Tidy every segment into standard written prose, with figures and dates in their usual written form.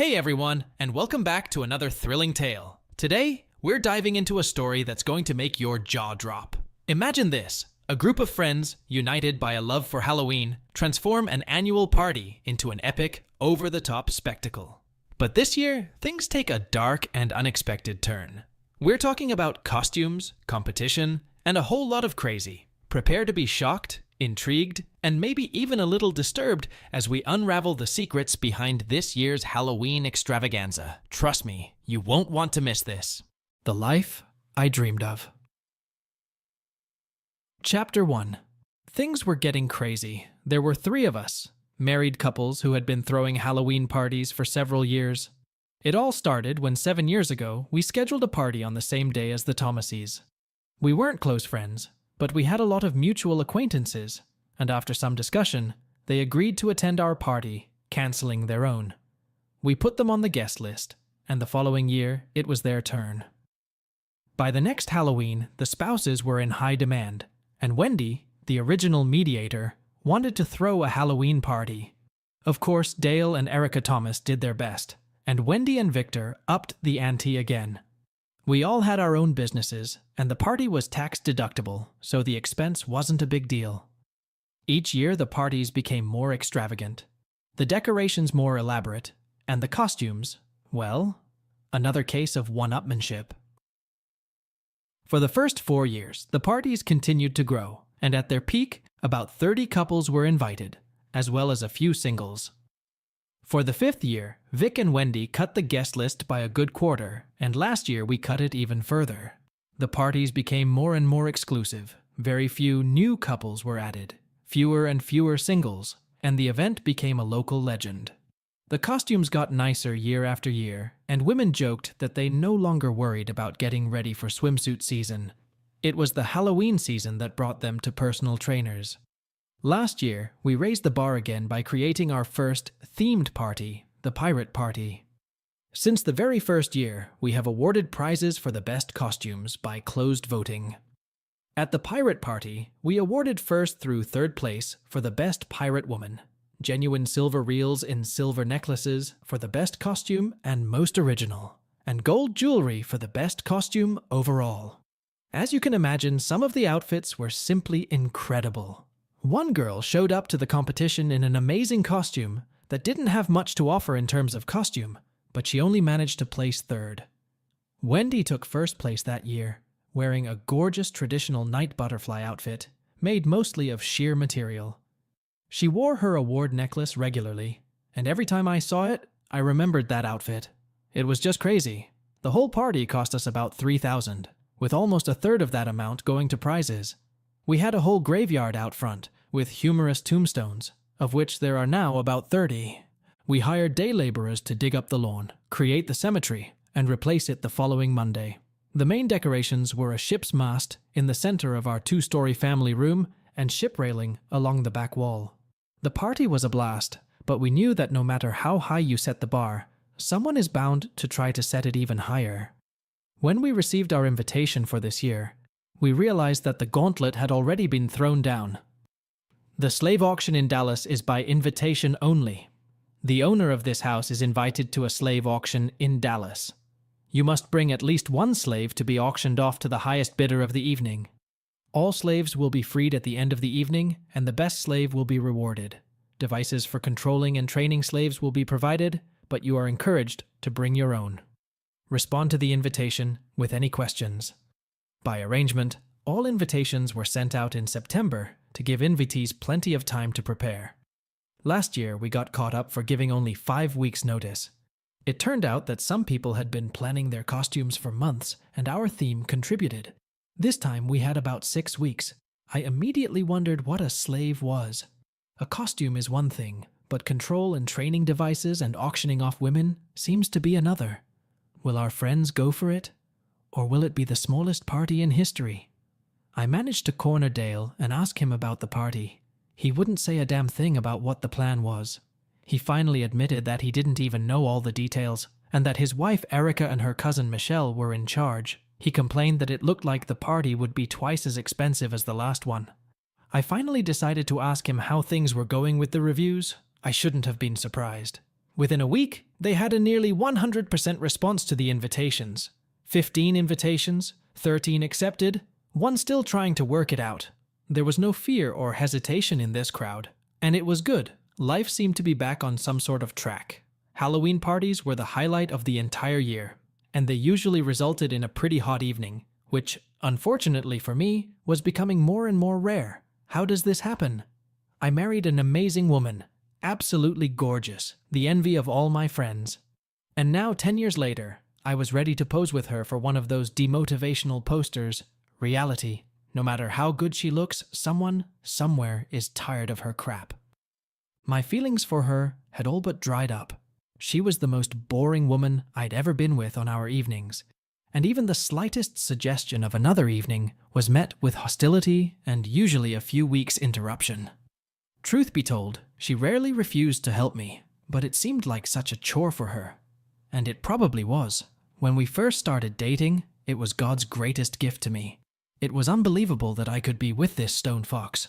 Hey everyone, and welcome back to another thrilling tale. Today, we're diving into a story that's going to make your jaw drop. Imagine this: a group of friends, united by a love for Halloween, transform an annual party into an epic, over-the-top spectacle. But this year, things take a dark and unexpected turn. We're talking about costumes, competition, and a whole lot of crazy. Prepare to be shocked, intrigued, and maybe even a little disturbed as we unravel the secrets behind this year's Halloween extravaganza. Trust me, you won't want to miss this. The life I dreamed of. Chapter 1. Things were getting crazy. There were 3 of us, married couples who had been throwing Halloween parties for several years. It all started when 7 years ago, we scheduled a party on the same day as the Thomases. We weren't close friends, but we had a lot of mutual acquaintances, and after some discussion, they agreed to attend our party, cancelling their own. We put them on the guest list, and the following year, it was their turn. By the next Halloween, the spouses were in high demand, and Wendy, the original mediator, wanted to throw a Halloween party. Of course, Dale and Erica Thomas did their best, and Wendy and Victor upped the ante again. We all had our own businesses, and the party was tax deductible, so the expense wasn't a big deal. Each year the parties became more extravagant, the decorations more elaborate, and the costumes, well, another case of one-upmanship. For the first 4 years, the parties continued to grow, and at their peak, about 30 couples were invited, as well as a few singles. For the 5th year, Vic and Wendy cut the guest list by a good quarter, and last year we cut it even further. The parties became more and more exclusive. Very few new couples were added, fewer and fewer singles, and the event became a local legend. The costumes got nicer year after year, and women joked that they no longer worried about getting ready for swimsuit season. It was the Halloween season that brought them to personal trainers. Last year, we raised the bar again by creating our first themed party, the Pirate Party. Since the very first year, we have awarded prizes for the best costumes by closed voting. At the Pirate Party, we awarded first through 3rd place for the best pirate woman, genuine silver reels in silver necklaces for the best costume and most original, and gold jewelry for the best costume overall. As you can imagine, some of the outfits were simply incredible. One girl showed up to the competition in an amazing costume that didn't have much to offer in terms of costume, but she only managed to place 3rd. Wendy took 1st place that year, wearing a gorgeous traditional night butterfly outfit, made mostly of sheer material. She wore her award necklace regularly, and every time I saw it, I remembered that outfit. It was just crazy. The whole party cost us about $3,000, with almost a third of that amount going to prizes. We had a whole graveyard out front, with humorous tombstones, of which there are now about 30. We hired day laborers to dig up the lawn, create the cemetery, and replace it the following Monday. The main decorations were a ship's mast in the center of our 2-story family room and ship railing along the back wall. The party was a blast, but we knew that no matter how high you set the bar, someone is bound to try to set it even higher. When we received our invitation for this year, we realized that the gauntlet had already been thrown down. The slave auction in Dallas is by invitation only. The owner of this house is invited to a slave auction in Dallas. You must bring at least 1 slave to be auctioned off to the highest bidder of the evening. All slaves will be freed at the end of the evening, and the best slave will be rewarded. Devices for controlling and training slaves will be provided, but you are encouraged to bring your own. Respond to the invitation with any questions. By arrangement, all invitations were sent out in September to give invitees plenty of time to prepare. Last year, we got caught up for giving only 5 weeks' notice. It turned out that some people had been planning their costumes for months, and our theme contributed. This time, we had about 6 weeks. I immediately wondered what a slave was. A costume is one thing, but control and training devices and auctioning off women seems to be another. Will our friends go for it? Or will it be the smallest party in history? I managed to corner Dale and ask him about the party. He wouldn't say a damn thing about what the plan was. He finally admitted that he didn't even know all the details, and that his wife Erica and her cousin Michelle were in charge. He complained that it looked like the party would be twice as expensive as the last one. I finally decided to ask him how things were going with the reviews. I shouldn't have been surprised. Within a week, they had a nearly 100% response to the invitations. 15 invitations, 13 accepted, one still trying to work it out. There was no fear or hesitation in this crowd. And it was good. Life seemed to be back on some sort of track. Halloween parties were the highlight of the entire year, and they usually resulted in a pretty hot evening, which, unfortunately for me, was becoming more and more rare. How does this happen? I married an amazing woman, absolutely gorgeous, the envy of all my friends. And now, 10 years later, I was ready to pose with her for one of those demotivational posters. Reality. No matter how good she looks, someone, somewhere, is tired of her crap. My feelings for her had all but dried up. She was the most boring woman I'd ever been with on our evenings, and even the slightest suggestion of another evening was met with hostility and usually a few weeks' interruption. Truth be told, she rarely refused to help me, but it seemed like such a chore for her. And it probably was. When we first started dating, it was God's greatest gift to me. It was unbelievable that I could be with this stone fox.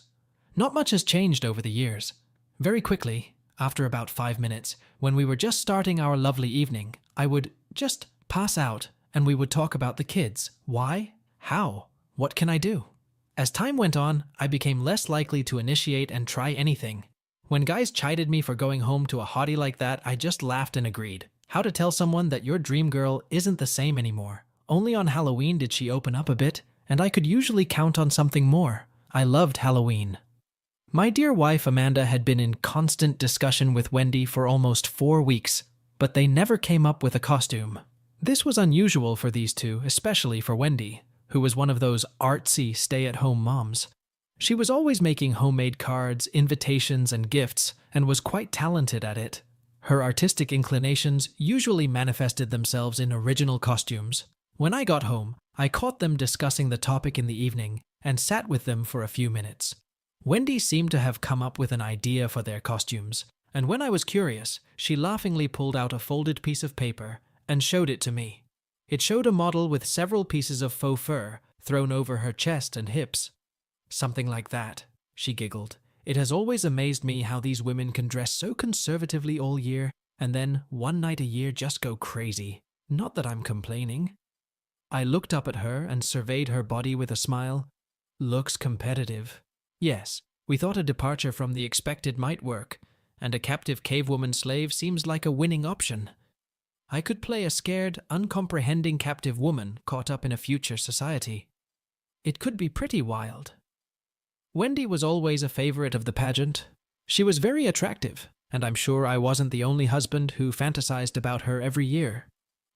Not much has changed over the years. Very quickly, after about 5 minutes, when we were just starting our lovely evening, I would just pass out and we would talk about the kids. Why? How? What can I do? As time went on, I became less likely to initiate and try anything. When guys chided me for going home to a hottie like that, I just laughed and agreed. How to tell someone that your dream girl isn't the same anymore. Only on Halloween did she open up a bit, and I could usually count on something more. I loved Halloween. My dear wife Amanda had been in constant discussion with Wendy for almost 4 weeks, but they never came up with a costume. This was unusual for these two, especially for Wendy, who was one of those artsy stay-at-home moms. She was always making homemade cards, invitations, and gifts, and was quite talented at it. Her artistic inclinations usually manifested themselves in original costumes. When I got home, I caught them discussing the topic in the evening and sat with them for a few minutes. Wendy seemed to have come up with an idea for their costumes, and when I was curious, she laughingly pulled out a folded piece of paper and showed it to me. It showed a model with several pieces of faux fur thrown over her chest and hips. Something like that, she giggled. It has always amazed me how these women can dress so conservatively all year and then one night a year just go crazy. Not that I'm complaining. I looked up at her and surveyed her body with a smile. Looks competitive. Yes, we thought a departure from the expected might work, and a captive cavewoman slave seems like a winning option. I could play a scared, uncomprehending captive woman caught up in a future society. It could be pretty wild. Wendy was always a favorite of the pageant. She was very attractive, and I'm sure I wasn't the only husband who fantasized about her every year.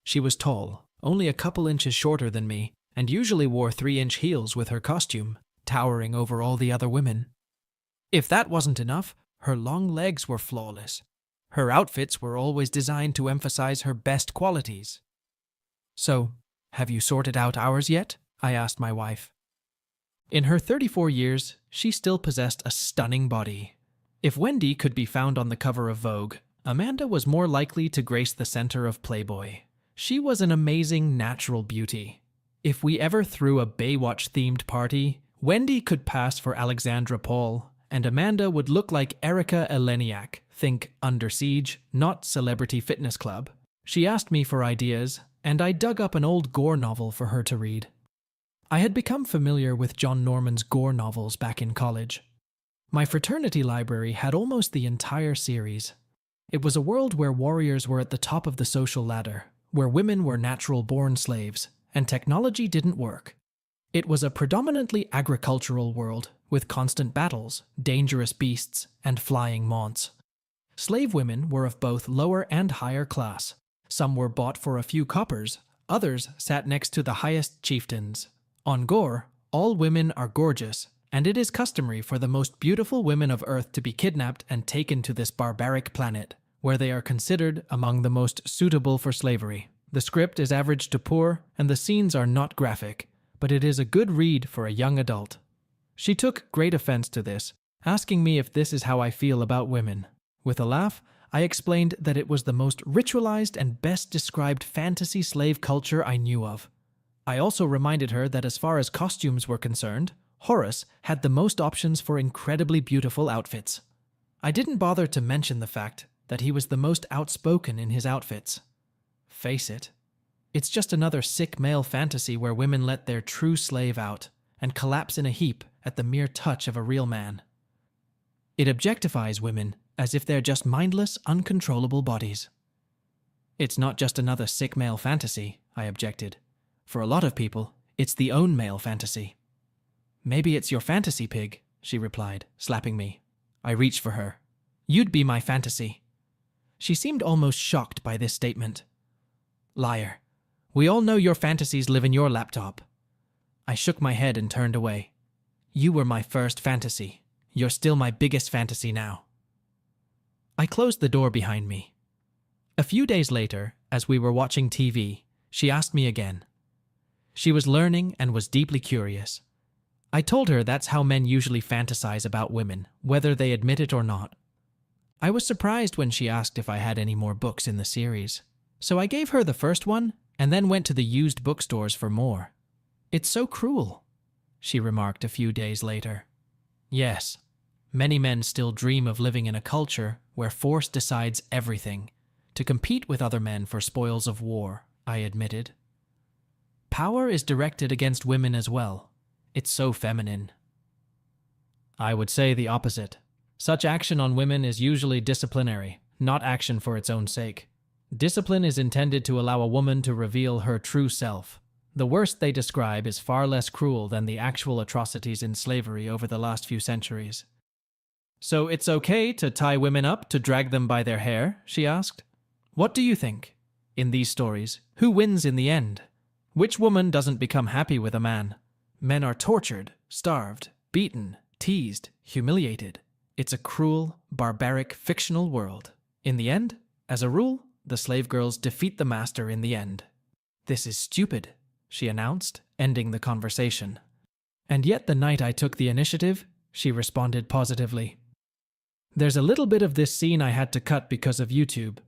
She was tall, only a couple inches shorter than me, and usually wore 3-inch heels with her costume, towering over all the other women. If that wasn't enough, her long legs were flawless. Her outfits were always designed to emphasize her best qualities. So, have you sorted out ours yet? I asked my wife. In her 34 years, she still possessed a stunning body. If Wendy could be found on the cover of Vogue, Amanda was more likely to grace the center of Playboy. She was an amazing natural beauty. If we ever threw a Baywatch-themed party, Wendy could pass for Alexandra Paul, and Amanda would look like Erika Eleniak. Think Under Siege, not Celebrity Fitness Club. She asked me for ideas, and I dug up an old gore novel for her to read. I had become familiar with John Norman's gore novels back in college. My fraternity library had almost the entire series. It was a world where warriors were at the top of the social ladder, where women were natural-born slaves, and technology didn't work. It was a predominantly agricultural world, with constant battles, dangerous beasts, and flying maunts. Slave women were of both lower and higher class. Some were bought for a few coppers, others sat next to the highest chieftains. On Gore, all women are gorgeous, and it is customary for the most beautiful women of Earth to be kidnapped and taken to this barbaric planet, where they are considered among the most suitable for slavery. The script is average to poor, and the scenes are not graphic, but it is a good read for a young adult. She took great offense to this, asking me if this is how I feel about women. With a laugh, I explained that it was the most ritualized and best described fantasy slave culture I knew of. I also reminded her that as far as costumes were concerned, Horus had the most options for incredibly beautiful outfits. I didn't bother to mention the fact that he was the most outspoken in his outfits. Face it, it's just another sick male fantasy where women let their true slave out and collapse in a heap at the mere touch of a real man. It objectifies women as if they're just mindless, uncontrollable bodies. It's not just another sick male fantasy, I objected. For a lot of people, it's the own male fantasy. Maybe it's your fantasy, pig, she replied, slapping me. I reached for her. You'd be my fantasy. She seemed almost shocked by this statement. Liar. We all know your fantasies live in your laptop. I shook my head and turned away. You were my first fantasy. You're still my biggest fantasy now. I closed the door behind me. A few days later, as we were watching TV, she asked me again. She was learning and was deeply curious. I told her that's how men usually fantasize about women, whether they admit it or not. I was surprised when she asked if I had any more books in the series. So I gave her the first one and then went to the used bookstores for more. It's so cruel, she remarked a few days later. Yes, many men still dream of living in a culture where force decides everything, to compete with other men for spoils of war, I admitted. Power is directed against women as well. It's so feminine. I would say the opposite. Such action on women is usually disciplinary, not action for its own sake. Discipline is intended to allow a woman to reveal her true self. The worst they describe is far less cruel than the actual atrocities in slavery over the last few centuries. So it's okay to tie women up to drag them by their hair, she asked. What do you think? In these stories, who wins in the end? Which woman doesn't become happy with a man? Men are tortured, starved, beaten, teased, humiliated. It's a cruel, barbaric, fictional world. In the end, as a rule, the slave girls defeat the master in the end. This is stupid, she announced, ending the conversation. And yet the night I took the initiative, she responded positively. There's a little bit of this scene I had to cut because of YouTube,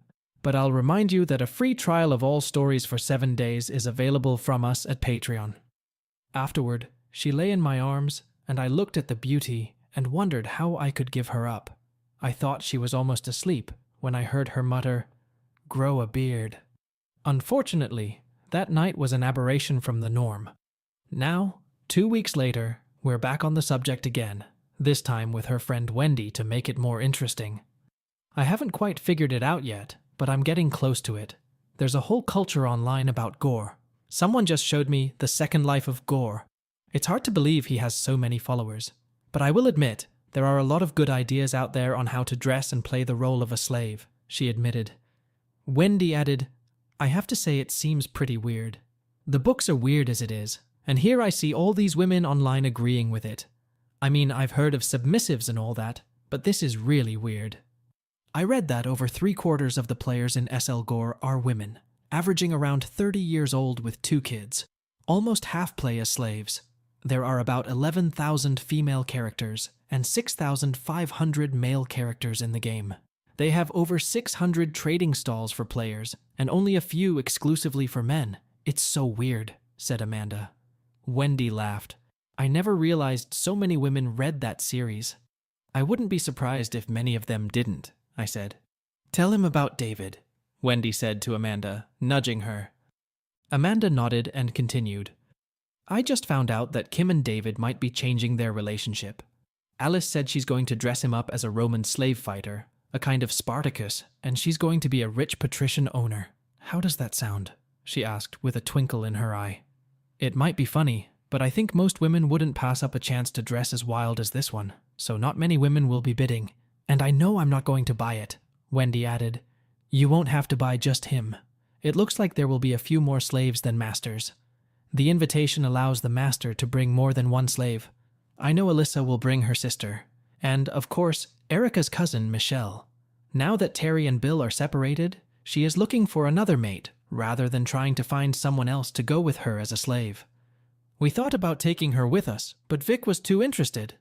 but I'll remind you that a free trial of all stories for 7 days is available from us at Patreon. Afterward, she lay in my arms, and I looked at the beauty and wondered how I could give her up. I thought she was almost asleep when I heard her mutter, "Grow a beard." Unfortunately, that night was an aberration from the norm. Now, 2 weeks later, we're back on the subject again, this time with her friend Wendy to make it more interesting. I haven't quite figured it out yet, but I'm getting close to it. There's a whole culture online about gore. Someone just showed me The Second Life of Gore. It's hard to believe he has so many followers. But I will admit, there are a lot of good ideas out there on how to dress and play the role of a slave, she admitted. Wendy added, I have to say it seems pretty weird. The books are weird as it is, and here I see all these women online agreeing with it. I mean, I've heard of submissives and all that, but this is really weird. I read that over 3/4 of the players in SL Gore are women, averaging around 30 years old with 2 kids. Almost half play as slaves. There are about 11,000 female characters and 6,500 male characters in the game. They have over 600 trading stalls for players, and only a few exclusively for men. It's so weird, said Amanda. Wendy laughed. I never realized so many women read that series. I wouldn't be surprised if many of them didn't, I said. Tell him about David, Wendy said to Amanda, nudging her. Amanda nodded and continued. I just found out that Kim and David might be changing their relationship. Alice said she's going to dress him up as a Roman slave fighter, a kind of Spartacus, and she's going to be a rich patrician owner. How does that sound? She asked with a twinkle in her eye. It might be funny, but I think most women wouldn't pass up a chance to dress as wild as this one, so not many women will be bidding. And I know I'm not going to buy it, Wendy added. You won't have to buy just him. It looks like there will be a few more slaves than masters. The invitation allows the master to bring more than one slave. I know Alyssa will bring her sister. And, of course, Erica's cousin, Michelle. Now that Terry and Bill are separated, she is looking for another mate, rather than trying to find someone else to go with her as a slave. We thought about taking her with us, but Vic was too interested.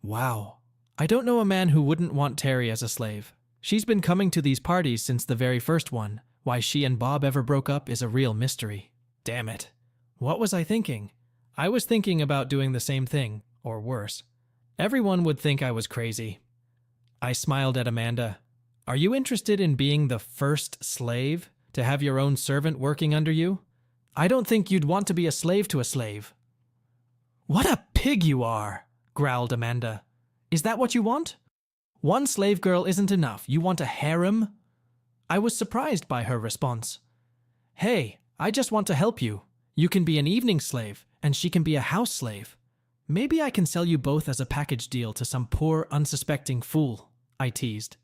Wow. I don't know a man who wouldn't want Terry as a slave. She's been coming to these parties since the very first one. Why she and Bob ever broke up is a real mystery. Damn it. What was I thinking? I was thinking about doing the same thing, or worse. Everyone would think I was crazy. I smiled at Amanda. Are you interested in being the first slave to have your own servant working under you? I don't think you'd want to be a slave to a slave." "What a pig you are," growled Amanda. "Is that what you want? One slave girl isn't enough. You want a harem?" I was surprised by her response. "Hey, I just want to help you. You can be an evening slave, and she can be a house slave. Maybe I can sell you both as a package deal to some poor, unsuspecting fool," I teased.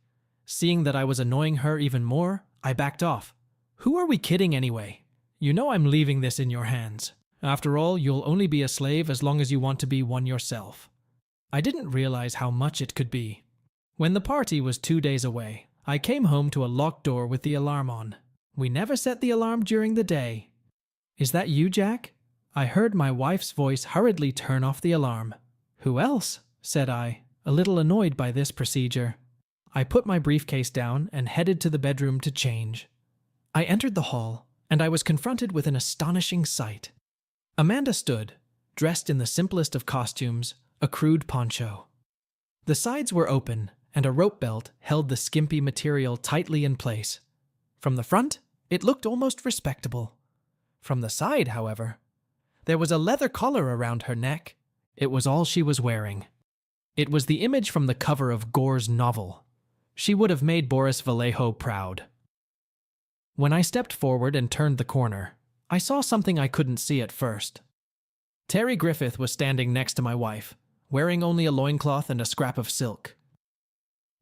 Seeing that I was annoying her even more, I backed off. "Who are we kidding anyway? You know I'm leaving this in your hands. After all, you'll only be a slave as long as you want to be one yourself." I didn't realize how much it could be. When the party was 2 days away, I came home to a locked door with the alarm on. We never set the alarm during the day. "Is that you, Jack?" I heard my wife's voice hurriedly turn off the alarm. "Who else?" said I, a little annoyed by this procedure. I put my briefcase down and headed to the bedroom to change. I entered the hall, and I was confronted with an astonishing sight. Amanda stood, dressed in the simplest of costumes, a crude poncho. The sides were open, and a rope belt held the skimpy material tightly in place. From the front, it looked almost respectable. From the side, however, there was a leather collar around her neck. It was all she was wearing. It was the image from the cover of Gore's novel. She would have made Boris Vallejo proud. When I stepped forward and turned the corner, I saw something I couldn't see at first. Terry Griffith was standing next to my wife, wearing only a loincloth and a scrap of silk.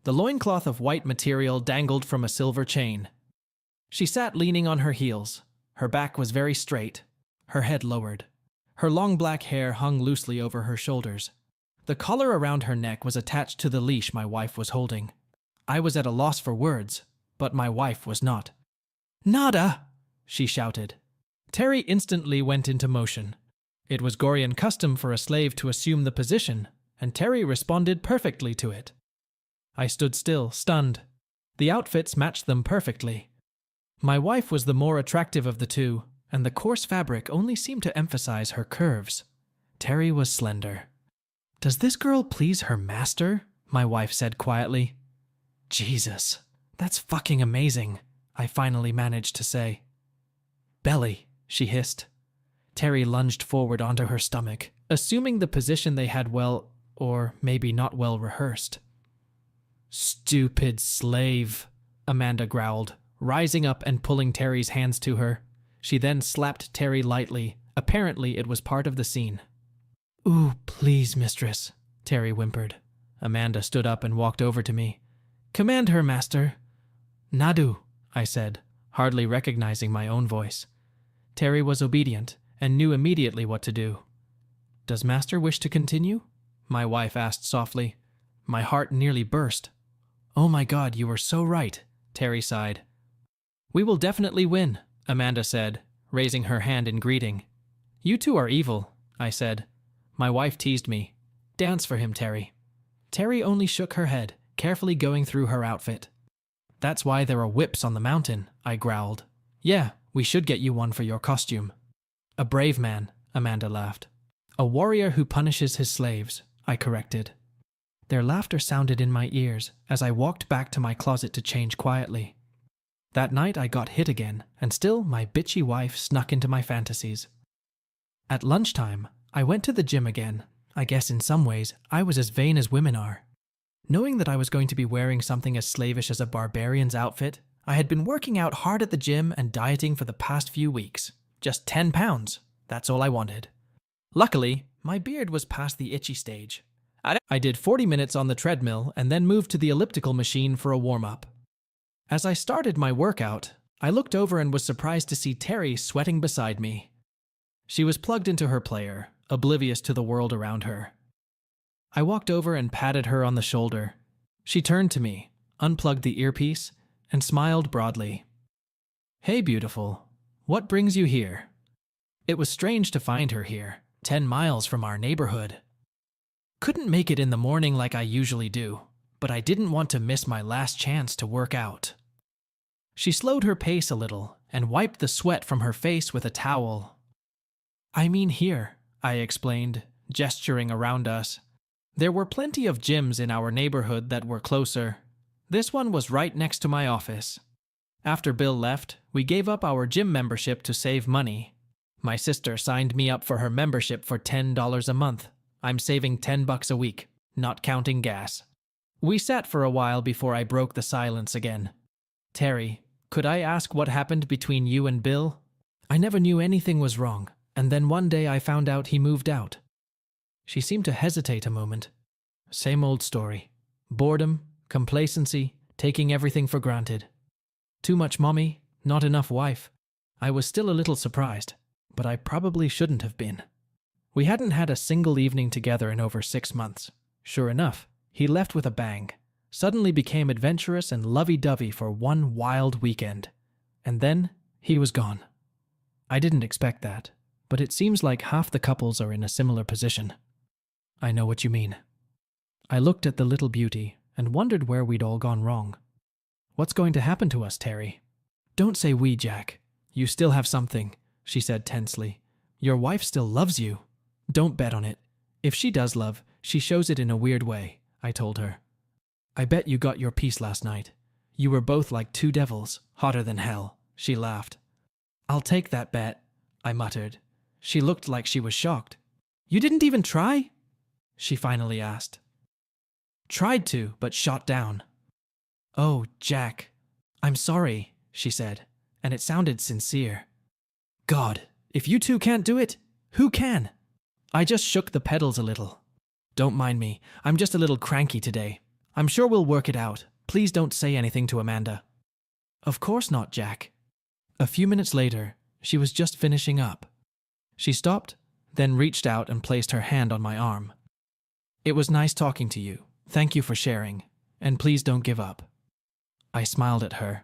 The loincloth of white material dangled from a silver chain. She sat leaning on her heels. Her back was very straight, her head lowered. Her long black hair hung loosely over her shoulders. The collar around her neck was attached to the leash my wife was holding. I was at a loss for words, but my wife was not. "Nada!" she shouted. Terry instantly went into motion. It was Gorean custom for a slave to assume the position, and Terry responded perfectly to it. I stood still, stunned. The outfits matched them perfectly. My wife was the more attractive of the two, and the coarse fabric only seemed to emphasize her curves. Terry was slender. "Does this girl please her master?" my wife said quietly. "Jesus, that's fucking amazing," I finally managed to say. "Belly," she hissed. Terry lunged forward onto her stomach, assuming the position they had well, or maybe not well rehearsed. "Stupid slave," Amanda growled, rising up and pulling Terry's hands to her. She then slapped Terry lightly. Apparently it was part of the scene. "Ooh, please, mistress," Terry whimpered. Amanda stood up and walked over to me. "Command her, master." "Nadu," I said, hardly recognizing my own voice. Terry was obedient and knew immediately what to do. "Does master wish to continue?" my wife asked softly. My heart nearly burst. "Oh my God, you were so right," Terry sighed. "We will definitely win," Amanda said, raising her hand in greeting. "You two are evil," I said. My wife teased me. "Dance for him, Terry." Terry only shook her head, carefully going through her outfit. "That's why there are whips on the mountain," I growled. "Yeah, we should get you one for your costume." "A brave man," Amanda laughed. "A warrior who punishes his slaves," I corrected. Their laughter sounded in my ears as I walked back to my closet to change quietly. That night I got hit again, and still my bitchy wife snuck into my fantasies. At lunchtime, I went to the gym again. I guess in some ways, I was as vain as women are. Knowing that I was going to be wearing something as slavish as a barbarian's outfit, I had been working out hard at the gym and dieting for the past few weeks. Just 10 pounds. That's all I wanted. Luckily, my beard was past the itchy stage. I did 40 minutes on the treadmill and then moved to the elliptical machine for a warm-up. As I started my workout, I looked over and was surprised to see Terry sweating beside me. She was plugged into her player, oblivious to the world around her. I walked over and patted her on the shoulder. She turned to me, unplugged the earpiece, and smiled broadly. "Hey, beautiful. What brings you here?" It was strange to find her here, 10 miles from our neighborhood. Couldn't make it in the morning like I usually do, but I didn't want to miss my last chance to work out. She slowed her pace a little and wiped the sweat from her face with a towel. "I mean here," I explained, gesturing around us. There were plenty of gyms in our neighborhood that were closer. This one was right next to my office. After Bill left, we gave up our gym membership to save money. My sister signed me up for her membership for $10 a month. I'm saving $10 a week, not counting gas. We sat for a while before I broke the silence again. Terry, could I ask what happened between you and Bill? I never knew anything was wrong, and then one day I found out he moved out. She seemed to hesitate a moment. Same old story. Boredom, complacency, taking everything for granted. Too much mommy, not enough wife. I was still a little surprised, but I probably shouldn't have been. We hadn't had a single evening together in over 6 months. Sure enough, he left with a bang, suddenly became adventurous and lovey-dovey for one wild weekend. And then, he was gone. I didn't expect that, but it seems like half the couples are in a similar position. I know what you mean. I looked at the little beauty and wondered where we'd all gone wrong. What's going to happen to us, Terry? Don't say we, Jack. You still have something, she said tensely. Your wife still loves you. Don't bet on it. If she does love, she shows it in a weird way, I told her. I bet you got your piece last night. You were both like two devils, hotter than hell, she laughed. I'll take that bet, I muttered. She looked like she was shocked. You didn't even try? She finally asked. Tried to, but shot down. Oh, Jack, I'm sorry, she said, and it sounded sincere. God, if you two can't do it, who can? I just shook the pedals a little. Don't mind me, I'm just a little cranky today. I'm sure we'll work it out. Please don't say anything to Amanda. Of course not, Jack. A few minutes later, she was just finishing up. She stopped, then reached out and placed her hand on my arm. It was nice talking to you. Thank you for sharing, and please don't give up. I smiled at her.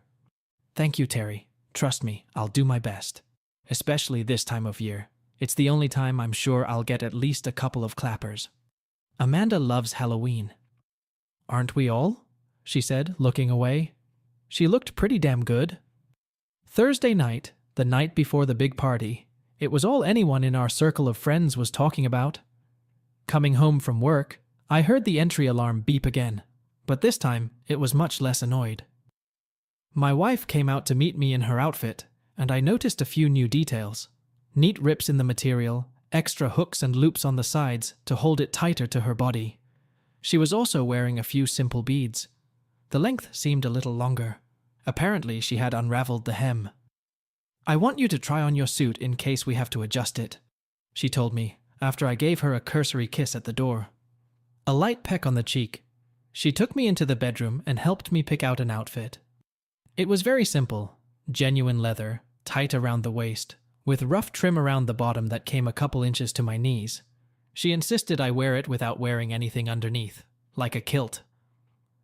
Thank you, Terry. Trust me, I'll do my best. Especially this time of year. It's the only time I'm sure I'll get at least a couple of clappers. Amanda loves Halloween. Aren't we all? She said, looking away. She looked pretty damn good. Thursday night, the night before the big party, it was all anyone in our circle of friends was talking about. Coming home from work, I heard the entry alarm beep again, but this time it was much less annoyed. My wife came out to meet me in her outfit, and I noticed a few new details. Neat rips in the material, extra hooks and loops on the sides to hold it tighter to her body. She was also wearing a few simple beads. The length seemed a little longer. Apparently she had unraveled the hem. I want you to try on your suit in case we have to adjust it, she told me after I gave her a cursory kiss at the door. A light peck on the cheek. She took me into the bedroom and helped me pick out an outfit. It was very simple, genuine leather, tight around the waist, with rough trim around the bottom that came a couple inches to my knees. She insisted I wear it without wearing anything underneath, like a kilt.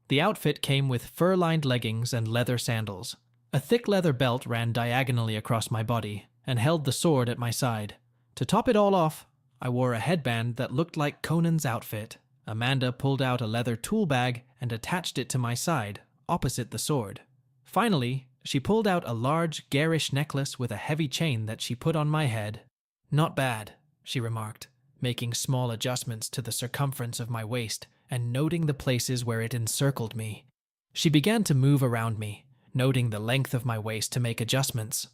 The outfit came with fur-lined leggings and leather sandals. A thick leather belt ran diagonally across my body and held the sword at my side. To top it all off, I wore a headband that looked like Conan's outfit. Amanda pulled out a leather tool bag and attached it to my side, opposite the sword. Finally, she pulled out a large, garish necklace with a heavy chain that she put on my head. Not bad, she remarked, making small adjustments to the circumference of my waist and noting the places where it encircled me. She began to move around me, noting the length of my waist to make adjustments.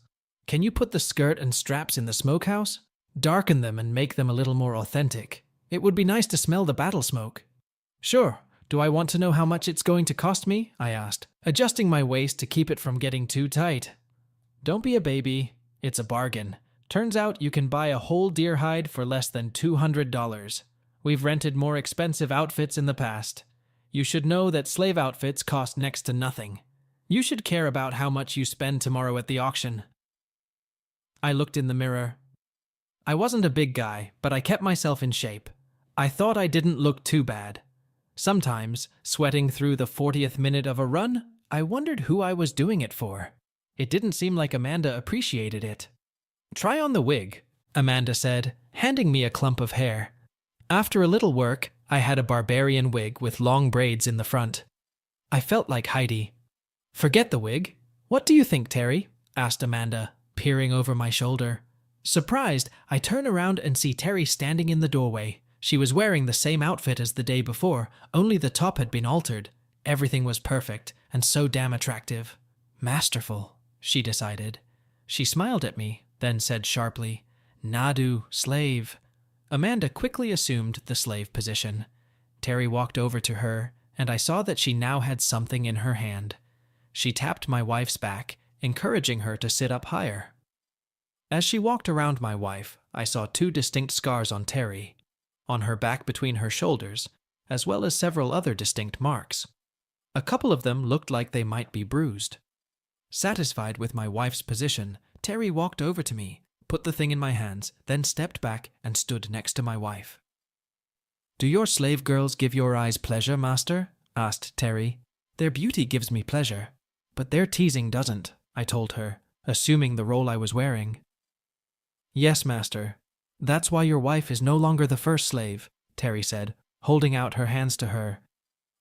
Can you put the skirt and straps in the smokehouse? Darken them and make them a little more authentic. It would be nice to smell the battle smoke. Sure. Do I want to know how much it's going to cost me? I asked, adjusting my waist to keep it from getting too tight. Don't be a baby. It's a bargain. Turns out you can buy a whole deer hide for less than $200. We've rented more expensive outfits in the past. You should know that slave outfits cost next to nothing. You should care about how much you spend tomorrow at the auction. I looked in the mirror. I wasn't a big guy, but I kept myself in shape. I thought I didn't look too bad. Sometimes, sweating through the 40th minute of a run, I wondered who I was doing it for. It didn't seem like Amanda appreciated it. Try on the wig, Amanda said, handing me a clump of hair. After a little work, I had a barbarian wig with long braids in the front. I felt like Heidi. Forget the wig. What do you think, Terry? Asked Amanda, peering over my shoulder. Surprised, I turn around and see Terry standing in the doorway. She was wearing the same outfit as the day before, only the top had been altered. Everything was perfect and so damn attractive. Masterful, she decided. She smiled at me, then said sharply, "Nadu, slave." Amanda quickly assumed the slave position. Terry walked over to her, and I saw that she now had something in her hand. She tapped my wife's back, encouraging her to sit up higher. As she walked around my wife, I saw 2 distinct scars on Terry, on her back between her shoulders, as well as several other distinct marks. A couple of them looked like they might be bruised. Satisfied with my wife's position, Terry walked over to me, put the thing in my hands, then stepped back and stood next to my wife. "Do your slave girls give your eyes pleasure, master?" asked Terry. "Their beauty gives me pleasure, but their teasing doesn't," I told her, assuming the role I was wearing. "Yes, master. That's why your wife is no longer the first slave," Terry said, holding out her hands to her.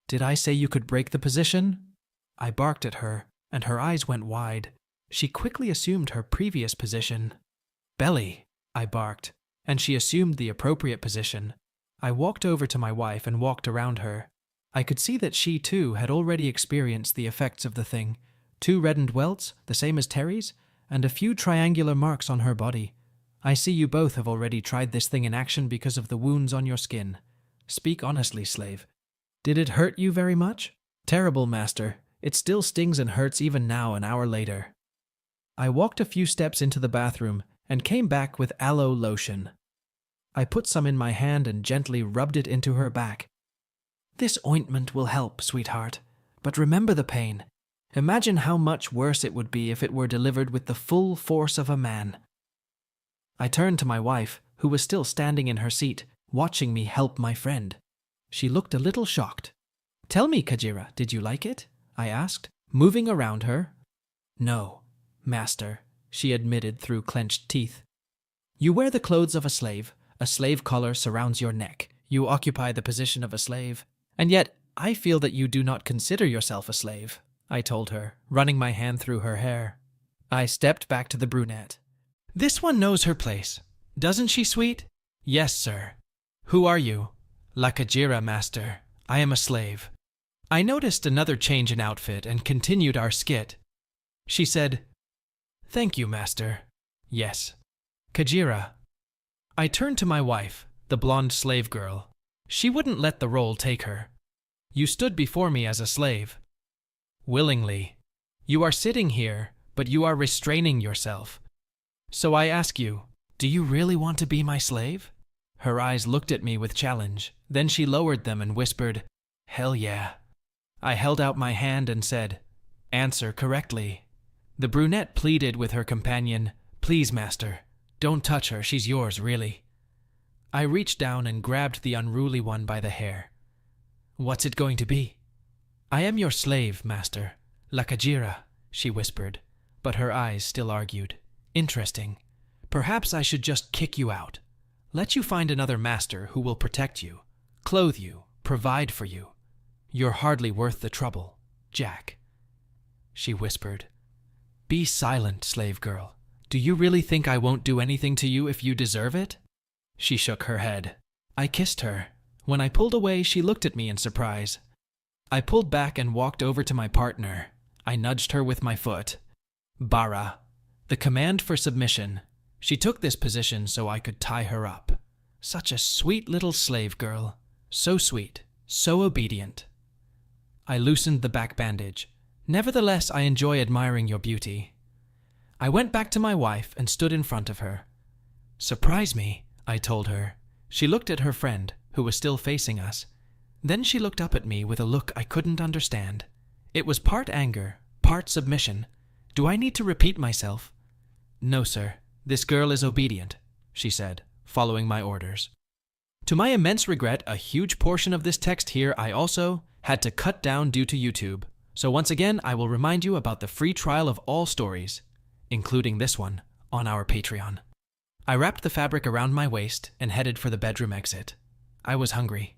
"Did I say you could break the position?" I barked at her, and her eyes went wide. She quickly assumed her previous position. "Belly," I barked, and she assumed the appropriate position. I walked over to my wife and walked around her. I could see that she, too, had already experienced the effects of the thing. 2 reddened welts, the same as Terry's, and a few triangular marks on her body. "I see you both have already tried this thing in action because of the wounds on your skin. Speak honestly, slave. Did it hurt you very much?" "Terrible, master. It still stings and hurts even now, an hour later." I walked a few steps into the bathroom and came back with aloe lotion. I put some in my hand and gently rubbed it into her back. "This ointment will help, sweetheart, but remember the pain. Imagine how much worse it would be if it were delivered with the full force of a man." I turned to my wife, who was still standing in her seat, watching me help my friend. She looked a little shocked. "Tell me, Kajira, did you like it?" I asked, moving around her. "No, master," she admitted through clenched teeth. "You wear the clothes of a slave collar surrounds your neck, you occupy the position of a slave, and yet I feel that you do not consider yourself a slave," I told her, running my hand through her hair. I stepped back to the brunette. "This one knows her place. Doesn't she, sweet?" "Yes, sir." "Who are you?" "La Kajira, master. I am a slave." I noticed another change in outfit and continued our skit. She said, "Thank you, master." "Yes." "Kajira." I turned to my wife, the blonde slave girl. She wouldn't let the role take her. "You stood before me as a slave." "Willingly. You are sitting here, but you are restraining yourself. So I ask you, do you really want to be my slave?" Her eyes looked at me with challenge. Then she lowered them and whispered, "Hell yeah." I held out my hand and said, "Answer correctly." The brunette pleaded with her companion, "Please, master, don't touch her, she's yours, really." I reached down and grabbed the unruly one by the hair. "What's it going to be?" "I am your slave, master. La Kajira," she whispered, but her eyes still argued. "Interesting. Perhaps I should just kick you out. Let you find another master who will protect you, clothe you, provide for you. You're hardly worth the trouble, Jack." She whispered, "Be silent, slave girl. Do you really think I won't do anything to you if you deserve it?" She shook her head. I kissed her. When I pulled away, she looked at me in surprise. I pulled back and walked over to my partner. I nudged her with my foot. "Bara," the command for submission. She took this position so I could tie her up. Such a sweet little slave girl. So sweet, so obedient. I loosened the back bandage. "Nevertheless, I enjoy admiring your beauty." I went back to my wife and stood in front of her. "Surprise me," I told her. She looked at her friend, who was still facing us. Then she looked up at me with a look I couldn't understand. It was part anger, part submission. Do I need to repeat myself? "No, sir. This girl is obedient," she said, following my orders. To my immense regret, a huge portion of this text here I also had to cut down due to YouTube. So once again, I will remind you about the free trial of all stories, including this one, on our Patreon. I wrapped the fabric around my waist and headed for the bedroom exit. I was hungry.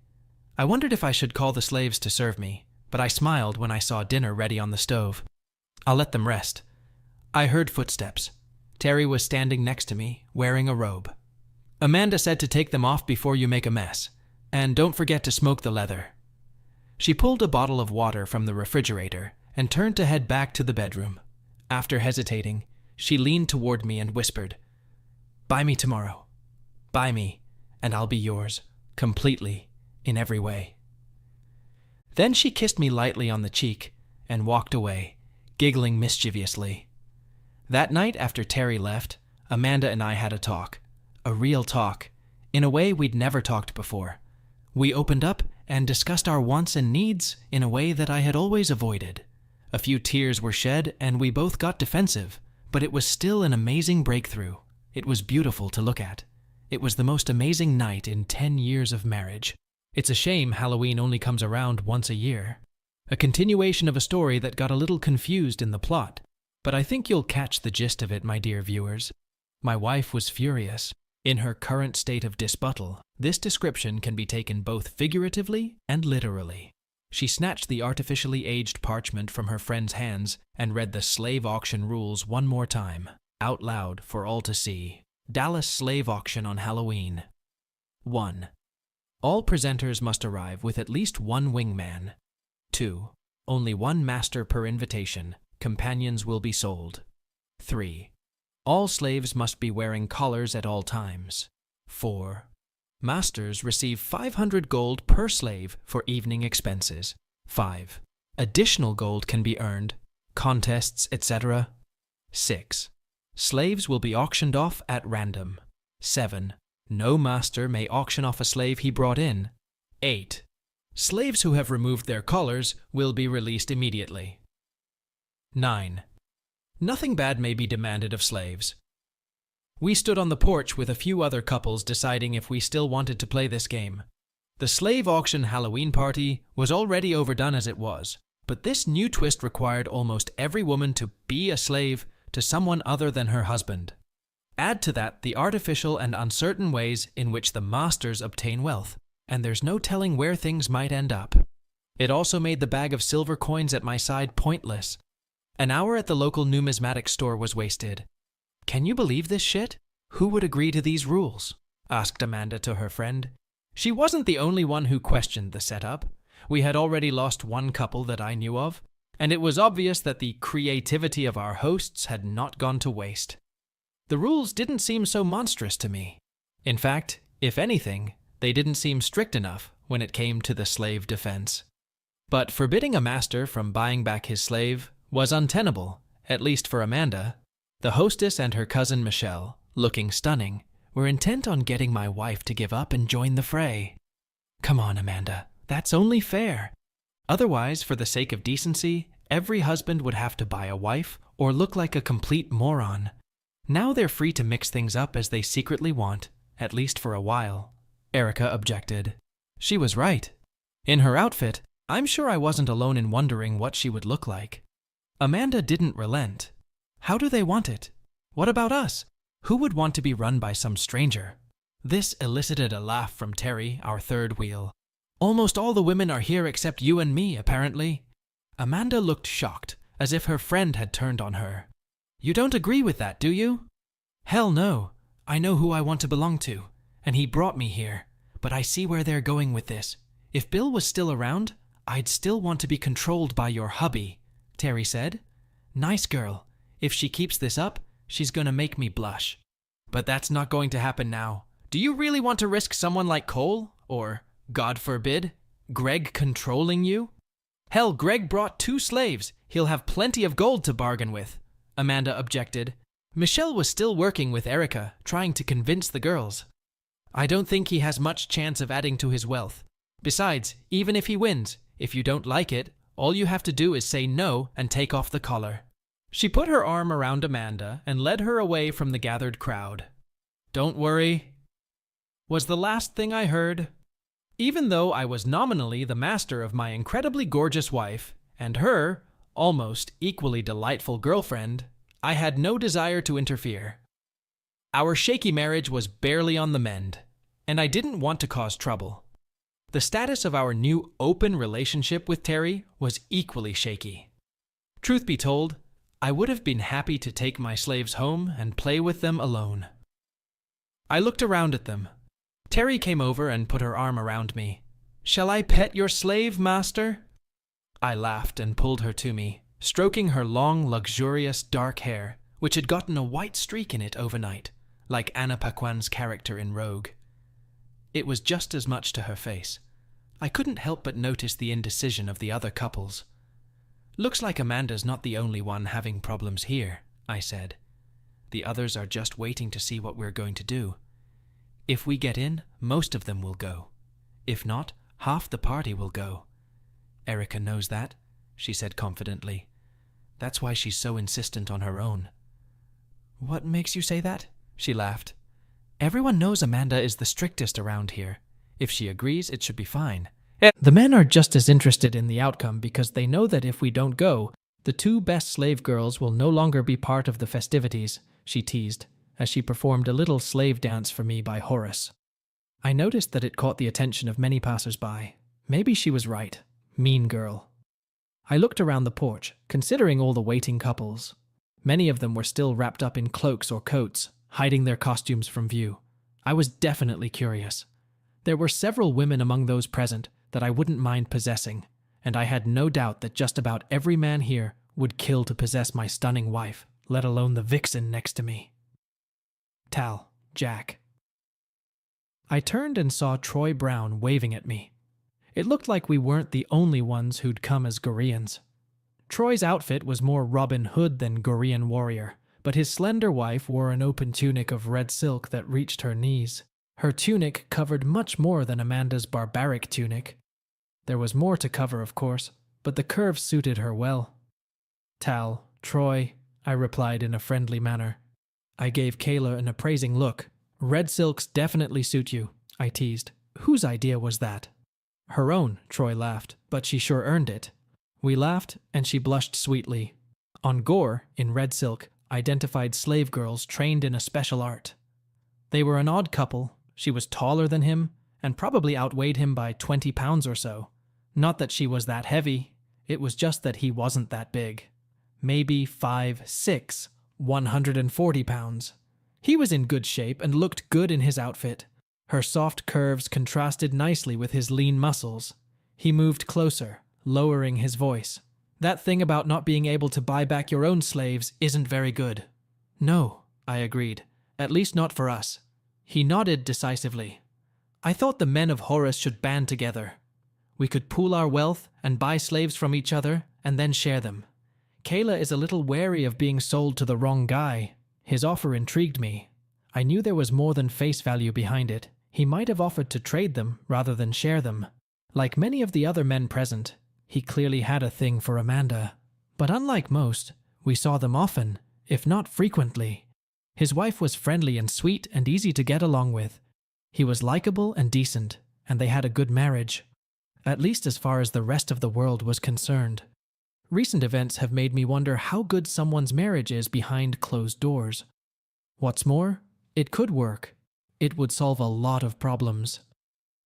I wondered if I should call the slaves to serve me, but I smiled when I saw dinner ready on the stove. I'll let them rest. I heard footsteps. Terry was standing next to me, wearing a robe. "Amanda said to take them off before you make a mess, and don't forget to smoke the leather." She pulled a bottle of water from the refrigerator and turned to head back to the bedroom. After hesitating, she leaned toward me and whispered, "Buy me tomorrow. Buy me, and I'll be yours, completely, in every way." Then she kissed me lightly on the cheek and walked away, giggling mischievously. That night after Terry left, Amanda and I had a talk. A real talk, in a way we'd never talked before. We opened up and discussed our wants and needs in a way that I had always avoided. A few tears were shed and we both got defensive, but it was still an amazing breakthrough. It was beautiful to look at. It was the most amazing night in 10 years of marriage. It's a shame Halloween only comes around once a year. A continuation of a story that got a little confused in the plot, but I think you'll catch the gist of it, my dear viewers. My wife was furious. In her current state of disbuttle, this description can be taken both figuratively and literally. She snatched the artificially aged parchment from her friend's hands and read the slave auction rules one more time, out loud for all to see. Dallas slave auction on Halloween. 1. All presenters must arrive with at least one wingman. 2. Only one master per invitation. Companions will be sold. 3. All slaves must be wearing collars at all times. 4. Masters receive 500 gold per slave for evening expenses. 5. Additional gold can be earned, contests, etc. 6. Slaves will be auctioned off at random. 7. No master may auction off a slave he brought in. 8. Slaves who have removed their collars will be released immediately. 9. Nothing bad may be demanded of slaves. We stood on the porch with a few other couples deciding if we still wanted to play this game. The slave auction Halloween party was already overdone as it was, but this new twist required almost every woman to be a slave to someone other than her husband. Add to that the artificial and uncertain ways in which the masters obtain wealth, and there's no telling where things might end up. It also made the bag of silver coins at my side pointless. An hour at the local numismatic store was wasted. "Can you believe this shit? Who would agree to these rules?" asked Amanda to her friend. She wasn't the only one who questioned the setup. We had already lost one couple that I knew of, and it was obvious that the creativity of our hosts had not gone to waste. The rules didn't seem so monstrous to me. In fact, if anything, they didn't seem strict enough when it came to the slave defense. But forbidding a master from buying back his slave was untenable, at least for Amanda. The hostess and her cousin Michelle, looking stunning, were intent on getting my wife to give up and join the fray. "Come on, Amanda, that's only fair. Otherwise, for the sake of decency, every husband would have to buy a wife or look like a complete moron. Now they're free to mix things up as they secretly want, at least for a while," Erica objected. She was right. In her outfit, I'm sure I wasn't alone in wondering what she would look like. Amanda didn't relent. How do they want it? What about us? Who would want to be run by some stranger? This elicited a laugh from Terry, our third wheel. "Almost all the women are here except you and me, apparently." Amanda looked shocked, as if her friend had turned on her. "You don't agree with that, do you?" "Hell no. I know who I want to belong to, and he brought me here. But I see where they're going with this. If Bill was still around, I'd still want to be controlled by your hubby," Terry said. "Nice girl. If she keeps this up, she's gonna make me blush. But that's not going to happen now. Do you really want to risk someone like Cole? Or, God forbid, Greg controlling you?" "Hell, Greg brought 2 slaves. He'll have plenty of gold to bargain with," Amanda objected. Michelle was still working with Erica, trying to convince the girls. "I don't think he has much chance of adding to his wealth. Besides, even if he wins, if you don't like it, all you have to do is say no and take off the collar." She put her arm around Amanda and led her away from the gathered crowd. "Don't worry," was the last thing I heard. Even though I was nominally the master of my incredibly gorgeous wife, and her, almost equally delightful girlfriend, I had no desire to interfere. Our shaky marriage was barely on the mend, and I didn't want to cause trouble. The status of our new open relationship with Terry was equally shaky. Truth be told, I would have been happy to take my slaves home and play with them alone. I looked around at them. Terry came over and put her arm around me. "Shall I pet your slave, master?" I laughed and pulled her to me, stroking her long, luxurious dark hair, which had gotten a white streak in it overnight, like Anna Paquin's character in Rogue. It was just as much to her face. I couldn't help but notice the indecision of the other couples. "Looks like Amanda's not the only one having problems here," I said. "The others are just waiting to see what we're going to do. If we get in, most of them will go. If not, half the party will go. Erica knows that," she said confidently. "That's why she's so insistent on her own." "What makes you say that?" She laughed. "Everyone knows Amanda is the strictest around here. If she agrees, it should be fine. The men are just as interested in the outcome because they know that if we don't go, the two best slave girls will no longer be part of the festivities," she teased, as she performed a little slave dance for me by Horace. I noticed that it caught the attention of many passers-by. Maybe she was right. Mean girl. I looked around the porch, considering all the waiting couples. Many of them were still wrapped up in cloaks or coats, hiding their costumes from view. I was definitely curious. There were several women among those present that I wouldn't mind possessing, and I had no doubt that just about every man here would kill to possess my stunning wife, let alone the vixen next to me. Tal, Jack. I turned and saw Troy Brown waving at me. It looked like we weren't the only ones who'd come as Goreans. Troy's outfit was more Robin Hood than Gorean warrior, but his slender wife wore an open tunic of red silk that reached her knees. Her tunic covered much more than Amanda's barbaric tunic. There was more to cover, of course, but the curves suited her well. "Tal, Troy," I replied in a friendly manner. I gave Kayla an appraising look. "Red silks definitely suit you," I teased. "Whose idea was that?" "Her own," Troy laughed, "but she sure earned it." We laughed, and she blushed sweetly. On Gore, in red silk, identified slave girls trained in a special art. They were an odd couple. She was taller than him, and probably outweighed him by 20 pounds or so. Not that she was that heavy, it was just that he wasn't that big. Maybe 5'6", 140 pounds. He was in good shape and looked good in his outfit. Her soft curves contrasted nicely with his lean muscles. He moved closer, lowering his voice. "That thing about not being able to buy back your own slaves isn't very good." "No," I agreed. "At least not for us." He nodded decisively. "I thought the men of Horus should band together. We could pool our wealth and buy slaves from each other and then share them. Kayla is a little wary of being sold to the wrong guy." His offer intrigued me. I knew there was more than face value behind it. He might have offered to trade them rather than share them. Like many of the other men present, he clearly had a thing for Amanda. But unlike most, we saw them often, if not frequently. His wife was friendly and sweet and easy to get along with. He was likable and decent, and they had a good marriage. At least as far as the rest of the world was concerned. Recent events have made me wonder how good someone's marriage is behind closed doors. What's more, it could work. It would solve a lot of problems.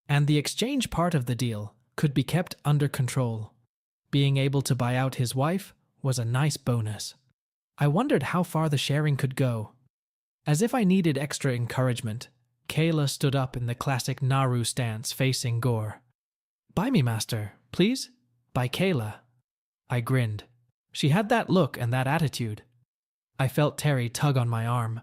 And the exchange part of the deal could be kept under control. Being able to buy out his wife was a nice bonus. I wondered how far the sharing could go. As if I needed extra encouragement, Kayla stood up in the classic Naru stance facing Gore. "Buy me, master, please. By Kayla." I grinned. She had that look and that attitude. I felt Terry tug on my arm.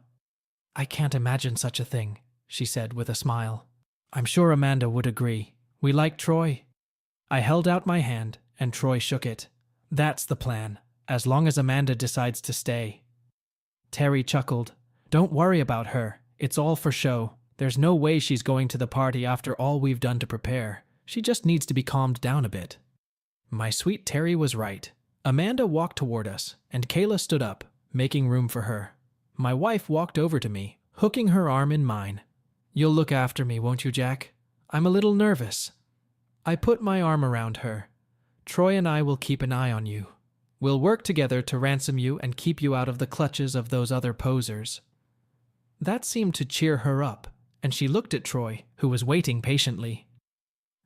"I can't imagine such a thing," she said with a smile. "I'm sure Amanda would agree. We like Troy." I held out my hand, and Troy shook it. "That's the plan, as long as Amanda decides to stay." Terry chuckled. "Don't worry about her. It's all for show. There's no way she's going to the party after all we've done to prepare. She just needs to be calmed down a bit." My sweet Terry was right. Amanda walked toward us, and Kayla stood up, making room for her. My wife walked over to me, hooking her arm in mine. "You'll look after me, won't you, Jack? I'm a little nervous." I put my arm around her. "Troy and I will keep an eye on you. We'll work together to ransom you and keep you out of the clutches of those other posers." That seemed to cheer her up, and she looked at Troy, who was waiting patiently.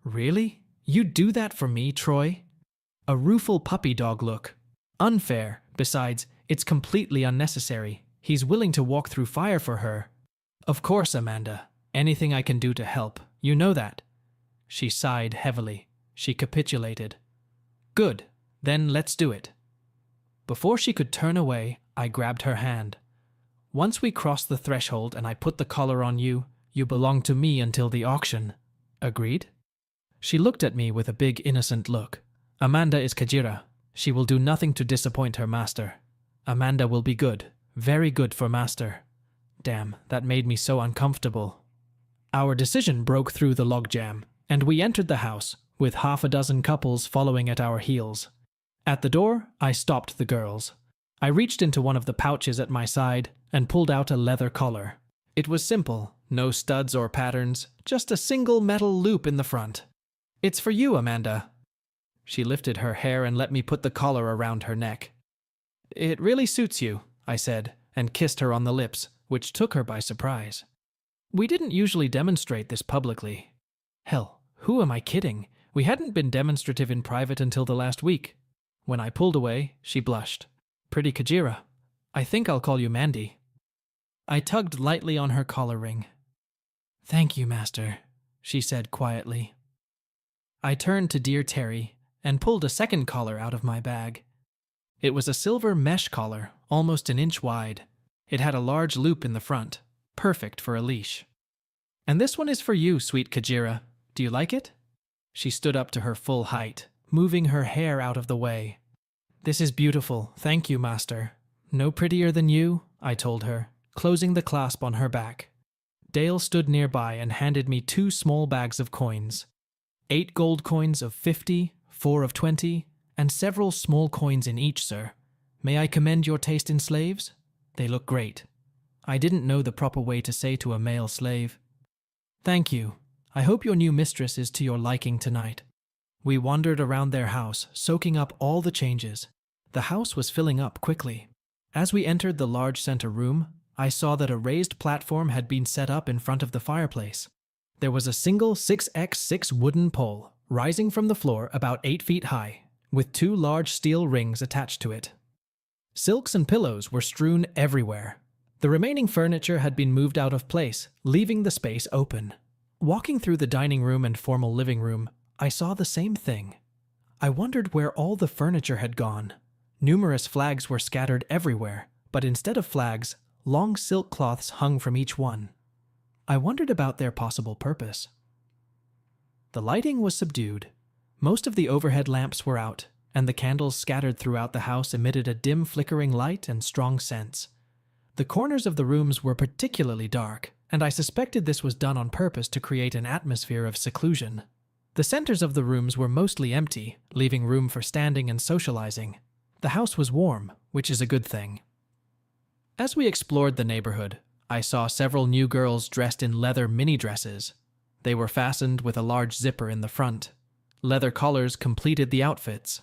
"Really? You'd do that for me, Troy?" A rueful puppy dog look. Unfair. Besides, it's completely unnecessary. He's willing to walk through fire for her. "Of course, Amanda. Anything I can do to help. You know that." She sighed heavily. She capitulated. Good, then let's do it. Before she could turn away, I grabbed her hand. Once we cross the threshold and I put the collar on you, you belong to me until the auction. Agreed? She looked at me with a big innocent look. Amanda is Kajira. She will do nothing to disappoint her master. Amanda will be good, very good for master. Damn, that made me so uncomfortable. Our decision broke through the logjam, and we entered the house, with half a dozen couples following at our heels. At the door, I stopped the girls. I reached into one of the pouches at my side and pulled out a leather collar. It was simple, no studs or patterns, just a single metal loop in the front. It's for you, Amanda. She lifted her hair and let me put the collar around her neck. It really suits you, I said, and kissed her on the lips, which took her by surprise. We didn't usually demonstrate this publicly. Hell, who am I kidding? We hadn't been demonstrative in private until the last week. When I pulled away, she blushed. Pretty Kajira. I think I'll call you Mandy. I tugged lightly on her collar ring. Thank you, master, she said quietly. I turned to dear Terry and pulled a second collar out of my bag. It was a silver mesh collar, almost an inch wide. It had a large loop in the front, perfect for a leash. And this one is for you, sweet Kajira. Do you like it? She stood up to her full height, moving her hair out of the way. This is beautiful, thank you, master. No prettier than you, I told her, closing the clasp on her back. Dale stood nearby and handed me 2 small bags of coins. 8 gold coins of 50, 4 of 20, and several small coins in each, sir. May I commend your taste in slaves? They look great. I didn't know the proper way to say to a male slave. Thank you. I hope your new mistress is to your liking tonight. We wandered around their house, soaking up all the changes. The house was filling up quickly. As we entered the large center room, I saw that a raised platform had been set up in front of the fireplace. There was a single 6x6 wooden pole, rising from the floor about 8 feet high, with 2 large steel rings attached to it. Silks and pillows were strewn everywhere. The remaining furniture had been moved out of place, leaving the space open. Walking through the dining room and formal living room, I saw the same thing. I wondered where all the furniture had gone. Numerous flags were scattered everywhere, but instead of flags, long silk cloths hung from each one. I wondered about their possible purpose. The lighting was subdued. Most of the overhead lamps were out, and the candles scattered throughout the house emitted a dim flickering light and strong scents. The corners of the rooms were particularly dark, and I suspected this was done on purpose to create an atmosphere of seclusion. The centers of the rooms were mostly empty, leaving room for standing and socializing. The house was warm, which is a good thing. As we explored the neighborhood, I saw several new girls dressed in leather mini-dresses. They were fastened with a large zipper in the front. Leather collars completed the outfits.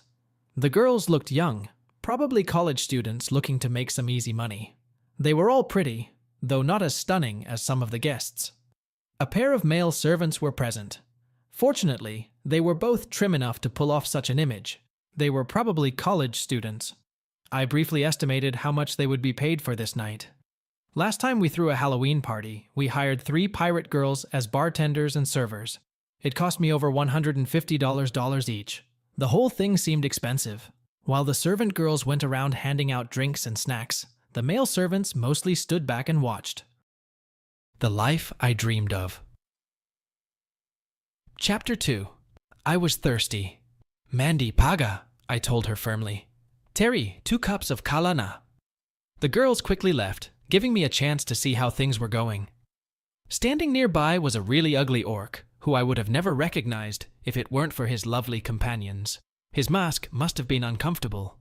The girls looked young, probably college students looking to make some easy money. They were all pretty, though not as stunning as some of the guests. A pair of male servants were present. Fortunately, they were both trim enough to pull off such an image. They were probably college students. I briefly estimated how much they would be paid for this night. Last time we threw a Halloween party, we hired 3 pirate girls as bartenders and servers. It cost me over $150 each. The whole thing seemed expensive. While the servant girls went around handing out drinks and snacks, the male servants mostly stood back and watched. The life I dreamed of. Chapter 2. I was thirsty. Mandy, paga, I told her firmly. Terry, 2 cups of kalana. The girls quickly left, giving me a chance to see how things were going. Standing nearby was a really ugly orc, who I would have never recognized if it weren't for his lovely companions. His mask must have been uncomfortable.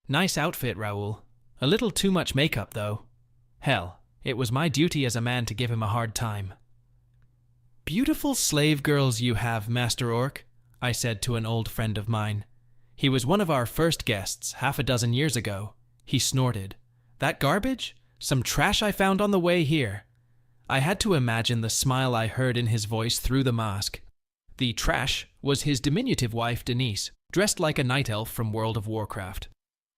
Nice outfit, Raoul. A little too much makeup, though. Hell, it was my duty as a man to give him a hard time. Beautiful slave girls you have, Master Orc, I said to an old friend of mine. He was one of our first guests, half a dozen years ago. He snorted. That garbage? Some trash I found on the way here. I had to imagine the smile I heard in his voice through the mask. The trash was his diminutive wife, Denise, dressed like a night elf from World of Warcraft.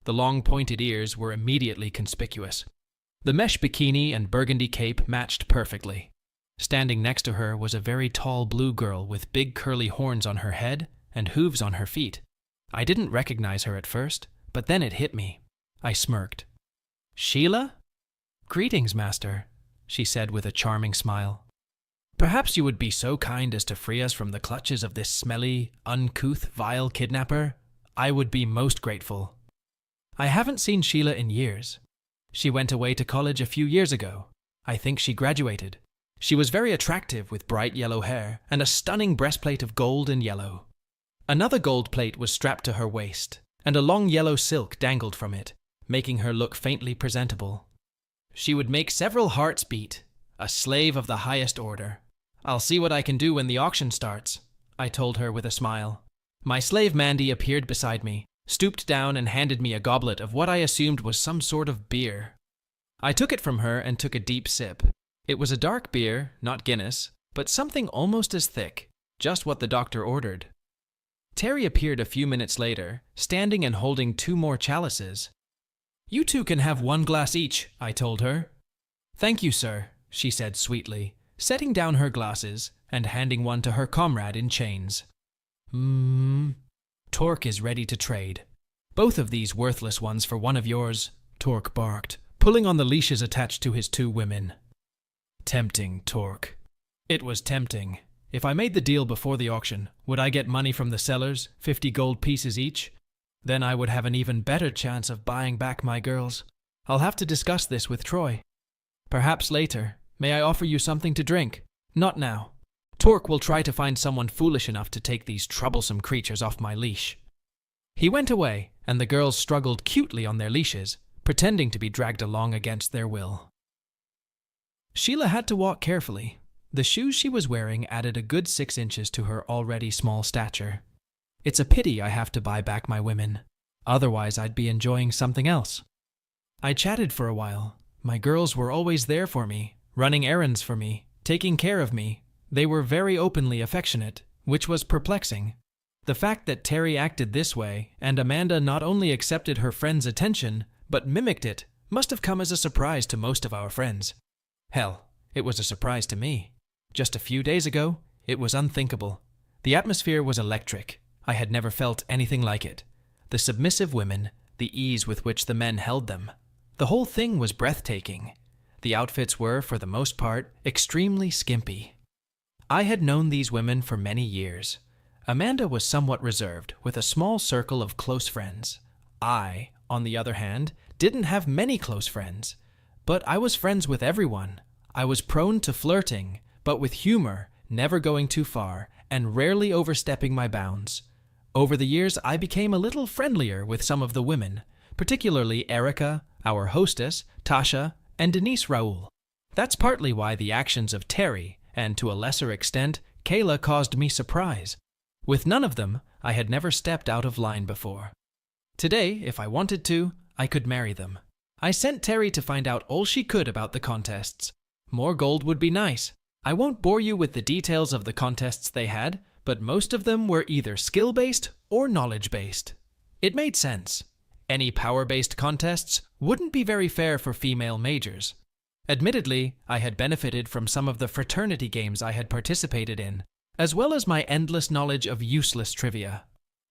The long pointed ears were immediately conspicuous. The mesh bikini and burgundy cape matched perfectly. Standing next to her was a very tall blue girl with big curly horns on her head and hooves on her feet. I didn't recognize her at first, but then it hit me. I smirked. "Sheila?" "Greetings, master," she said with a charming smile. "Perhaps you would be so kind as to free us from the clutches of this smelly, uncouth, vile kidnapper? I would be most grateful." I haven't seen Sheila in years. She went away to college a few years ago. I think she graduated. She was very attractive with bright yellow hair and a stunning breastplate of gold and yellow. Another gold plate was strapped to her waist, and a long yellow silk dangled from it, making her look faintly presentable. She would make several hearts beat, a slave of the highest order. "I'll see what I can do when the auction starts," I told her with a smile. My slave Mandy appeared beside me, stooped down and handed me a goblet of what I assumed was some sort of beer. I took it from her and took a deep sip. It was a dark beer, not Guinness, but something almost as thick, just what the doctor ordered. Terry appeared a few minutes later, standing and holding 2 more chalices. "You two can have 1 glass each," I told her. "Thank you, sir," she said sweetly, setting down her glasses and handing one to her comrade in chains. Torque is ready to trade. Both of these worthless ones for one of yours," Torque barked, pulling on the leashes attached to his 2 women. Tempting, Torque. It was tempting. If I made the deal before the auction, would I get money from the sellers, 50 gold pieces each? Then I would have an even better chance of buying back my girls. I'll have to discuss this with Troy. Perhaps later. May I offer you something to drink? Not now. Torque will try to find someone foolish enough to take these troublesome creatures off my leash. He went away, and the girls struggled cutely on their leashes, pretending to be dragged along against their will. Sheila had to walk carefully. The shoes she was wearing added a good 6 inches to her already small stature. It's a pity I have to buy back my women. Otherwise, I'd be enjoying something else. I chatted for a while. My girls were always there for me, running errands for me, taking care of me. They were very openly affectionate, which was perplexing. The fact that Terry acted this way, and Amanda not only accepted her friend's attention, but mimicked it, must have come as a surprise to most of our friends. Hell, it was a surprise to me. Just a few days ago, it was unthinkable. The atmosphere was electric. I had never felt anything like it. The submissive women, the ease with which the men held them. The whole thing was breathtaking. The outfits were, for the most part, extremely skimpy. I had known these women for many years. Amanda was somewhat reserved, with a small circle of close friends. I, on the other hand, didn't have many close friends. But I was friends with everyone. I was prone to flirting, but with humor, never going too far, and rarely overstepping my bounds. Over the years, I became a little friendlier with some of the women, particularly Erica, our hostess, Tasha, and Denise Raoul. That's partly why the actions of Terry, and to a lesser extent, Kayla caused me surprise. With none of them, I had never stepped out of line before. Today, if I wanted to, I could marry them. I sent Terry to find out all she could about the contests. More gold would be nice. I won't bore you with the details of the contests they had, but most of them were either skill-based or knowledge-based. It made sense. Any power-based contests wouldn't be very fair for female majors. Admittedly, I had benefited from some of the fraternity games I had participated in, as well as my endless knowledge of useless trivia.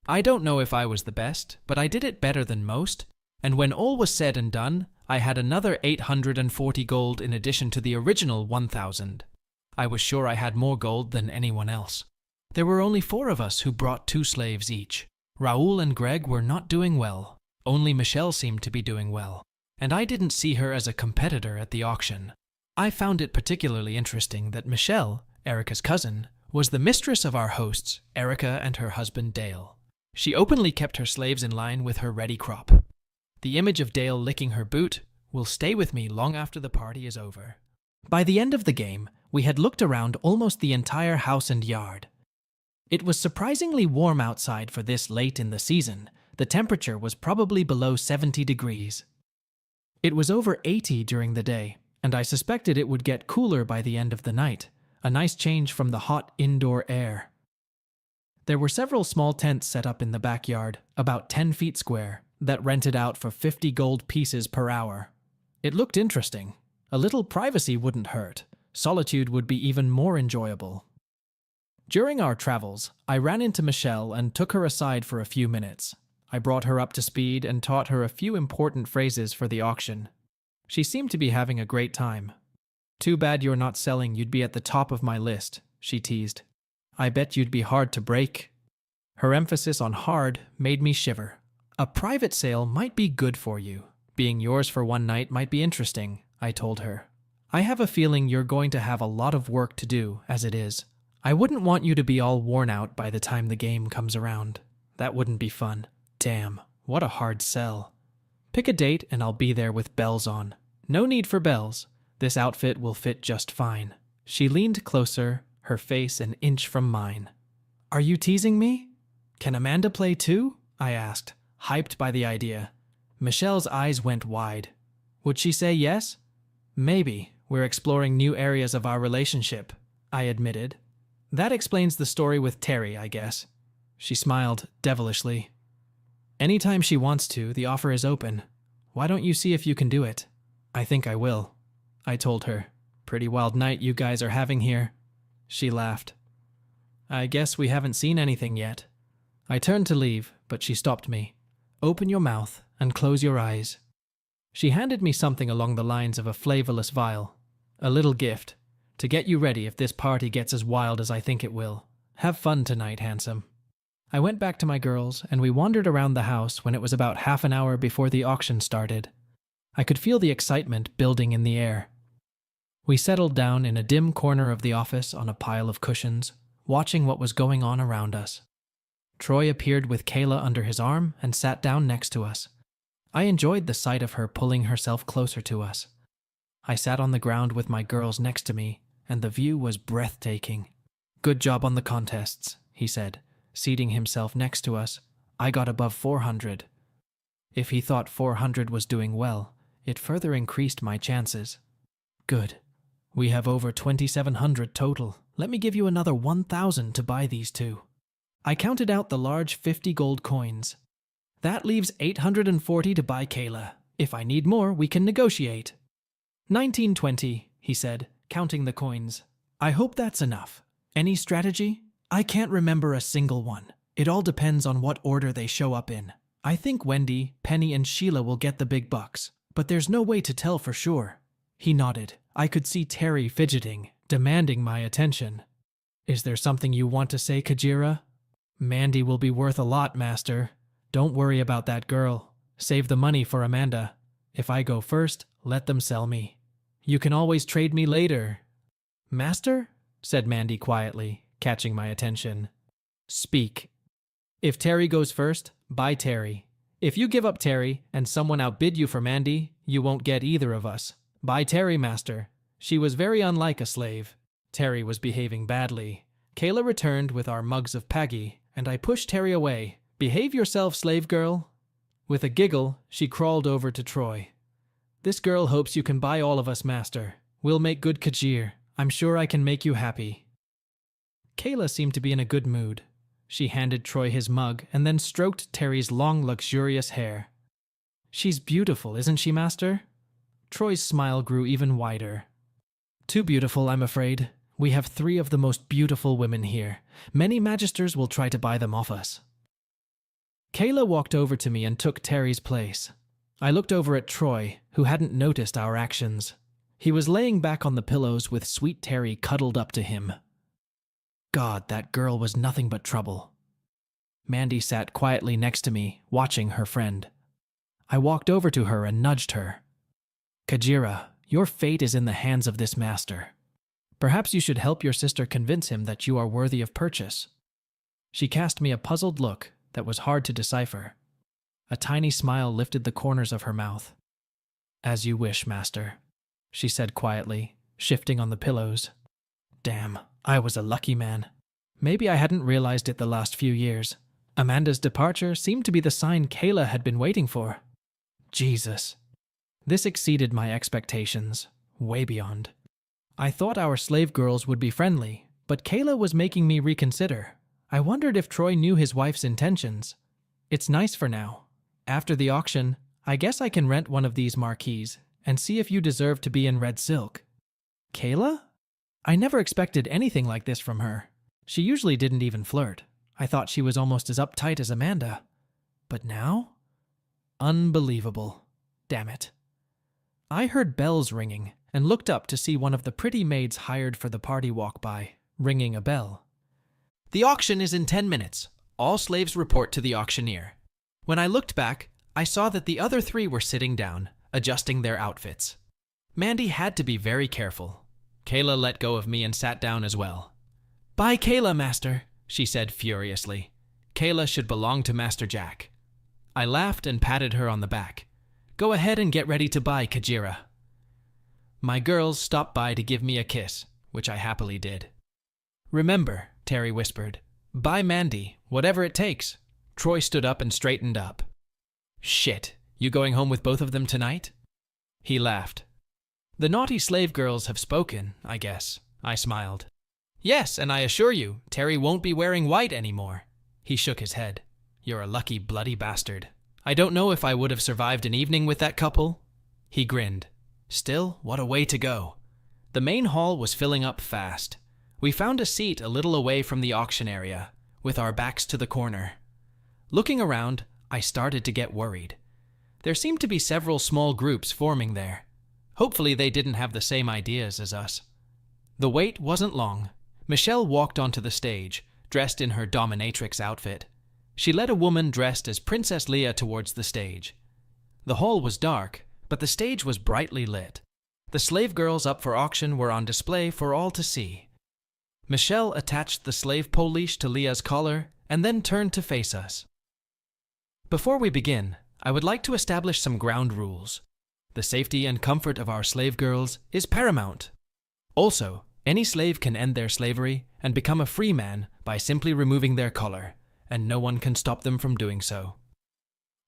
I don't know if I was the best, but I did it better than most, and when all was said and done, I had another 840 gold in addition to the original 1,000. I was sure I had more gold than anyone else. There were only 4 of us who brought 2 slaves each. Raoul and Greg were not doing well. Only Michelle seemed to be doing well, and I didn't see her as a competitor at the auction. I found it particularly interesting that Michelle, Erica's cousin, was the mistress of our hosts, Erica and her husband Dale. She openly kept her slaves in line with her ready crop. The image of Dale licking her boot will stay with me long after the party is over. By the end of the game, we had looked around almost the entire house and yard. It was surprisingly warm outside for this late in the season. The temperature was probably below 70 degrees. It was over 80 during the day, and I suspected it would get cooler by the end of the night, a nice change from the hot indoor air. There were several small tents set up in the backyard, about 10 feet square, that rented out for 50 gold pieces per hour. It looked interesting. A little privacy wouldn't hurt, Solitude would be even more enjoyable. During our travels, I ran into Michelle and took her aside for a few minutes. I brought her up to speed and taught her a few important phrases for the auction. She seemed to be having a great time. "Too bad you're not selling, you'd be at the top of my list," she teased. "I bet you'd be hard to break." Her emphasis on hard made me shiver. "A private sale might be good for you. Being yours for one night might be interesting," I told her. "I have a feeling you're going to have a lot of work to do as it is. I wouldn't want you to be all worn out by the time the game comes around. That wouldn't be fun." Damn, what a hard sell. "Pick a date and I'll be there with bells on." "No need for bells. This outfit will fit just fine." She leaned closer, her face an inch from mine. "Are you teasing me? Can Amanda play too?" I asked, hyped by the idea. Michelle's eyes went wide. Would she say yes? "Maybe. We're exploring new areas of our relationship," I admitted. "That explains the story with Terry, I guess." She smiled devilishly. "Anytime she wants to, the offer is open. Why don't you see if you can do it?" "I think I will," I told her. "Pretty wild night you guys are having here." She laughed. "I guess we haven't seen anything yet." I turned to leave, but she stopped me. "Open your mouth and close your eyes." She handed me something along the lines of a flavorless vial. "A little gift, to get you ready if this party gets as wild as I think it will. Have fun tonight, handsome." I went back to my girls, and we wandered around the house when it was about half an hour before the auction started. I could feel the excitement building in the air. We settled down in a dim corner of the office on a pile of cushions, watching what was going on around us. Troy appeared with Kayla under his arm and sat down next to us. I enjoyed the sight of her pulling herself closer to us. I sat on the ground with my girls next to me, and the view was breathtaking. "Good job on the contests," he said, seating himself next to us. "I got above 400. If he thought 400 was doing well, it further increased my chances. "Good. We have over 2,700 total. Let me give you another 1,000 to buy these two." I counted out the large 50 gold coins. "That leaves 840 to buy Kayla. If I need more, we can negotiate." 1920, he said, counting the coins. "I hope that's enough. Any strategy?" "I can't remember a single one. It all depends on what order they show up in. I think Wendy, Penny, and Sheila will get the big bucks, but there's no way to tell for sure." He nodded. I could see Terry fidgeting, demanding my attention. "Is there something you want to say, Kajira?" "Mandy will be worth a lot, Master. Don't worry about that girl. Save the money for Amanda. If I go first, let them sell me. You can always trade me later." "Master?" said Mandy quietly, catching my attention. "Speak. If Terry goes first, buy Terry. If you give up Terry and someone outbid you for Mandy, you won't get either of us. Buy Terry, Master." She was very unlike a slave. Terry was behaving badly. Kayla returned with our mugs of Paggy, and I pushed Terry away. "Behave yourself, slave girl." With a giggle, she crawled over to Troy. "This girl hopes you can buy all of us, Master. We'll make good Kajir. I'm sure I can make you happy." Kayla seemed to be in a good mood. She handed Troy his mug and then stroked Terry's long, luxurious hair. "She's beautiful, isn't she, Master?" Troy's smile grew even wider. "Too beautiful, I'm afraid. We have 3 of the most beautiful women here. Many magisters will try to buy them off us." Kayla walked over to me and took Terry's place. I looked over at Troy, who hadn't noticed our actions. He was laying back on the pillows with sweet Terry cuddled up to him. God, that girl was nothing but trouble. Mandy sat quietly next to me, watching her friend. I walked over to her and nudged her. "Kajira, your fate is in the hands of this master. Perhaps you should help your sister convince him that you are worthy of purchase." She cast me a puzzled look that was hard to decipher. A tiny smile lifted the corners of her mouth. "As you wish, Master," she said quietly, shifting on the pillows. Damn, I was a lucky man. Maybe I hadn't realized it the last few years. Amanda's departure seemed to be the sign Kayla had been waiting for. Jesus. This exceeded my expectations, way beyond. I thought our slave girls would be friendly, but Kayla was making me reconsider. I wondered if Troy knew his wife's intentions. It's nice for now. After the auction, I guess I can rent one of these marquees and see if you deserve to be in red silk. Kayla? I never expected anything like this from her. She usually didn't even flirt. I thought she was almost as uptight as Amanda. But now? Unbelievable. Damn it. I heard bells ringing and looked up to see one of the pretty maids hired for the party walk by, ringing a bell. The auction is in 10 minutes. All slaves report to the auctioneer. When I looked back, I saw that the other 3 were sitting down, adjusting their outfits. Mandy had to be very careful. Kayla let go of me and sat down as well. "Buy Kayla, Master," she said furiously. "Kayla should belong to Master Jack." I laughed and patted her on the back. "Go ahead and get ready to buy, Kajira." My girls stopped by to give me a kiss, which I happily did. "Remember," Terry whispered, "buy Mandy, whatever it takes." Troy stood up and straightened up. "Shit, you going home with both of them tonight?" He laughed. "The naughty slave girls have spoken, I guess," I smiled. "Yes, and I assure you, Terry won't be wearing white anymore." He shook his head. "You're a lucky bloody bastard. I don't know if I would have survived an evening with that couple." He grinned. Still, what a way to go. The main hall was filling up fast. We found a seat a little away from the auction area, with our backs to the corner. Looking around, I started to get worried. There seemed to be several small groups forming there. Hopefully they didn't have the same ideas as us. The wait wasn't long. Michelle walked onto the stage, dressed in her dominatrix outfit. She led a woman dressed as Princess Leia towards the stage. The hall was dark, but the stage was brightly lit. The slave girls up for auction were on display for all to see. Michelle attached the slave pole leash to Leah's collar and then turned to face us. "Before we begin, I would like to establish some ground rules. The safety and comfort of our slave girls is paramount. Also, any slave can end their slavery and become a free man by simply removing their collar, and no one can stop them from doing so.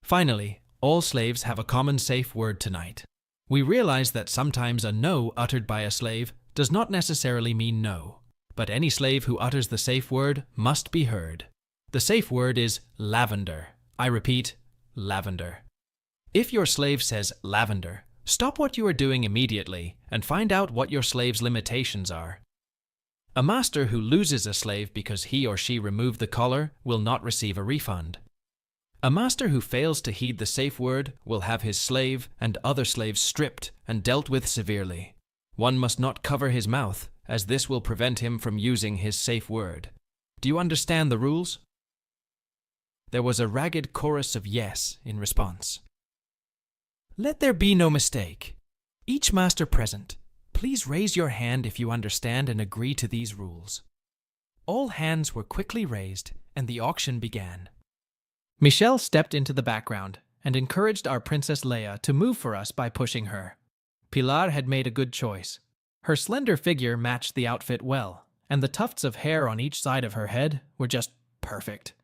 Finally, all slaves have a common safe word tonight. We realize that sometimes a no uttered by a slave does not necessarily mean no, but any slave who utters the safe word must be heard. The safe word is lavender. I repeat, lavender. If your slave says lavender, stop what you are doing immediately and find out what your slave's limitations are. A master who loses a slave because he or she removed the collar will not receive a refund. A master who fails to heed the safe word will have his slave and other slaves stripped and dealt with severely. One must not cover his mouth, as this will prevent him from using his safe word. Do you understand the rules?" There was a ragged chorus of yes in response. "Let there be no mistake. Each master present, please raise your hand if you understand and agree to these rules." All hands were quickly raised, and the auction began. Michelle stepped into the background and encouraged our Princess Leia to move for us by pushing her. Pilar had made a good choice. Her slender figure matched the outfit well, and the tufts of hair on each side of her head were just perfect.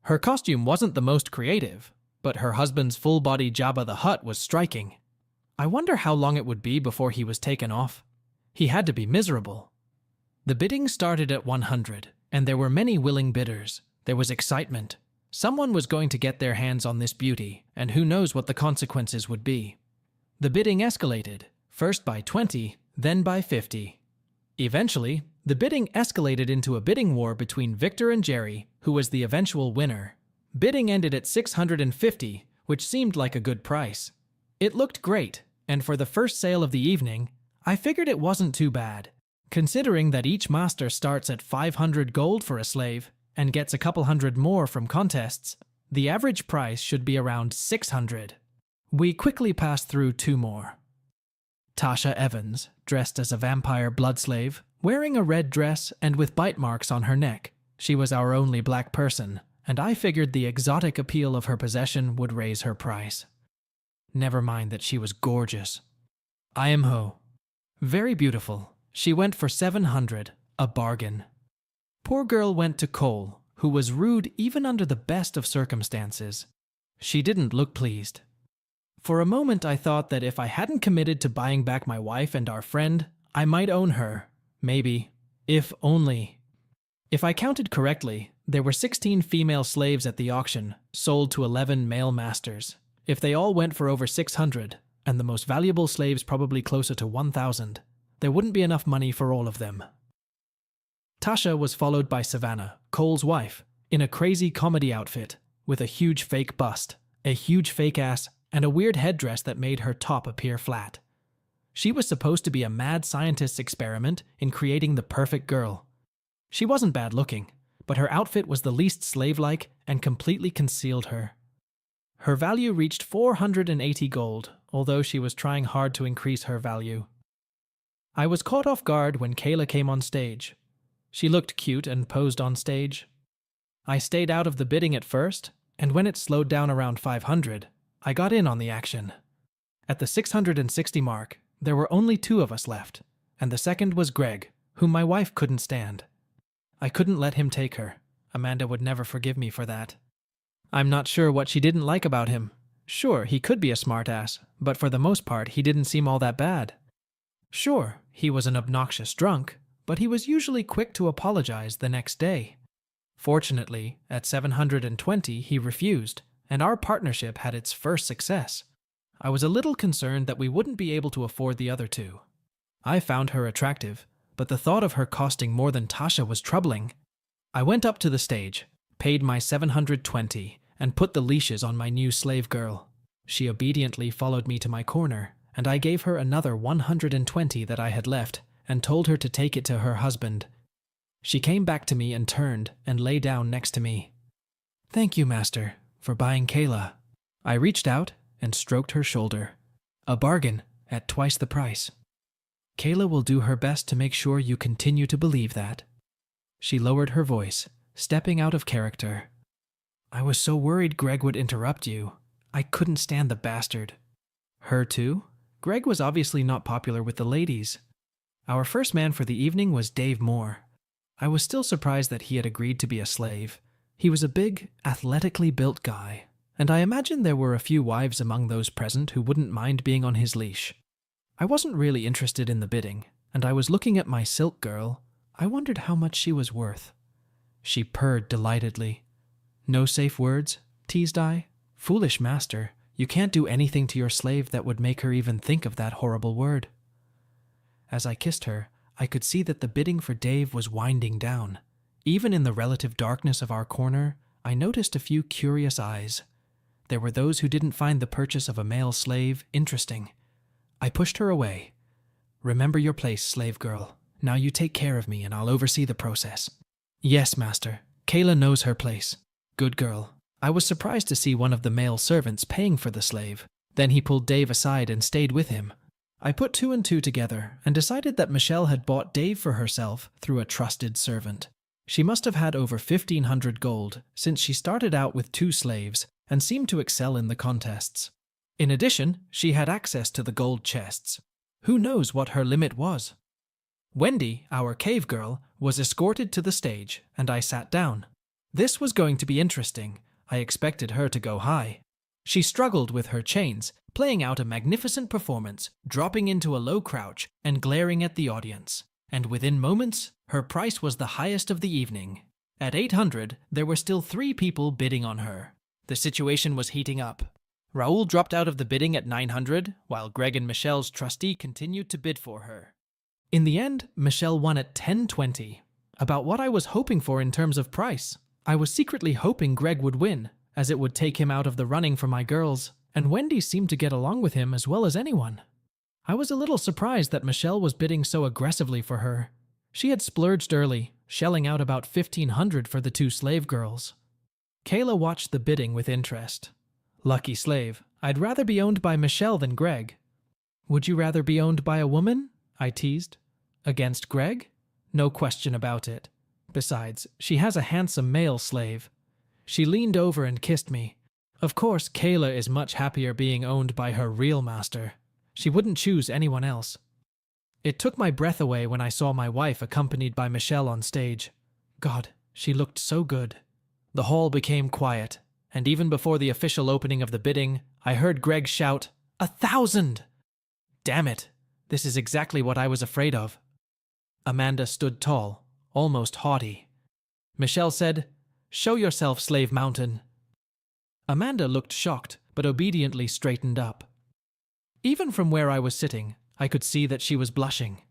Her costume wasn't the most creative, but her husband's full-body Jabba the Hutt was striking. I wonder how long it would be before he was taken off. He had to be miserable. The bidding started at 100, and there were many willing bidders. There was excitement. Someone was going to get their hands on this beauty, and who knows what the consequences would be. The bidding escalated, first by 20, then by 50. Eventually, the bidding escalated into a bidding war between Victor and Jerry, who was the eventual winner. Bidding ended at 650, which seemed like a good price. It looked great, and for the first sale of the evening, I figured it wasn't too bad. Considering that each master starts at 500 gold for a slave and gets a couple hundred more from contests, the average price should be around 600. We quickly passed through 2 more. Tasha Evans, dressed as a vampire blood slave, wearing a red dress and with bite marks on her neck. She was our only black person, and I figured the exotic appeal of her possession would raise her price. Never mind that she was gorgeous. Iamho. Very beautiful. She went for 700, a bargain. Poor girl went to Cole, who was rude even under the best of circumstances. She didn't look pleased. For a moment I thought that if I hadn't committed to buying back my wife and our friend, I might own her. Maybe. If only. If I counted correctly, there were 16 female slaves at the auction, sold to 11 male masters. If they all went for over 600, and the most valuable slaves probably closer to 1,000, There wouldn't be enough money for all of them. Tasha was followed by Savannah, Cole's wife, in a crazy comedy outfit, with a huge fake bust, a huge fake ass, and a weird headdress that made her top appear flat. She was supposed to be a mad scientist's experiment in creating the perfect girl. She wasn't bad looking, but her outfit was the least slave-like and completely concealed her. Her value reached 480 gold, although she was trying hard to increase her value. I was caught off guard when Kayla came on stage. She looked cute and posed on stage. I stayed out of the bidding at first, and when it slowed down around 500, I got in on the action. At the 660 mark, there were only 2 of us left, and the second was Greg, whom my wife couldn't stand. I couldn't let him take her. Amanda would never forgive me for that. I'm not sure what she didn't like about him. Sure, he could be a smartass, but for the most part, he didn't seem all that bad. Sure, he was an obnoxious drunk, but he was usually quick to apologize the next day. Fortunately, at 720, he refused, and our partnership had its first success. I was a little concerned that we wouldn't be able to afford the other 2. I found her attractive, but the thought of her costing more than Tasha was troubling. I went up to the stage, paid my 720, and put the leashes on my new slave girl. She obediently followed me to my corner, and I gave her another 120 that I had left and told her to take it to her husband. She came back to me and turned and lay down next to me. "Thank you, Master, for buying Kayla." I reached out and stroked her shoulder. A bargain at twice the price. "Kayla will do her best to make sure you continue to believe that." She lowered her voice, stepping out of character. "I was so worried Greg would interrupt you. I couldn't stand the bastard." Her too? Greg was obviously not popular with the ladies. Our first man for the evening was Dave Moore. I was still surprised that he had agreed to be a slave. He was a big, athletically built guy, and I imagine there were a few wives among those present who wouldn't mind being on his leash. I wasn't really interested in the bidding, and I was looking at my silk girl. I wondered how much she was worth. She purred delightedly. "No safe words?" teased I. "Foolish master, you can't do anything to your slave that would make her even think of that horrible word." As I kissed her, I could see that the bidding for Dave was winding down. Even in the relative darkness of our corner, I noticed a few curious eyes. There were those who didn't find the purchase of a male slave interesting. I pushed her away. "Remember your place, slave girl. Now you take care of me and I'll oversee the process." "Yes, master. Kayla knows her place." "Good girl." I was surprised to see one of the male servants paying for the slave. Then he pulled Dave aside and stayed with him. I put 2 and 2 together and decided that Michelle had bought Dave for herself through a trusted servant. She must have had over 1,500 gold, since she started out with 2 slaves and seemed to excel in the contests. In addition, she had access to the gold chests. Who knows what her limit was? Wendy, our cave girl, was escorted to the stage, and I sat down. This was going to be interesting. I expected her to go high. She struggled with her chains, playing out a magnificent performance, dropping into a low crouch and glaring at the audience. And within moments, her price was the highest of the evening. At 800, there were still 3 people bidding on her. The situation was heating up. Raoul dropped out of the bidding at 900, while Greg and Michelle's trustee continued to bid for her. In the end, Michelle won at 1020, about what I was hoping for in terms of price. I was secretly hoping Greg would win, as it would take him out of the running for my girls, and Wendy seemed to get along with him as well as anyone. I was a little surprised that Michelle was bidding so aggressively for her. She had splurged early, shelling out about 1,500 for the 2 slave girls. Kayla watched the bidding with interest. Lucky slave, I'd rather be owned by Michelle than Greg. "Would you rather be owned by a woman?" I teased. "Against Greg? No question about it. Besides, she has a handsome male slave." She leaned over and kissed me. Of course, Kayla is much happier being owned by her real master. She wouldn't choose anyone else. It took my breath away when I saw my wife accompanied by Michelle on stage. God, she looked so good. The hall became quiet, and even before the official opening of the bidding, I heard Greg shout, 1,000! Damn it, this is exactly what I was afraid of. Amanda stood tall, almost haughty. Michelle said, "Show yourself, Slave Mountain." Amanda looked shocked, but obediently straightened up. Even from where I was sitting, I could see that she was blushing.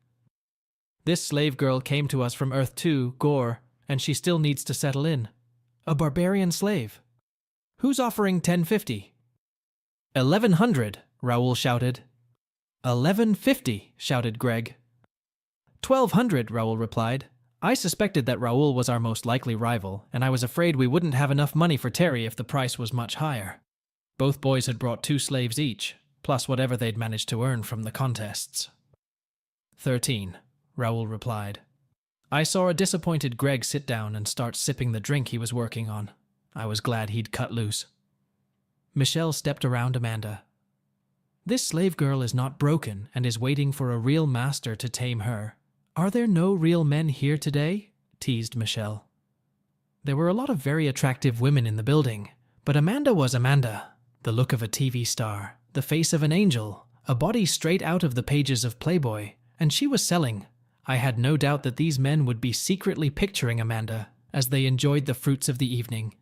This slave girl came to us from Earth 2, Gore, and she still needs to settle in. A barbarian slave. Who's offering 1050? 1100, Raoul shouted. 1150, shouted Greg. 1200, Raoul replied. I suspected that Raoul was our most likely rival, and I was afraid we wouldn't have enough money for Terry if the price was much higher. Both boys had brought 2 slaves each, plus whatever they'd managed to earn from the contests. 13, Raoul replied. I saw a disappointed Greg sit down and start sipping the drink he was working on. I was glad he'd cut loose. Michelle stepped around Amanda. This slave girl is not broken and is waiting for a real master to tame her. Are there no real men here today? Teased Michelle. There were a lot of very attractive women in the building, but Amanda was Amanda. The look of a TV star, the face of an angel, a body straight out of the pages of Playboy, and she was selling. I had no doubt that these men would be secretly picturing Amanda as they enjoyed the fruits of the evening.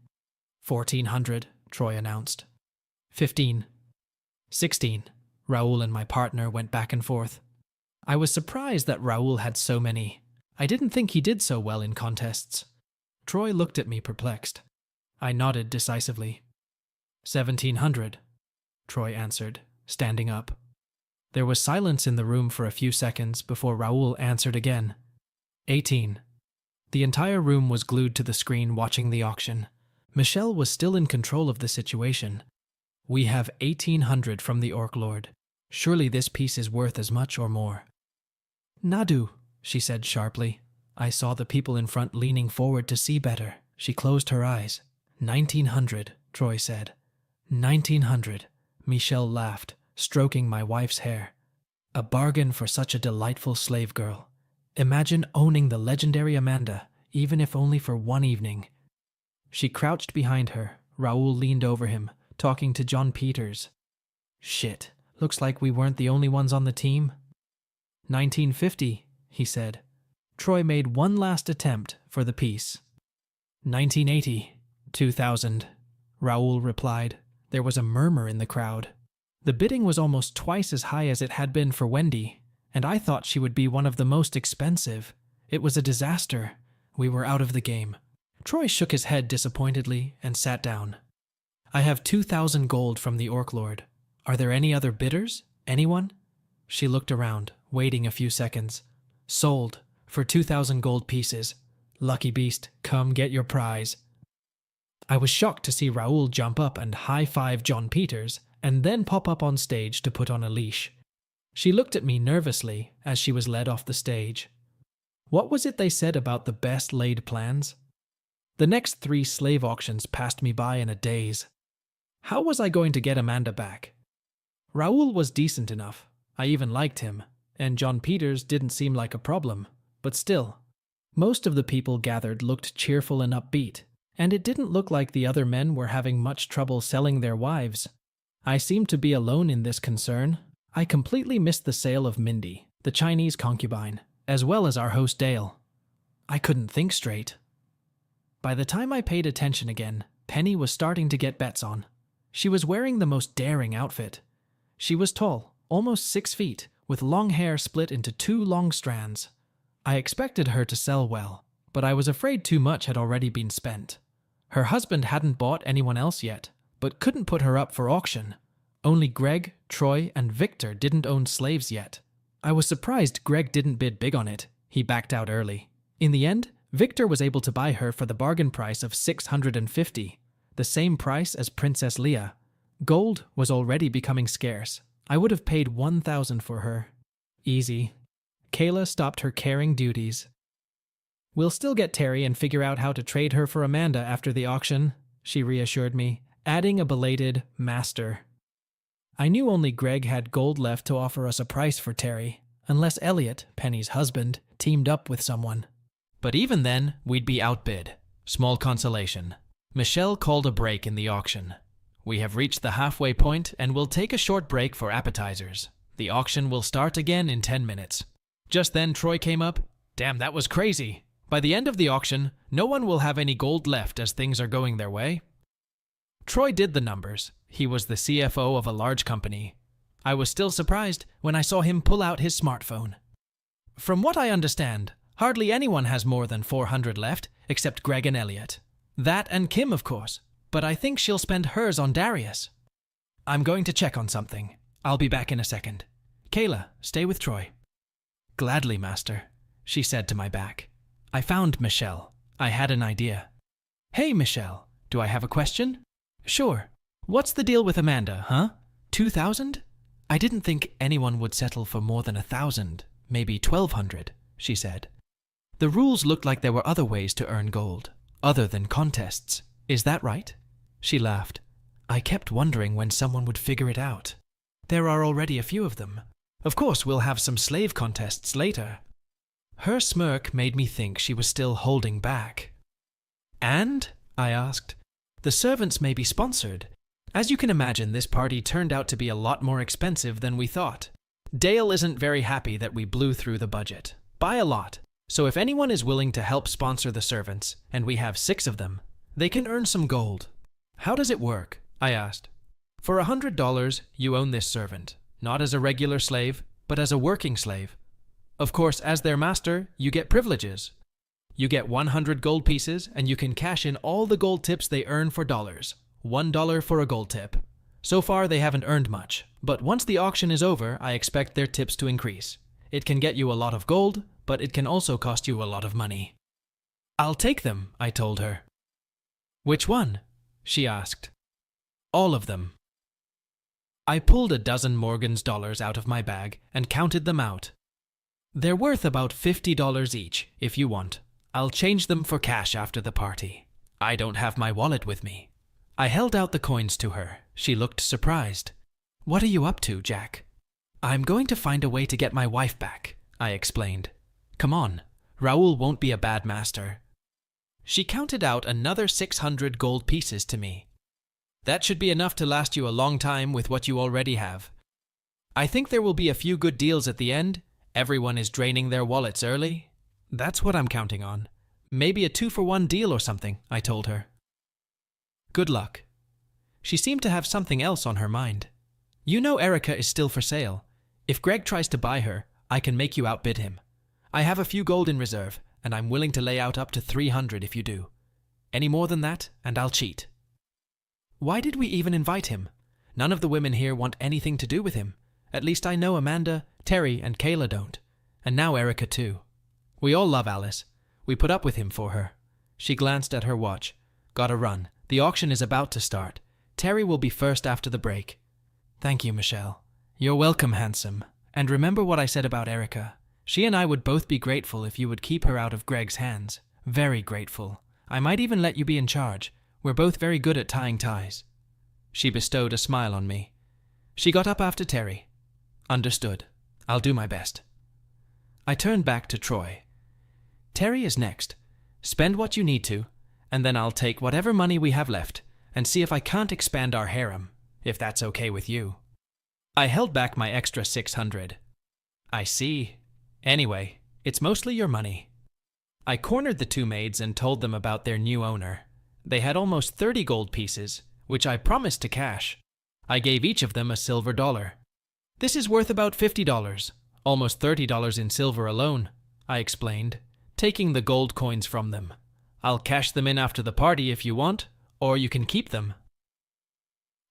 1400, Troy announced. 15. 16. Raoul and my partner went back and forth. I was surprised that Raoul had so many. I didn't think he did so well in contests. Troy looked at me perplexed. I nodded decisively. 1700, Troy answered, standing up. There was silence in the room for a few seconds before Raoul answered again. 18. The entire room was glued to the screen watching the auction. Michelle was still in control of the situation. We have 1800 from the Orc Lord. Surely this piece is worth as much or more. Nadu, she said sharply. I saw the people in front leaning forward to see better. She closed her eyes. 1900, Troy said. 1900, Michelle laughed, stroking my wife's hair. A bargain for such a delightful slave girl. Imagine owning the legendary Amanda, even if only for one evening. She crouched behind her. Raoul leaned over him, talking to John Peters. Shit, looks like we weren't the only ones on the team. 1950, he said. Troy made one last attempt for the piece. 1980, 2000, Raoul replied. There was a murmur in the crowd. The bidding was almost twice as high as it had been for Wendy, and I thought she would be one of the most expensive. It was a disaster. We were out of the game. Troy shook his head disappointedly and sat down. I have 2,000 gold from the Orc Lord. Are there any other bidders? Anyone? She looked around, waiting a few seconds. Sold, for 2,000 gold pieces. Lucky beast, come get your prize. I was shocked to see Raoul jump up and high-five John Peters, and then pop up on stage to put on a leash. She looked at me nervously as she was led off the stage. What was it they said about the best laid plans? The next 3 slave auctions passed me by in a daze. How was I going to get Amanda back? Raoul was decent enough. I even liked him, and John Peters didn't seem like a problem, but still. Most of the people gathered looked cheerful and upbeat, and it didn't look like the other men were having much trouble selling their wives. I seemed to be alone in this concern. I completely missed the sale of Mindy, the Chinese concubine, as well as our host Dale. I couldn't think straight. By the time I paid attention again, Penny was starting to get bets on. She was wearing the most daring outfit. She was tall, almost 6 feet, with long hair split into 2 long strands. I expected her to sell well, but I was afraid too much had already been spent. Her husband hadn't bought anyone else yet, but couldn't put her up for auction. Only Greg, Troy, and Victor didn't own slaves yet. I was surprised Greg didn't bid big on it. He backed out early. In the end, Victor was able to buy her for the bargain price of 650, the same price as Princess Leia. Gold was already becoming scarce. I would have paid 1,000 for her. Easy. Kayla stopped her caring duties. We'll still get Terry and figure out how to trade her for Amanda after the auction, she reassured me, adding a belated master. I knew only Greg had gold left to offer us a price for Terry, unless Elliot, Penny's husband, teamed up with someone. But even then, we'd be outbid. Small consolation. Michelle called a break in the auction. We have reached the halfway point and will take a short break for appetizers. The auction will start again in 10 minutes. Just then Troy came up. Damn, that was crazy. By the end of the auction, no one will have any gold left as things are going their way. Troy did the numbers. He was the CFO of a large company. I was still surprised when I saw him pull out his smartphone. From what I understand, hardly anyone has more than 400 left, except Greg and Elliot. That and Kim, of course, but I think she'll spend hers on Darius. I'm going to check on something. I'll be back in a second. Kayla, stay with Troy. Gladly, Master, she said to my back. I found Michelle. I had an idea. Hey, Michelle, do I have a question? Sure. What's the deal with Amanda, huh? 2,000? I didn't think anyone would settle for more than 1,000, maybe 1,200, she said. The rules looked like there were other ways to earn gold, other than contests. Is that right? She laughed. I kept wondering when someone would figure it out. There are already a few of them. Of course, we'll have some slave contests later. Her smirk made me think she was still holding back. And? I asked. The servants may be sponsored. As you can imagine, this party turned out to be a lot more expensive than we thought. Dale isn't very happy that we blew through the budget. By a lot. So if anyone is willing to help sponsor the servants, and we have 6 of them, they can earn some gold. How does it work? I asked. For $100, you own this servant, not as a regular slave, but as a working slave. Of course, as their master, you get privileges. You get 100 gold pieces, and you can cash in all the gold tips they earn for dollars. $1 for a gold tip. So far, they haven't earned much, but once the auction is over, I expect their tips to increase. It can get you a lot of gold, but it can also cost you a lot of money. I'll take them, I told her. Which one? She asked. All of them. I pulled a dozen Morgan's dollars out of my bag and counted them out. They're worth about $50 each, if you want. I'll change them for cash after the party. I don't have my wallet with me. I held out the coins to her. She looked surprised. What are you up to, Jack? I'm going to find a way to get my wife back, I explained. Come on, Raoul won't be a bad master. She counted out another 600 gold pieces to me. That should be enough to last you a long time with what you already have. I think there will be a few good deals at the end. Everyone is draining their wallets early. That's what I'm counting on. Maybe a 2-for-1 deal or something, I told her. Good luck. She seemed to have something else on her mind. You know Erica is still for sale. If Greg tries to buy her, I can make you outbid him. I have a few gold in reserve, and I'm willing to lay out up to 300 if you do. Any more than that, and I'll cheat. Why did we even invite him? None of the women here want anything to do with him. At least I know Amanda, Terry, and Kayla don't. And now Erica too. We all love Alice. We put up with him for her. She glanced at her watch. Gotta run. The auction is about to start. Terry will be first after the break. Thank you, Michelle. You're welcome, handsome. And remember what I said about Erica. She and I would both be grateful if you would keep her out of Greg's hands. Very grateful. I might even let you be in charge. We're both very good at tying ties. She bestowed a smile on me. She got up after Terry. Understood. I'll do my best. I turned back to Troy. Terry is next. Spend what you need to, and then I'll take whatever money we have left and see if I can't expand our harem, if that's okay with you. I held back my extra 600. I see. Anyway, it's mostly your money. I cornered the 2 maids and told them about their new owner. They had almost 30 gold pieces, which I promised to cash. I gave each of them a silver dollar. This is worth about $50, almost $30 in silver alone, I explained, taking the gold coins from them. I'll cash them in after the party if you want, or you can keep them.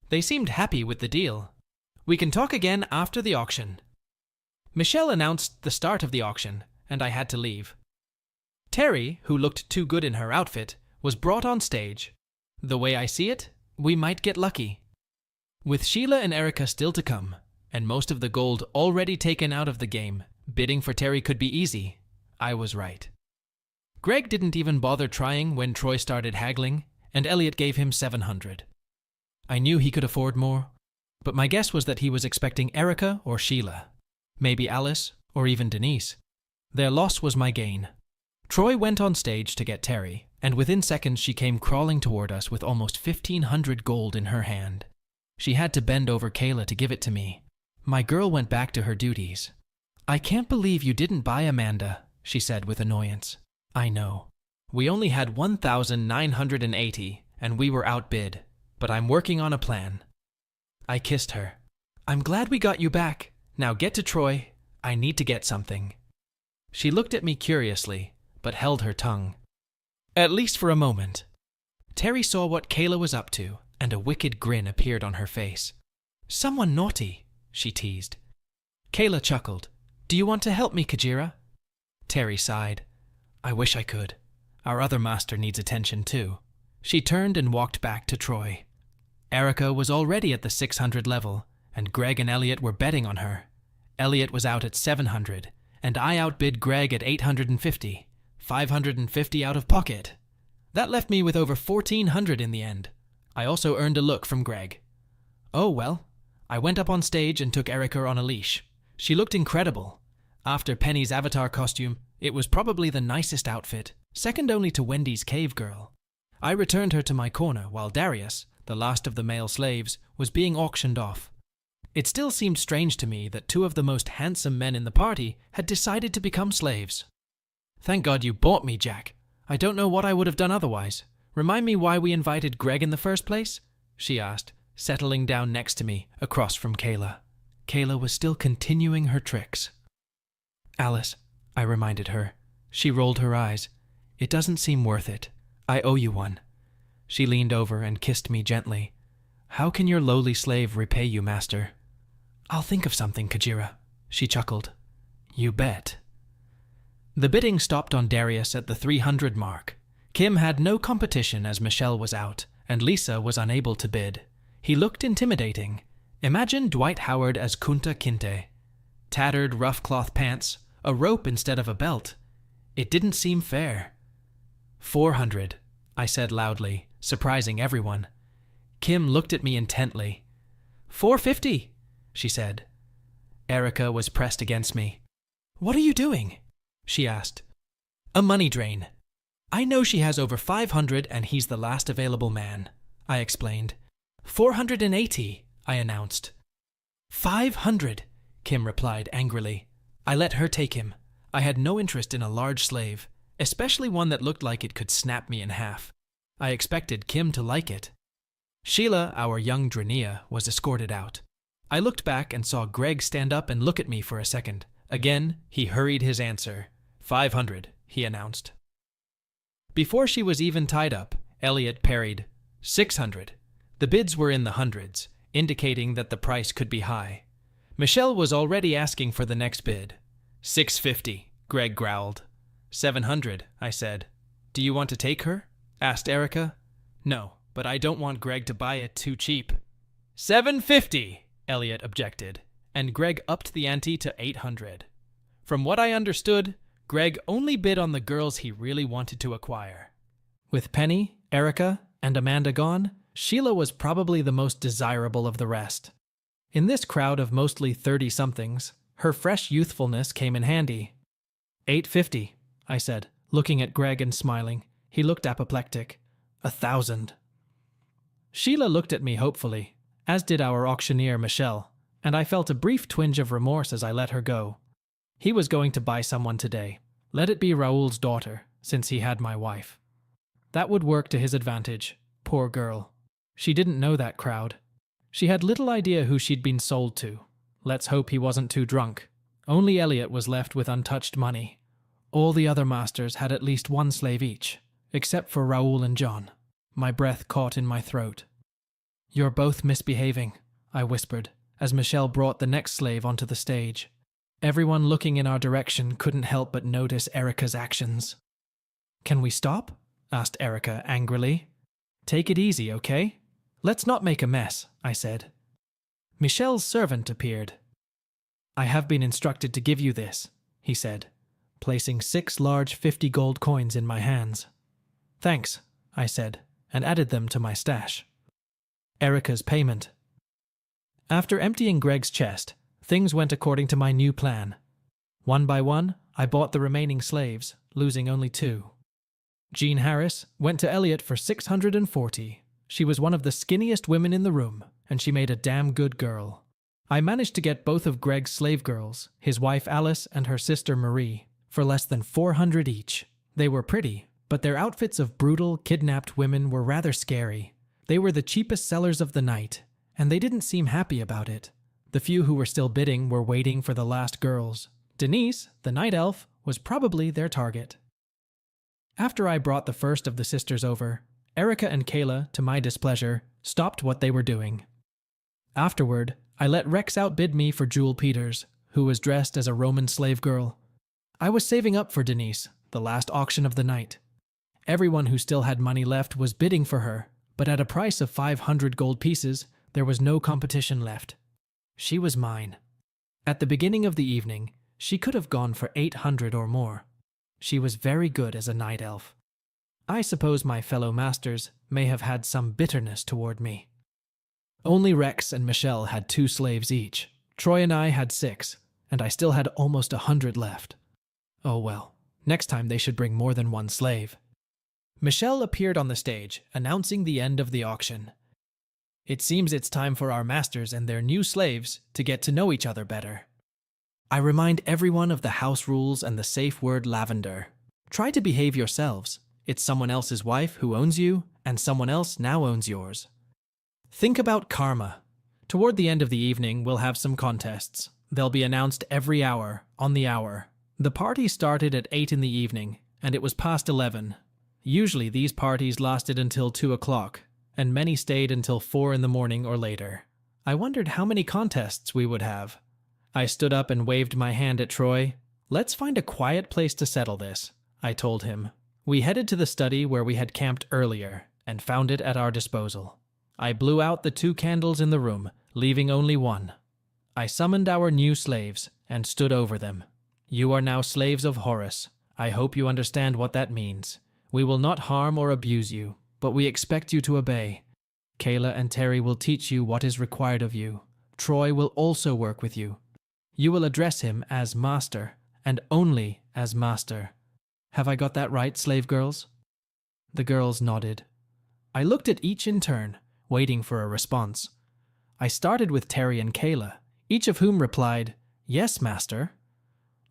They seemed happy with the deal. We can talk again after the auction. Michelle announced the start of the auction, and I had to leave. Terry, who looked too good in her outfit, was brought on stage. The way I see it, we might get lucky. With Sheila and Erica still to come, and most of the gold already taken out of the game, bidding for Terry could be easy. I was right. Greg didn't even bother trying when Troy started haggling, and Elliot gave him 700. I knew he could afford more, but my guess was that he was expecting Erica or Sheila, maybe Alice or even Denise. Their loss was my gain. Troy went on stage to get Terry, and within seconds she came crawling toward us with almost 1,500 gold in her hand. She had to bend over Kayla to give it to me. My girl went back to her duties. I can't believe you didn't buy Amanda, she said with annoyance. I know. We only had 1,980, and we were outbid, but I'm working on a plan. I kissed her. I'm glad we got you back. Now get to Troy. I need to get something. She looked at me curiously, but held her tongue. At least for a moment. Terry saw what Kayla was up to, and a wicked grin appeared on her face. Someone naughty, she teased. Kayla chuckled. Do you want to help me, Kajira? Terry sighed. I wish I could. Our other master needs attention too. She turned and walked back to Troy. Erica was already at the 600 level, and Greg and Elliot were betting on her. Elliot was out at 700, and I outbid Greg at 850, 550 out of pocket. That left me with over 1,400 in the end. I also earned a look from Greg. Oh well, I went up on stage and took Erica on a leash. She looked incredible. After Penny's avatar costume, it was probably the nicest outfit, second only to Wendy's cave girl. I returned her to my corner while Darius, the last of the male slaves, was being auctioned off. It still seemed strange to me that two of the most handsome men in the party had decided to become slaves. Thank God you bought me, Jack. I don't know what I would have done otherwise. Remind me why we invited Greg in the first place? She asked, settling down next to me, across from Kayla. Kayla was still continuing her tricks. Alice, I reminded her. She rolled her eyes. It doesn't seem worth it. I owe you one. She leaned over and kissed me gently. How can your lowly slave repay you, master? I'll think of something, Kajira, she chuckled. You bet. The bidding stopped on Darius at the 300 mark. Kim had no competition as Michelle was out, and Lisa was unable to bid. He looked intimidating. Imagine Dwight Howard as Kunta Kinte. Tattered rough cloth pants, a rope instead of a belt. It didn't seem fair. 400, I said loudly, surprising everyone. Kim looked at me intently. 450, she said. Erica was pressed against me. What are you doing? She asked. A money drain. I know she has over 500 and he's the last available man, I explained. 480, I announced. 500, Kim replied angrily. I let her take him. I had no interest in a large slave, especially one that looked like it could snap me in half. I expected Kim to like it. Sheila, our young Dranea, was escorted out. I looked back and saw Greg stand up and look at me for a second. Again, he hurried his answer. 500, he announced. Before she was even tied up, Elliot parried. 600. The bids were in the hundreds, indicating that the price could be high. Michelle was already asking for the next bid. 650, Greg growled. 700, I said. Do you want to take her? Asked Erica. No, but I don't want Greg to buy it too cheap. 750, Elliot objected, and Greg upped the ante to 800. From what I understood, Greg only bid on the girls he really wanted to acquire. With Penny, Erica, and Amanda gone, Sheila was probably the most desirable of the rest. In this crowd of mostly 30-somethings, her fresh youthfulness came in handy. 850, I said, looking at Greg and smiling. He looked apoplectic. 1,000. Sheila looked at me hopefully, as did our auctioneer Michelle, and I felt a brief twinge of remorse as I let her go. He was going to buy someone today. Let it be Raoul's daughter, since he had my wife. That would work to his advantage. Poor girl. She didn't know that crowd. She had little idea who she'd been sold to. Let's hope he wasn't too drunk. Only Elliot was left with untouched money. All the other masters had at least one slave each, except for Raoul and John. My breath caught in my throat. You're both misbehaving, I whispered, as Michelle brought the next slave onto the stage. Everyone looking in our direction couldn't help but notice Erica's actions. Can we stop? Asked Erica angrily. Take it easy, okay? Let's not make a mess, I said. Michelle's servant appeared. I have been instructed to give you this, he said, placing 6 large 50 gold coins in my hands. Thanks, I said, and added them to my stash. Erica's payment. After emptying Greg's chest, things went according to my new plan. One by one, I bought the remaining slaves, losing only 2. Jean Harris went to Elliot for 640. She was one of the skinniest women in the room, and she made a damn good girl. I managed to get both of Greg's slave girls, his wife Alice and her sister Marie, for less than 400 each. They were pretty, but their outfits of brutal, kidnapped women were rather scary. They were the cheapest sellers of the night, and they didn't seem happy about it. The few who were still bidding were waiting for the last girls. Denise, the night elf, was probably their target. After I brought the first of the sisters over, Erica and Kayla, to my displeasure, stopped what they were doing. Afterward, I let Rex outbid me for Jewel Peters, who was dressed as a Roman slave girl. I was saving up for Denise, the last auction of the night. Everyone who still had money left was bidding for her, but at a price of 500 gold pieces, there was no competition left. She was mine. At the beginning of the evening, she could have gone for 800 or more. She was very good as a night elf. I suppose my fellow masters may have had some bitterness toward me. Only Rex and Michelle had 2 slaves each. Troy and I had 6, and I still had almost 100 left. Oh well, next time they should bring more than 1 slave. Michelle appeared on the stage, announcing the end of the auction. It seems it's time for our masters and their new slaves to get to know each other better. I remind everyone of the house rules and the safe word lavender. Try to behave yourselves. It's someone else's wife who owns you, and someone else now owns yours. Think about karma. Toward the end of the evening, we'll have some contests. They'll be announced every hour, on the hour. The party started at 8 in the evening, and it was past 11. Usually these parties lasted until 2 o'clock, and many stayed until 4 in the morning or later. I wondered how many contests we would have. I stood up and waved my hand at Troy. Let's find a quiet place to settle this, I told him. We headed to the study where we had camped earlier, and found it at our disposal. I blew out the 2 candles in the room, leaving only 1. I summoned our new slaves, and stood over them. You are now slaves of Horus. I hope you understand what that means. We will not harm or abuse you, but we expect you to obey. Kayla and Terry will teach you what is required of you. Troy will also work with you. You will address him as master, and only as master. Have I got that right, slave girls? The girls nodded. I looked at each in turn, waiting for a response. I started with Terry and Kayla, each of whom replied, "Yes, master."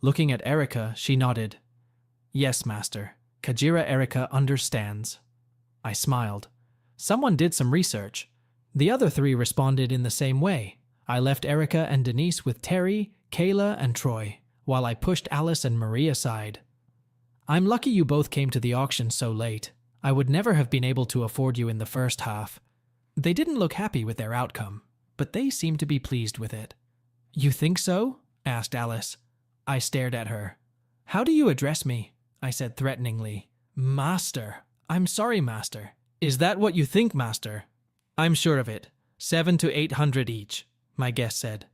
Looking at Erica, she nodded. "Yes, master. Kajira Erica understands." I smiled. Someone did some research. The other 3 responded in the same way. I left Erica and Denise with Terry, Kayla, and Troy, while I pushed Alice and Marie aside. I'm lucky you both came to the auction so late. I would never have been able to afford you in the first half. They didn't look happy with their outcome, but they seemed to be pleased with it. You think so? Asked Alice. I stared at her. How do you address me? I said threateningly. Master. I'm sorry, master. Is that what you think, master? I'm sure of it. 700 to 800 each, my guest said.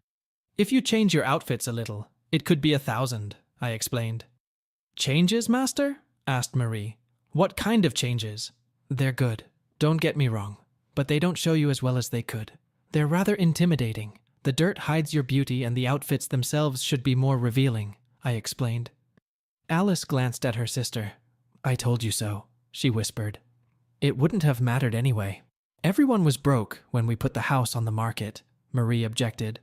If you change your outfits a little, it could be 1,000, I explained. Changes, master? Asked Marie. What kind of changes? They're good. Don't get me wrong. But they don't show you as well as they could. They're rather intimidating. The dirt hides your beauty and the outfits themselves should be more revealing, I explained. Alice glanced at her sister. I told you so, she whispered. It wouldn't have mattered anyway. Everyone was broke when we put the house on the market, Marie objected.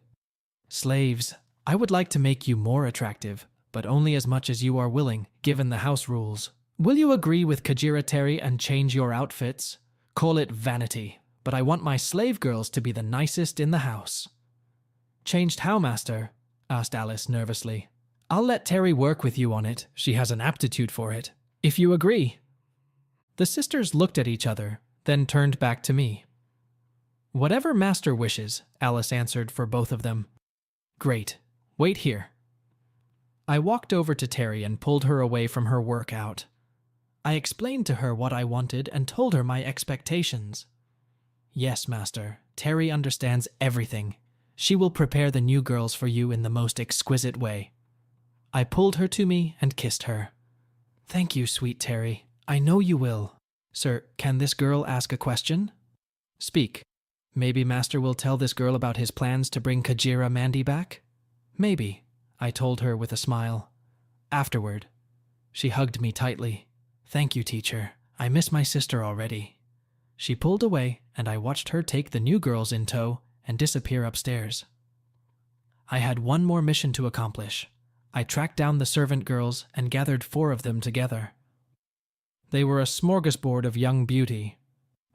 Slaves, I would like to make you more attractive, but only as much as you are willing, given the house rules. Will you agree with Kajira Terry and change your outfits? Call it vanity, but I want my slave girls to be the nicest in the house. Changed how, master? Asked Alice nervously. I'll let Terry work with you on it. She has an aptitude for it. If you agree. The sisters looked at each other, then turned back to me. Whatever master wishes, Alice answered for both of them. Great. Wait here. I walked over to Terry and pulled her away from her workout. I explained to her what I wanted and told her my expectations. Yes, master. Terry understands everything. She will prepare the new girls for you in the most exquisite way. I pulled her to me and kissed her. Thank you, sweet Terry. I know you will. Sir, can this girl ask a question? Speak. Maybe master will tell this girl about his plans to bring Kajira Mandy back? Maybe, I told her with a smile. Afterward. She hugged me tightly. Thank you, teacher. I miss my sister already. She pulled away, and I watched her take the new girls in tow and disappear upstairs. I had one more mission to accomplish. I tracked down the servant girls and gathered 4 of them together. They were a smorgasbord of young beauty.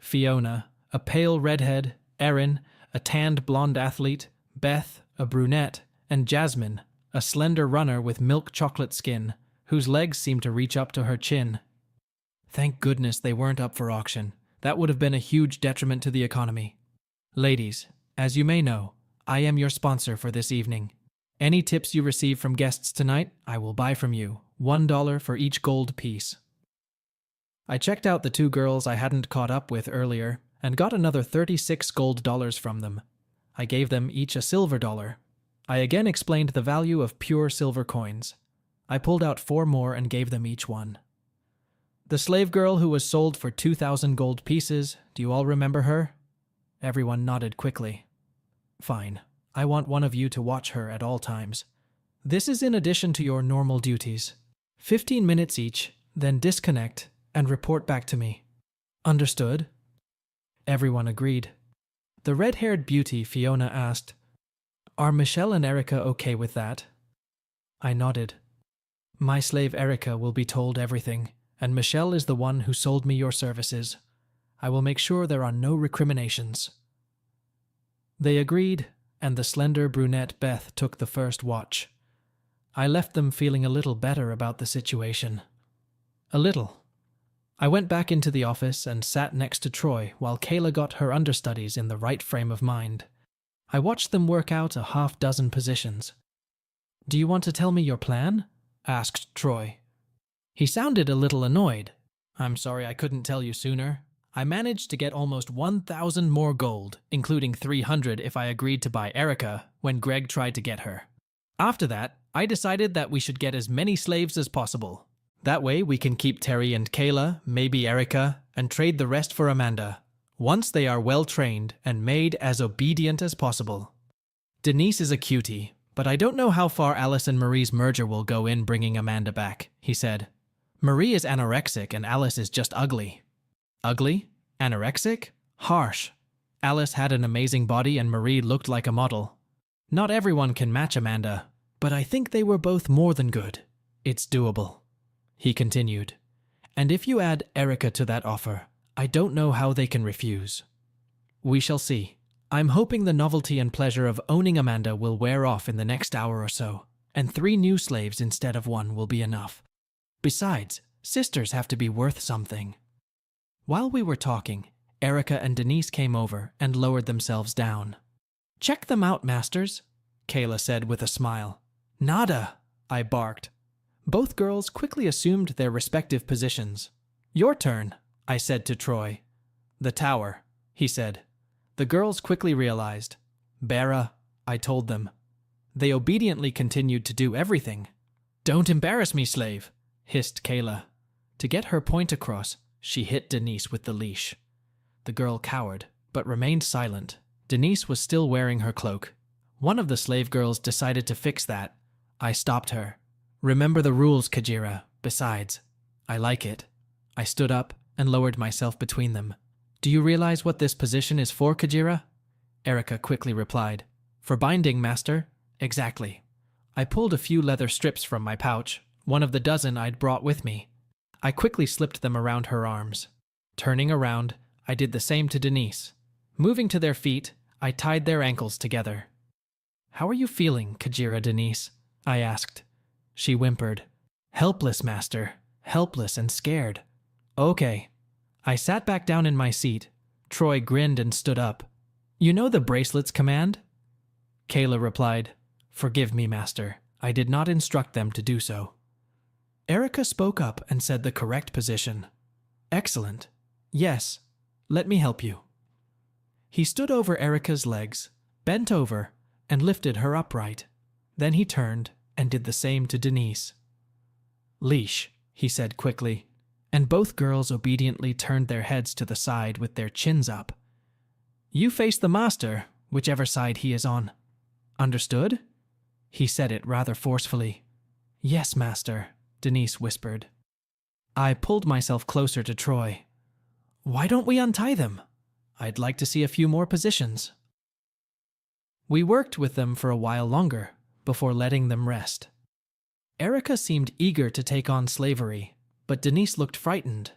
Fiona, a pale redhead, Erin, a tanned blonde athlete, Beth, a brunette, and Jasmine, a slender runner with milk chocolate skin, whose legs seemed to reach up to her chin. Thank goodness they weren't up for auction. That would have been a huge detriment to the economy. Ladies, as you may know, I am your sponsor for this evening. Any tips you receive from guests tonight, I will buy from you, $1 for each gold piece. I checked out the two girls I hadn't caught up with earlier and got another 36 gold dollars from them. I gave them each a silver dollar. I again explained the value of pure silver coins. I pulled out 4 more and gave them each one. The slave girl who was sold for 2,000 gold pieces, do you all remember her? Everyone nodded quickly. Fine. I want one of you to watch her at all times. This is in addition to your normal duties. 15 minutes each, then disconnect and report back to me. Understood? Everyone agreed. The red-haired beauty, Fiona, asked, "Are Michelle and Erica okay with that?" I nodded. My slave Erica will be told everything, and Michelle is the one who sold me your services. I will make sure there are no recriminations. They agreed, and the slender brunette Beth took the first watch. I left them feeling a little better about the situation. A little. I went back into the office and sat next to Troy while Kayla got her understudies in the right frame of mind. I watched them work out a half-dozen positions. "Do you want to tell me your plan?" asked Troy. He sounded a little annoyed. "I'm sorry I couldn't tell you sooner. I managed to get almost 1,000 more gold, including 300 if I agreed to buy Erica when Greg tried to get her. After that, I decided that we should get as many slaves as possible. That way we can keep Terry and Kayla, maybe Erica, and trade the rest for Amanda, once they are well trained and made as obedient as possible. Denise is a cutie, but I don't know how far Alice and Marie's merger will go in bringing Amanda back," he said. "Marie is anorexic and Alice is just ugly." Ugly? Anorexic? Harsh. Alice had an amazing body and Marie looked like a model. Not everyone can match Amanda, but I think they were both more than good. It's doable. He continued. And if you add Erica to that offer, I don't know how they can refuse. We shall see. I'm hoping the novelty and pleasure of owning Amanda will wear off in the next hour or so, and 3 new slaves instead of 1 will be enough. Besides, sisters have to be worth something. While we were talking, Erica and Denise came over and lowered themselves down. "Check them out, masters," Kayla said with a smile. "Nada," I barked. Both girls quickly assumed their respective positions. "Your turn," I said to Troy. "The tower," he said. The girls quickly realized. "Bera," I told them. They obediently continued to do everything. "Don't embarrass me, slave," hissed Kayla. To get her point across, she hit Denise with the leash. The girl cowered, but remained silent. Denise was still wearing her cloak. One of the slave girls decided to fix that. I stopped her. "Remember the rules, Kajira. Besides, I like it." I stood up and lowered myself between them. "Do you realize what this position is for, Kajira?" Erica quickly replied. "For binding, master." "Exactly." I pulled a few leather strips from my pouch, one of the dozen I'd brought with me. I quickly slipped them around her arms. Turning around, I did the same to Denise. Moving to their feet, I tied their ankles together. "How are you feeling, Kajira Denise?" I asked. She whimpered. "Helpless, master. Helpless and scared." "Okay." I sat back down in my seat. Troy grinned and stood up. "You know the bracelets command?" Kayla replied, "Forgive me, master. I did not instruct them to do so." Erica spoke up and said the correct position. "Excellent. Yes, let me help you." He stood over Erica's legs, bent over, and lifted her upright. Then he turned and did the same to Denise. "Leash," he said quickly, and both girls obediently turned their heads to the side with their chins up. "You face the master, whichever side he is on. Understood?" He said it rather forcefully. "Yes, master," Denise whispered. I pulled myself closer to Troy. "Why don't we untie them? I'd like to see a few more positions." We worked with them for a while longer before letting them rest. Erica seemed eager to take on slavery, but Denise looked frightened.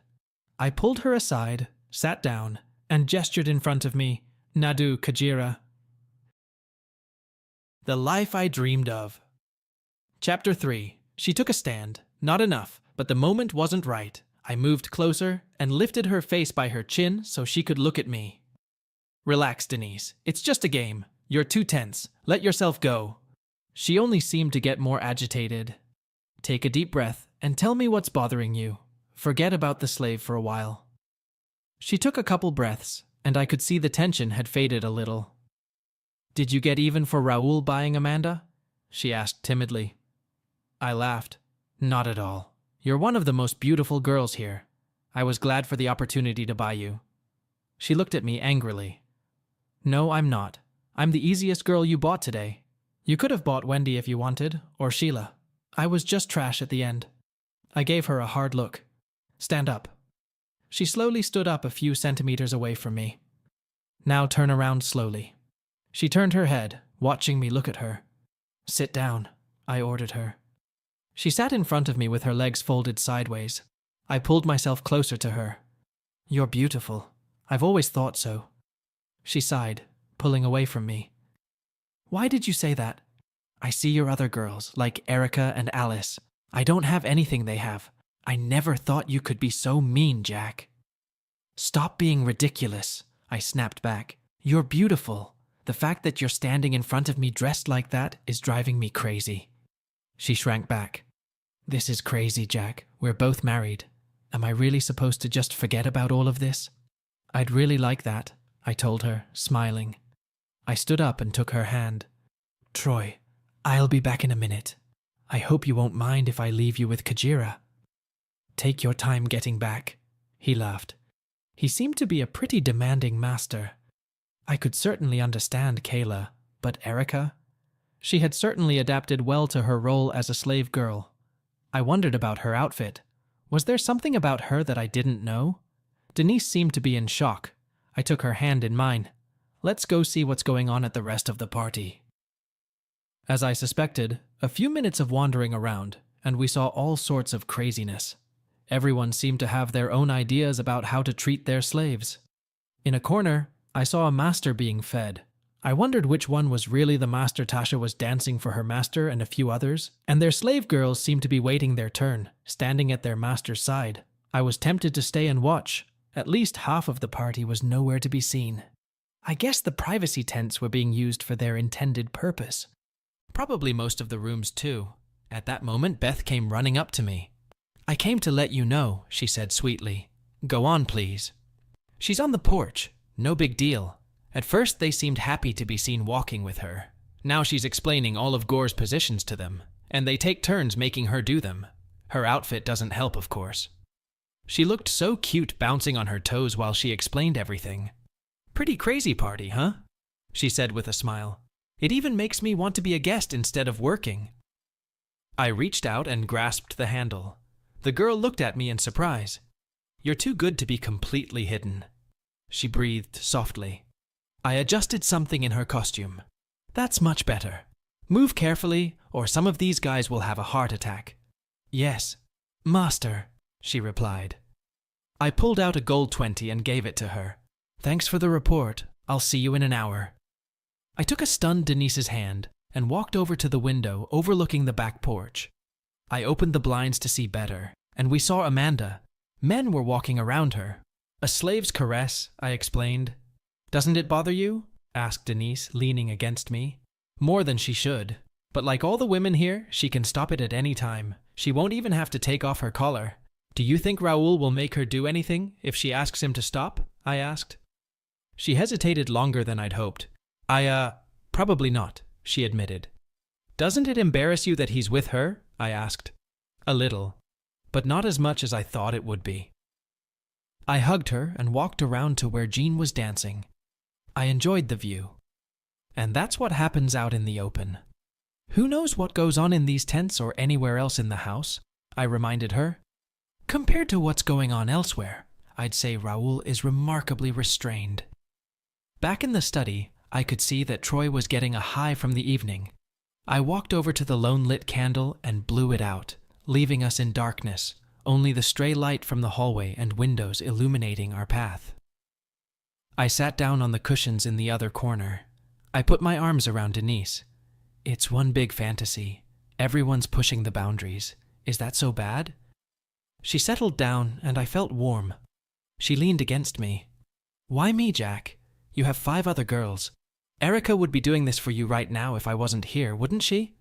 I pulled her aside, sat down, and gestured in front of me, "Nadu, Kajira." The life I dreamed of. Chapter 3. She took a stand, Not enough, but the moment wasn't right. I moved closer and lifted her face by her chin so she could look at me. Relax, Denise. It's just a game. You're too tense. Let yourself go. She only seemed to get more agitated. Take a deep breath and tell me what's bothering you. Forget about the slave for a while. She took a couple breaths, and I could see the tension had faded a little. Did you get even for Raoul buying Amanda? She asked timidly. I laughed. Not at all. You're one of the most beautiful girls here. I was glad for the opportunity to buy you. She looked at me angrily. No, I'm not. I'm the easiest girl you bought today. You could have bought Wendy if you wanted, or Sheila. I was just trash at the end. I gave her a hard look. Stand up. She slowly stood up a few centimeters away from me. Now turn around slowly. She turned her head, watching me look at her. Sit down, I ordered her. She sat in front of me with her legs folded sideways. I pulled myself closer to her. You're beautiful. I've always thought so. She sighed, pulling away from me. Why did you say that? I see your other girls, like Erica and Alice. I don't have anything they have. I never thought you could be so mean, Jack. Stop being ridiculous, I snapped back. You're beautiful. The fact that you're standing in front of me dressed like that is driving me crazy. She shrank back. This is crazy, Jack. We're both married. Am I really supposed to just forget about all of this? I'd really like that, I told her, smiling. I stood up and took her hand. Troy, I'll be back in a minute. I hope you won't mind if I leave you with Kajira. Take your time getting back, he laughed. He seemed to be a pretty demanding master. I could certainly understand Kayla, but Erica? She had certainly adapted well to her role as a slave girl. I wondered about her outfit. Was there something about her that I didn't know? Denise seemed to be in shock. I took her hand in mine. Let's go see what's going on at the rest of the party. As I suspected, a few minutes of wandering around, and we saw all sorts of craziness. Everyone seemed to have their own ideas about how to treat their slaves. In a corner, I saw a master being fed. I wondered which one was really the master Tasha was dancing for her master and a few others, and their slave girls seemed to be waiting their turn, standing at their master's side. I was tempted to stay and watch. At least half of the party was nowhere to be seen. I guess the privacy tents were being used for their intended purpose. Probably most of the rooms too. At that moment, Beth came running up to me. I came to let you know, she said sweetly. Go on, please. She's on the porch. No big deal. At first, they seemed happy to be seen walking with her. Now she's explaining all of Gore's positions to them, and they take turns making her do them. Her outfit doesn't help, of course. She looked so cute bouncing on her toes while she explained everything. Pretty crazy party, huh? She said with a smile. It even makes me want to be a guest instead of working. I reached out and grasped the handle. The girl looked at me in surprise. You're too good to be completely hidden. She breathed softly. I adjusted something in her costume. That's much better. Move carefully, or some of these guys will have a heart attack. Yes, master, she replied. I pulled out a gold 20 and gave it to her. Thanks for the report. I'll see you in an hour. I took a stunned Denise's hand and walked over to the window overlooking the back porch. I opened the blinds to see better, and we saw Amanda. Men were walking around her. A slave's caress, I explained. Doesn't it bother you? Asked Denise, leaning against me. More than she should. But like all the women here, she can stop it at any time. She won't even have to take off her collar. Do you think Raoul will make her do anything if she asks him to stop? I asked. She hesitated longer than I'd hoped. Probably not, she admitted. Doesn't it embarrass you that he's with her? I asked. A little, but not as much as I thought it would be. I hugged her and walked around to where Jean was dancing. I enjoyed the view. And that's what happens out in the open. Who knows what goes on in these tents or anywhere else in the house? I reminded her. Compared to what's going on elsewhere, I'd say Raoul is remarkably restrained. Back in the study, I could see that Troy was getting a high from the evening. I walked over to the lone lit candle and blew it out, leaving us in darkness, only the stray light from the hallway and windows illuminating our path. I sat down on the cushions in the other corner. I put my arms around Denise. It's one big fantasy. Everyone's pushing the boundaries. Is that so bad? She settled down, and I felt warm. She leaned against me. Why me, Jack? You have 5 other girls. Erica would be doing this for you right now if I wasn't here, wouldn't she?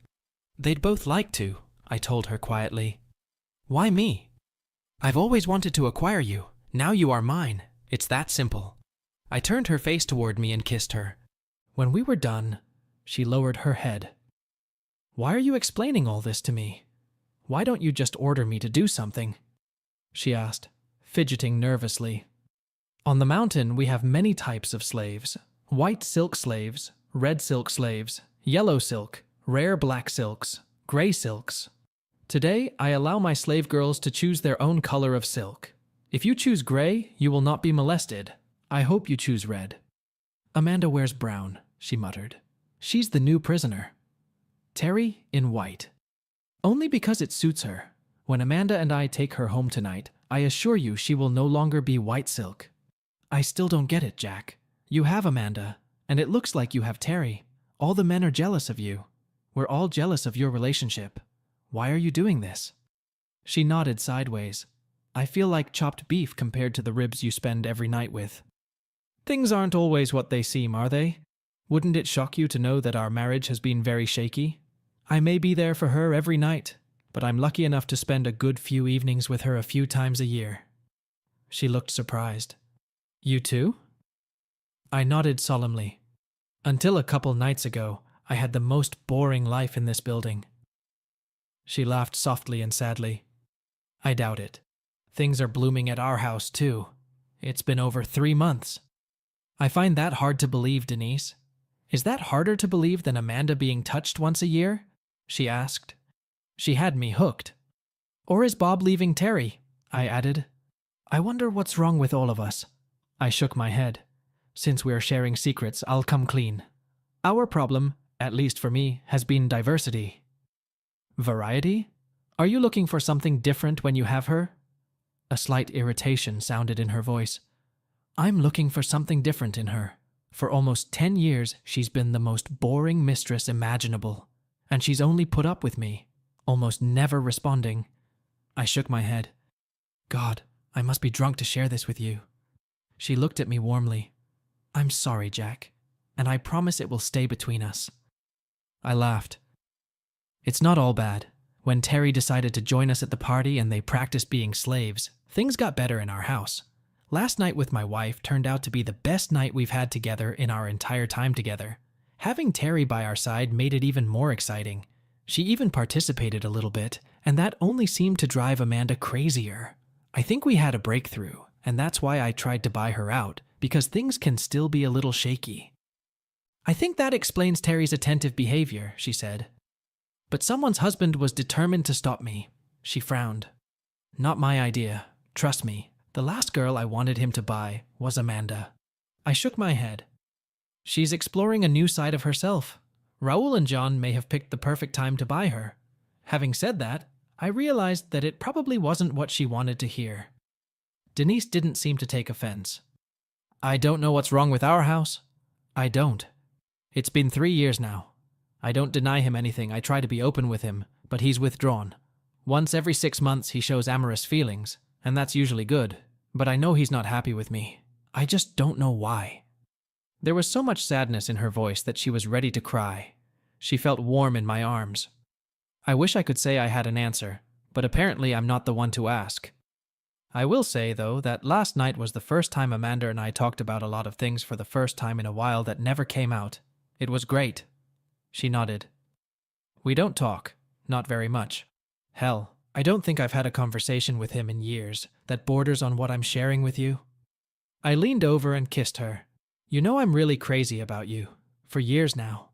They'd both like to, I told her quietly. Why me? I've always wanted to acquire you. Now you are mine. It's that simple. I turned her face toward me and kissed her. When we were done, she lowered her head. Why are you explaining all this to me? Why don't you just order me to do something? She asked, fidgeting nervously. On the mountain, we have many types of slaves. White silk slaves, red silk slaves, yellow silk, rare black silks, gray silks. Today, I allow my slave girls to choose their own color of silk. If you choose gray, you will not be molested. I hope you choose red. Amanda wears brown, she muttered. She's the new prisoner. Terry in white. Only because it suits her. When Amanda and I take her home tonight, I assure you she will no longer be white silk. I still don't get it, Jack. You have Amanda, and it looks like you have Terry. All the men are jealous of you. We're all jealous of your relationship. Why are you doing this? She nodded sideways. I feel like chopped beef compared to the ribs you spend every night with. Things aren't always what they seem, are they? Wouldn't it shock you to know that our marriage has been very shaky? I may be there for her every night, but I'm lucky enough to spend a good few evenings with her a few times a year. She looked surprised. You too? I nodded solemnly. Until a couple nights ago, I had the most boring life in this building. She laughed softly and sadly. I doubt it. Things are blooming at our house too. It's been over 3 months. I find that hard to believe, Denise. Is that harder to believe than Amanda being touched once a year? She asked. She had me hooked. Or is Bob leaving Terry? I added. I wonder what's wrong with all of us. I shook my head. Since we're sharing secrets, I'll come clean. Our problem, at least for me, has been diversity. Variety? Are you looking for something different when you have her? A slight irritation sounded in her voice. I'm looking for something different in her. For almost 10 years, she's been the most boring mistress imaginable, and she's only put up with me, almost never responding. I shook my head. God, I must be drunk to share this with you. She looked at me warmly. I'm sorry, Jack, and I promise it will stay between us. I laughed. It's not all bad. When Terry decided to join us at the party and they practiced being slaves, things got better in our house. Last night with my wife turned out to be the best night we've had together in our entire time together. Having Terry by our side made it even more exciting. She even participated a little bit, and that only seemed to drive Amanda crazier. I think we had a breakthrough, and that's why I tried to buy her out, because things can still be a little shaky. I think that explains Terry's attentive behavior, she said. But someone's husband was determined to stop me. She frowned. Not my idea. Trust me, the last girl I wanted him to buy was Amanda. I shook my head. She's exploring a new side of herself. Raoul and John may have picked the perfect time to buy her. Having said that, I realized that it probably wasn't what she wanted to hear. Denise didn't seem to take offense. I don't know what's wrong with our house. I don't. It's been 3 years now. I don't deny him anything. I try to be open with him, but he's withdrawn. Once every 6 months he shows amorous feelings, and that's usually good, but I know he's not happy with me. I just don't know why. There was so much sadness in her voice that she was ready to cry. She felt warm in my arms. I wish I could say I had an answer, but apparently I'm not the one to ask. I will say, though, that last night was the first time Amanda and I talked about a lot of things for the first time in a while that never came out. It was great. She nodded. We don't talk. Not very much. Hell, I don't think I've had a conversation with him in years that borders on what I'm sharing with you. I leaned over and kissed her. You know I'm really crazy about you. For years now.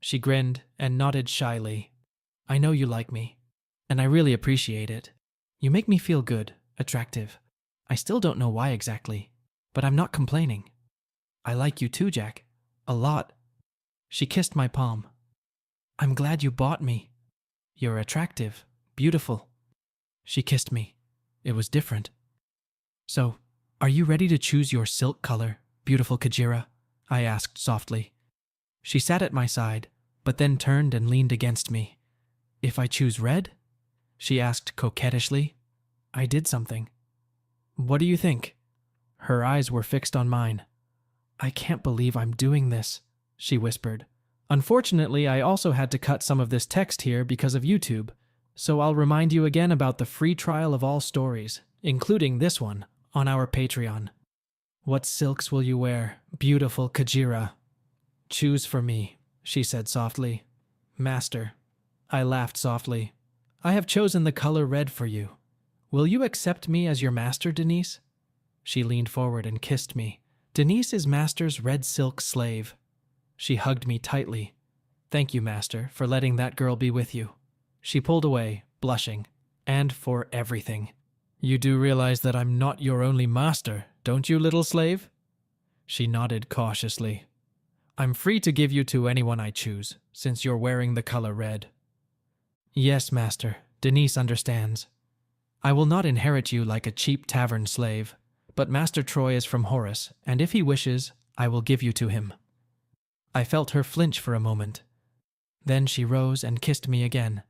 She grinned and nodded shyly. I know you like me, and I really appreciate it. You make me feel good, attractive. I still don't know why exactly, but I'm not complaining. I like you too, Jack. A lot. She kissed my palm. I'm glad you bought me. You're attractive, beautiful. She kissed me. It was different. So, are you ready to choose your silk color, beautiful Kajira? I asked softly. She sat at my side, but then turned and leaned against me. If I choose red? she asked coquettishly. I did something. What do you think? Her eyes were fixed on mine. I can't believe I'm doing this, she whispered. Unfortunately, I also had to cut some of this text here because of YouTube, so I'll remind you again about the free trial of all stories, including this one, on our Patreon. What silks will you wear, beautiful Kajira? Choose for me, she said softly. Master. I laughed softly. I have chosen the color red for you. Will you accept me as your master, Denise? She leaned forward and kissed me. Denise is Master's red silk slave. She hugged me tightly. Thank you, Master, for letting that girl be with you. She pulled away, blushing. And for everything. You do realize that I'm not your only master, don't you, little slave? She nodded cautiously. I'm free to give you to anyone I choose, since you're wearing the color red. Yes, Master, Denise understands. I will not inherit you like a cheap tavern slave, but Master Troy is from Horus, and if he wishes, I will give you to him. I felt her flinch for a moment. Then she rose and kissed me again.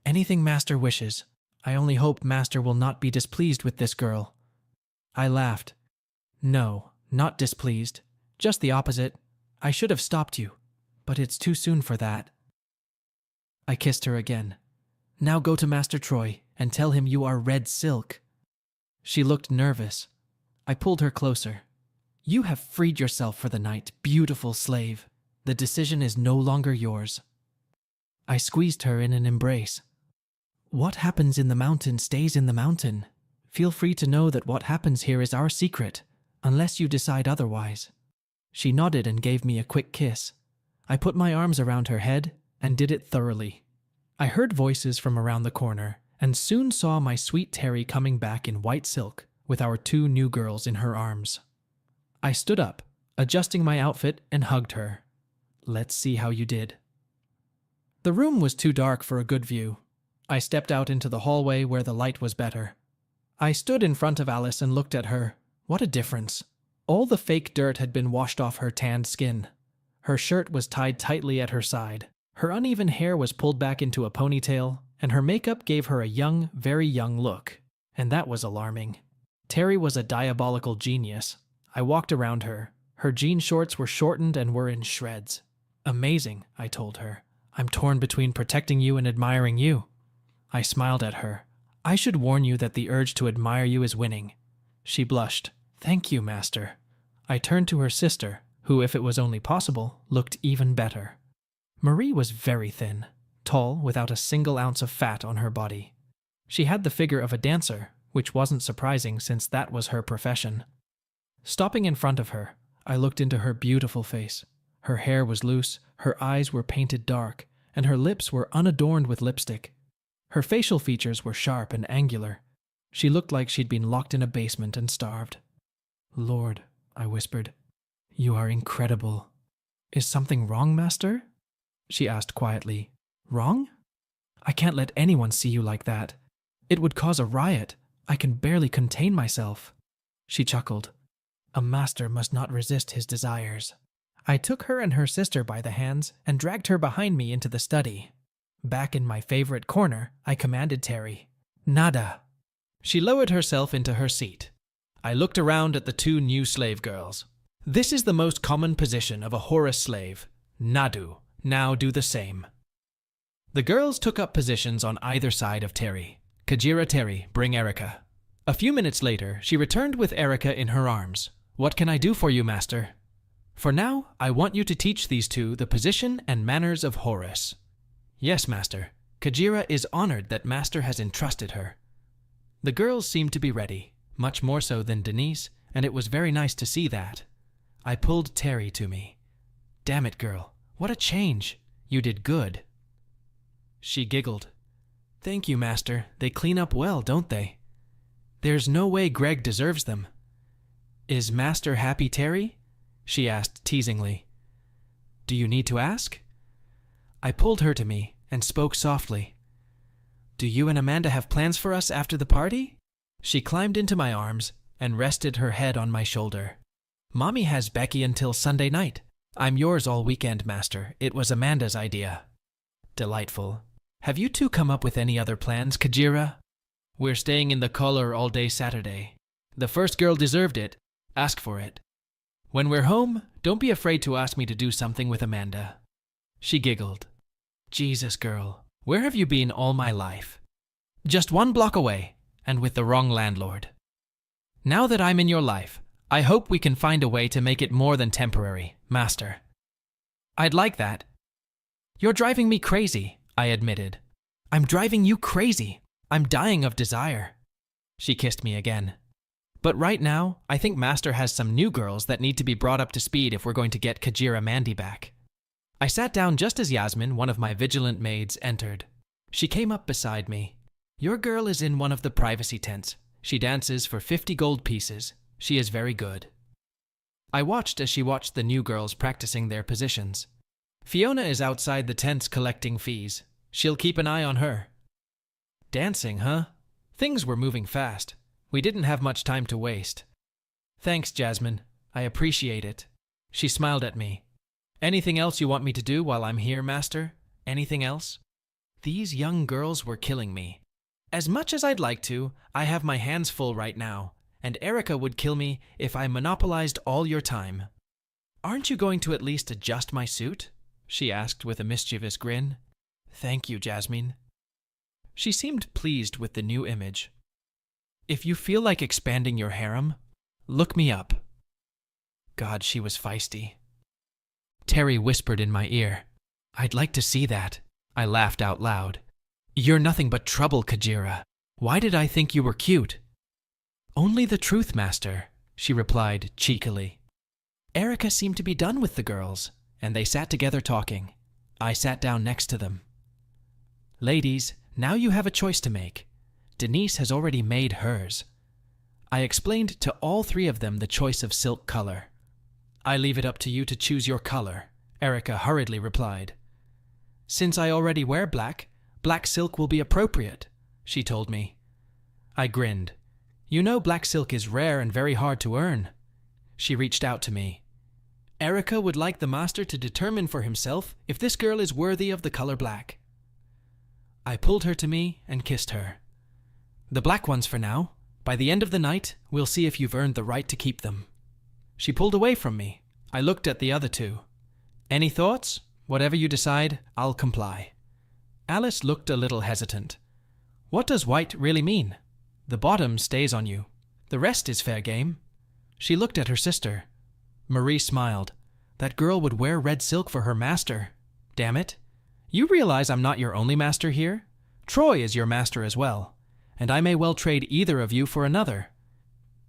Anything Master wishes. I only hope Master will not be displeased with this girl. I laughed. No, not displeased. Just the opposite. I should have stopped you, but it's too soon for that. I kissed her again. Now go to Master Troy and tell him you are red silk. She looked nervous. I pulled her closer. You have freed yourself for the night, beautiful slave. The decision is no longer yours. I squeezed her in an embrace. What happens in the mountain stays in the mountain. Feel free to know that what happens here is our secret, unless you decide otherwise. She nodded and gave me a quick kiss. I put my arms around her head and did it thoroughly. I heard voices from around the corner and soon saw my sweet Terry coming back in white silk with our two new girls in her arms. I stood up, adjusting my outfit, and hugged her. Let's see how you did. The room was too dark for a good view. I stepped out into the hallway where the light was better. I stood in front of Alice and looked at her. What a difference. All the fake dirt had been washed off her tanned skin. Her shirt was tied tightly at her side. Her uneven hair was pulled back into a ponytail, and her makeup gave her a young, very young look. And that was alarming. Terry was a diabolical genius. I walked around her. Her jean shorts were shortened and were in shreds. Amazing, I told her. I'm torn between protecting you and admiring you. I smiled at her. I should warn you that the urge to admire you is winning. She blushed. Thank you, Master. I turned to her sister, who, if it was only possible, looked even better. Marie was very thin, tall, without a single ounce of fat on her body. She had the figure of a dancer, which wasn't surprising since that was her profession. Stopping in front of her, I looked into her beautiful face. Her hair was loose, her eyes were painted dark, and her lips were unadorned with lipstick. Her facial features were sharp and angular. She looked like she'd been locked in a basement and starved. Lord, I whispered, you are incredible. Is something wrong, Master? She asked quietly. Wrong? I can't let anyone see you like that. It would cause a riot. I can barely contain myself. She chuckled. A master must not resist his desires. I took her and her sister by the hands and dragged her behind me into the study. Back in my favorite corner, I commanded Terry, Nada. She lowered herself into her seat. I looked around at the two new slave girls. This is the most common position of a Horus slave. Nadu. Now do the same. The girls took up positions on either side of Terry. Kajira Terry, bring Erica. A few minutes later, she returned with Erica in her arms. What can I do for you, Master? For now, I want you to teach these two the position and manners of Horus. Yes, Master. Kajira is honored that Master has entrusted her. The girls seemed to be ready, much more so than Denise, and it was very nice to see that. I pulled Terry to me. Damn it, girl. What a change. You did good. She giggled. Thank you, Master. They clean up well, don't they? There's no way Greg deserves them. Is Master happy, Terry? She asked teasingly. Do you need to ask? I pulled her to me and spoke softly. Do you and Amanda have plans for us after the party? She climbed into my arms and rested her head on my shoulder. Mommy has Becky until Sunday night. I'm yours all weekend, Master. It was Amanda's idea. Delightful. Have you two come up with any other plans, Kajira? We're staying in the collar all day Saturday. The first girl deserved it. Ask for it. When we're home, don't be afraid to ask me to do something with Amanda. She giggled. Jesus, girl, where have you been all my life? Just 1 block away, and with the wrong landlord. Now that I'm in your life, I hope we can find a way to make it more than temporary, Master. I'd like that. You're driving me crazy, I admitted. I'm driving you crazy. I'm dying of desire. She kissed me again. But right now, I think Master has some new girls that need to be brought up to speed if we're going to get Kajira Mandy back. I sat down just as Yasmin, one of my vigilant maids, entered. She came up beside me. Your girl is in one of the privacy tents. She dances for 50 gold pieces. She is very good. I watched as she watched the new girls practicing their positions. Fiona is outside the tents collecting fees. She'll keep an eye on her. Dancing, huh? Things were moving fast. We didn't have much time to waste. Thanks, Jasmine. I appreciate it. She smiled at me. Anything else you want me to do while I'm here, Master? Anything else? These young girls were killing me. As much as I'd like to, I have my hands full right now, and Erica would kill me if I monopolized all your time. Aren't you going to at least adjust my suit? She asked with a mischievous grin. Thank you, Jasmine. She seemed pleased with the new image. If you feel like expanding your harem, look me up. God, she was feisty. Terry whispered in my ear. I'd like to see that. I laughed out loud. You're nothing but trouble, Kajira. Why did I think you were cute? Only the truth, Master, she replied cheekily. Erica seemed to be done with the girls, and they sat together talking. I sat down next to them. Ladies, now you have a choice to make. Denise has already made hers. I explained to all 3 of them the choice of silk color. I leave it up to you to choose your color, Erica hurriedly replied. Since I already wear black, black silk will be appropriate, she told me. I grinned. You know black silk is rare and very hard to earn. She reached out to me. Erica would like the Master to determine for himself if this girl is worthy of the color black. I pulled her to me and kissed her. The black ones for now. By the end of the night, we'll see if you've earned the right to keep them. She pulled away from me. I looked at the other 2. Any thoughts? Whatever you decide, I'll comply. Alice looked a little hesitant. What does white really mean? The bottom stays on you. The rest is fair game. She looked at her sister. Marie smiled. That girl would wear red silk for her master. Damn it. You realize I'm not your only master here? Troy is your master as well, and I may well trade either of you for another.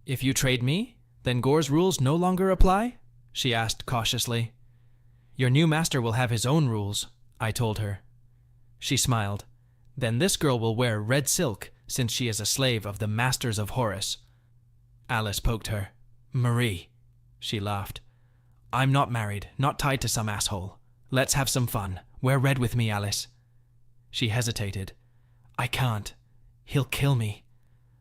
If you trade me, then Gore's rules no longer apply? She asked cautiously. Your new master will have his own rules, I told her. She smiled. Then this girl will wear red silk, since she is a slave of the masters of Horus. Alice poked her. Marie. She laughed. I'm not married, not tied to some asshole. Let's have some fun. Wear red with me, Alice. She hesitated. I can't. He'll kill me.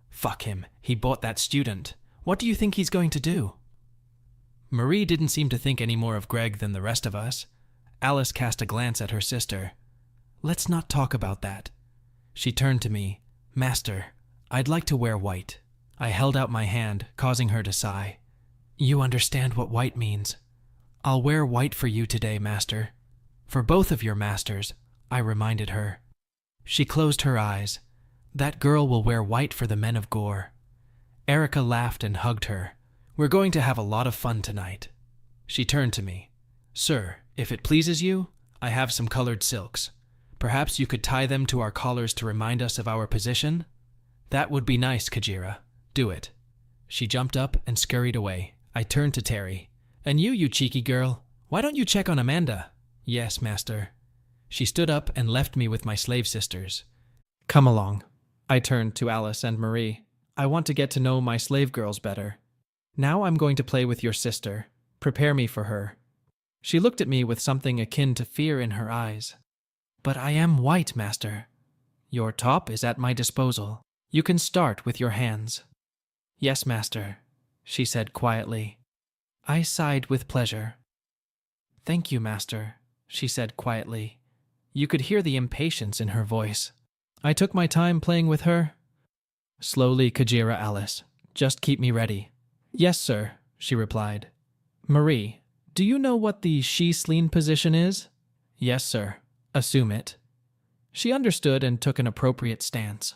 Fuck him. He bought that student. What do you think he's going to do? Marie didn't seem to think any more of Greg than the rest of us. Alice cast a glance at her sister. Let's not talk about that. She turned to me. Master, I'd like to wear white. I held out my hand, causing her to sigh. You understand what white means. I'll wear white for you today, Master. For both of your masters, I reminded her. She closed her eyes. That girl will wear white for the men of Gore. Erica laughed and hugged her. We're going to have a lot of fun tonight. She turned to me. Sir, if it pleases you, I have some colored silks. Perhaps you could tie them to our collars to remind us of our position? That would be nice, Kajira. Do it. She jumped up and scurried away. I turned to Terry. And you cheeky girl, why don't you check on Amanda? Yes, Master. She stood up and left me with my slave sisters. Come along. I turned to Alice and Marie. I want to get to know my slave girls better. Now I'm going to play with your sister. Prepare me for her. She looked at me with something akin to fear in her eyes. But I am white, Master. Your top is at my disposal. You can start with your hands. Yes, Master, she said quietly. I sighed with pleasure. Thank you, Master, she said quietly. You could hear the impatience in her voice. I took my time playing with her. Slowly, Kajira Alice. Just keep me ready. Yes, sir, she replied. Marie, do you know what the she-sleen position is? Yes, sir. Assume it. She understood and took an appropriate stance.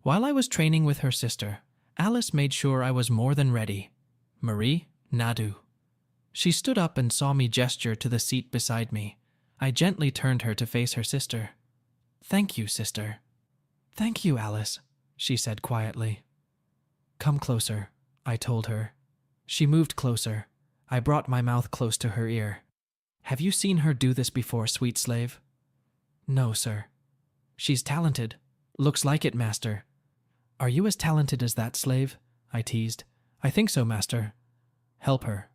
While I was training with her sister, Alice made sure I was more than ready. Marie, Nadu. She stood up and saw me gesture to the seat beside me. I gently turned her to face her sister. Thank you, sister. Thank you, Alice, she said quietly. Come closer, I told her. She moved closer. I brought my mouth close to her ear. Have you seen her do this before, sweet slave? No, sir. She's talented. Looks like it, master. Are you as talented as that slave? I teased. I think so, master. Help her.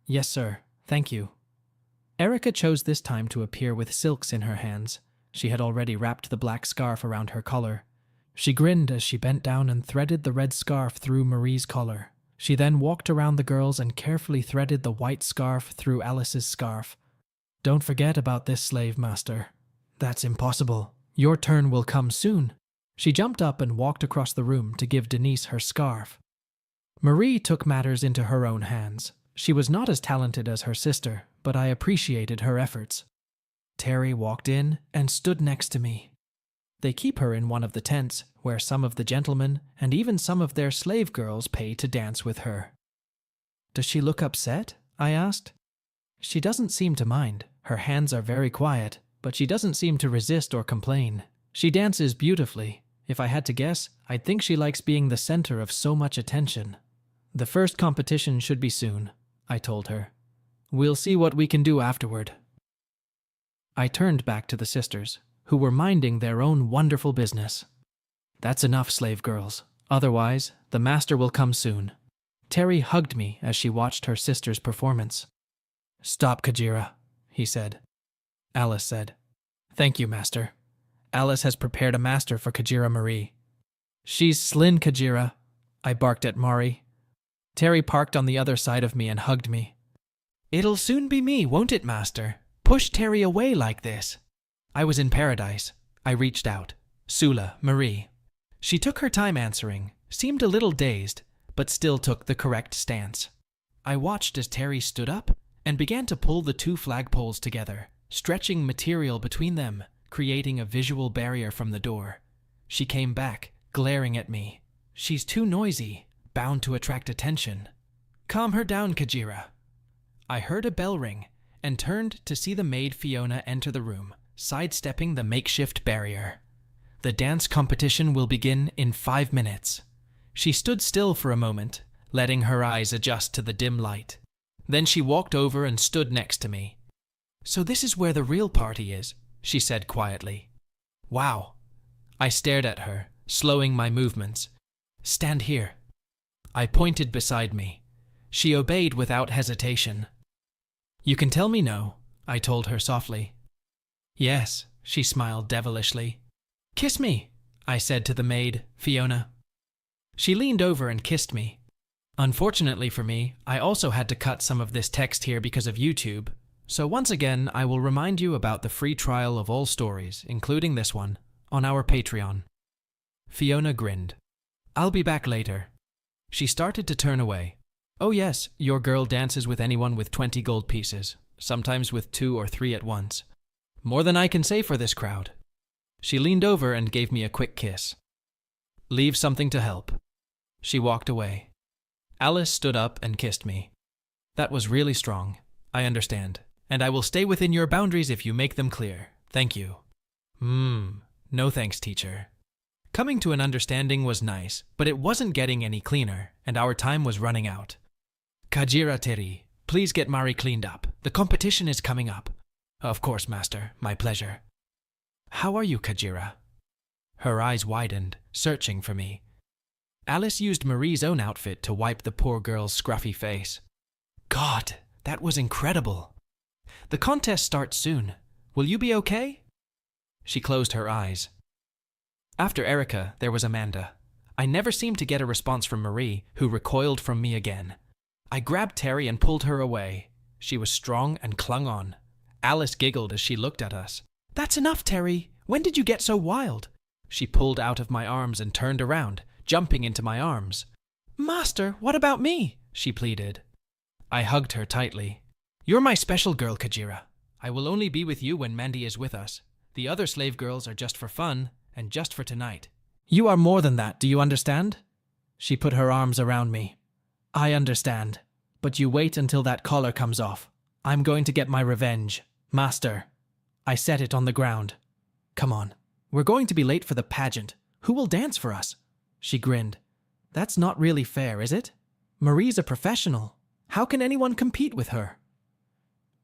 Yes, sir. Thank you. Erica chose this time to appear with silks in her hands. She had already wrapped the black scarf around her collar. She grinned as she bent down and threaded the red scarf through Marie's collar. She then walked around the girls and carefully threaded the white scarf through Alice's scarf. Don't forget about this, slave master. That's impossible. Your turn will come soon. She jumped up and walked across the room to give Denise her scarf. Marie took matters into her own hands. She was not as talented as her sister, but I appreciated her efforts. Terry walked in and stood next to me. They keep her in one of the tents, where some of the gentlemen and even some of their slave girls pay to dance with her. Does she look upset? I asked. She doesn't seem to mind. Her hands are very quiet, but she doesn't seem to resist or complain. She dances beautifully. If I had to guess, I'd think she likes being the center of so much attention. The first competition should be soon, I told her. We'll see what we can do afterward. I turned back to the sisters, who were minding their own wonderful business. That's enough, slave girls. Otherwise, the master will come soon. Terry hugged me as she watched her sister's performance. Stop, Kajira, he said. Alice said, Thank you, master. Alice has prepared a master for Kajira Marie. She's Slin Kajira, I barked at Mari. Terry parked on the other side of me and hugged me. It'll soon be me, won't it, master? Push Terry away like this. I was in paradise. I reached out. Sula, Marie. She took her time answering, seemed a little dazed, but still took the correct stance. I watched as Terry stood up and began to pull the two flagpoles together, stretching material between them, creating a visual barrier from the door. She came back, glaring at me. She's too noisy, bound to attract attention. Calm her down, Kajira. I heard a bell ring and turned to see the maid Fiona enter the room, sidestepping the makeshift barrier. The dance competition will begin in 5 minutes. She stood still for a moment, letting her eyes adjust to the dim light. Then she walked over and stood next to me. So this is where the real party is, she said quietly. Wow. I stared at her, slowing my movements. Stand here. I pointed beside me. She obeyed without hesitation. You can tell me no, I told her softly. Yes, she smiled devilishly. Kiss me, I said to the maid, Fiona. She leaned over and kissed me. Unfortunately for me, I also had to cut some of this text here because of YouTube, so once again I will remind you about the free trial of all stories, including this one, on our Patreon. Fiona grinned. I'll be back later. She started to turn away. Oh yes, your girl dances with anyone with 20 gold pieces, sometimes with 2 or 3 at once. More than I can say for this crowd. She leaned over and gave me a quick kiss. Leave something to help. She walked away. Alice stood up and kissed me. That was really strong. I understand. And I will stay within your boundaries if you make them clear. Thank you. No thanks, teacher. Coming to an understanding was nice, but it wasn't getting any cleaner, and our time was running out. Kajira Terry, please get Mari cleaned up. The competition is coming up. Of course, master. My pleasure. How are you, Kajira? Her eyes widened, searching for me. Alice used Marie's own outfit to wipe the poor girl's scruffy face. God, that was incredible. The contest starts soon. Will you be okay? She closed her eyes. After Erica, there was Amanda. I never seemed to get a response from Marie, who recoiled from me again. I grabbed Terry and pulled her away. She was strong and clung on. Alice giggled as she looked at us, That's enough, Terry. When did you get so wild? She pulled out of my arms and turned around, jumping into my arms. Master, what about me? She pleaded. I hugged her tightly. You're my special girl, Kajira. I will only be with you when Mandy is with us. The other slave girls are just for fun and just for tonight. You are more than that, do you understand? She put her arms around me. I understand, but you wait until that collar comes off. I'm going to get my revenge. Master. I set it on the ground. Come on. We're going to be late for the pageant. Who will dance for us? She grinned. That's not really fair, is it? Marie's a professional. How can anyone compete with her?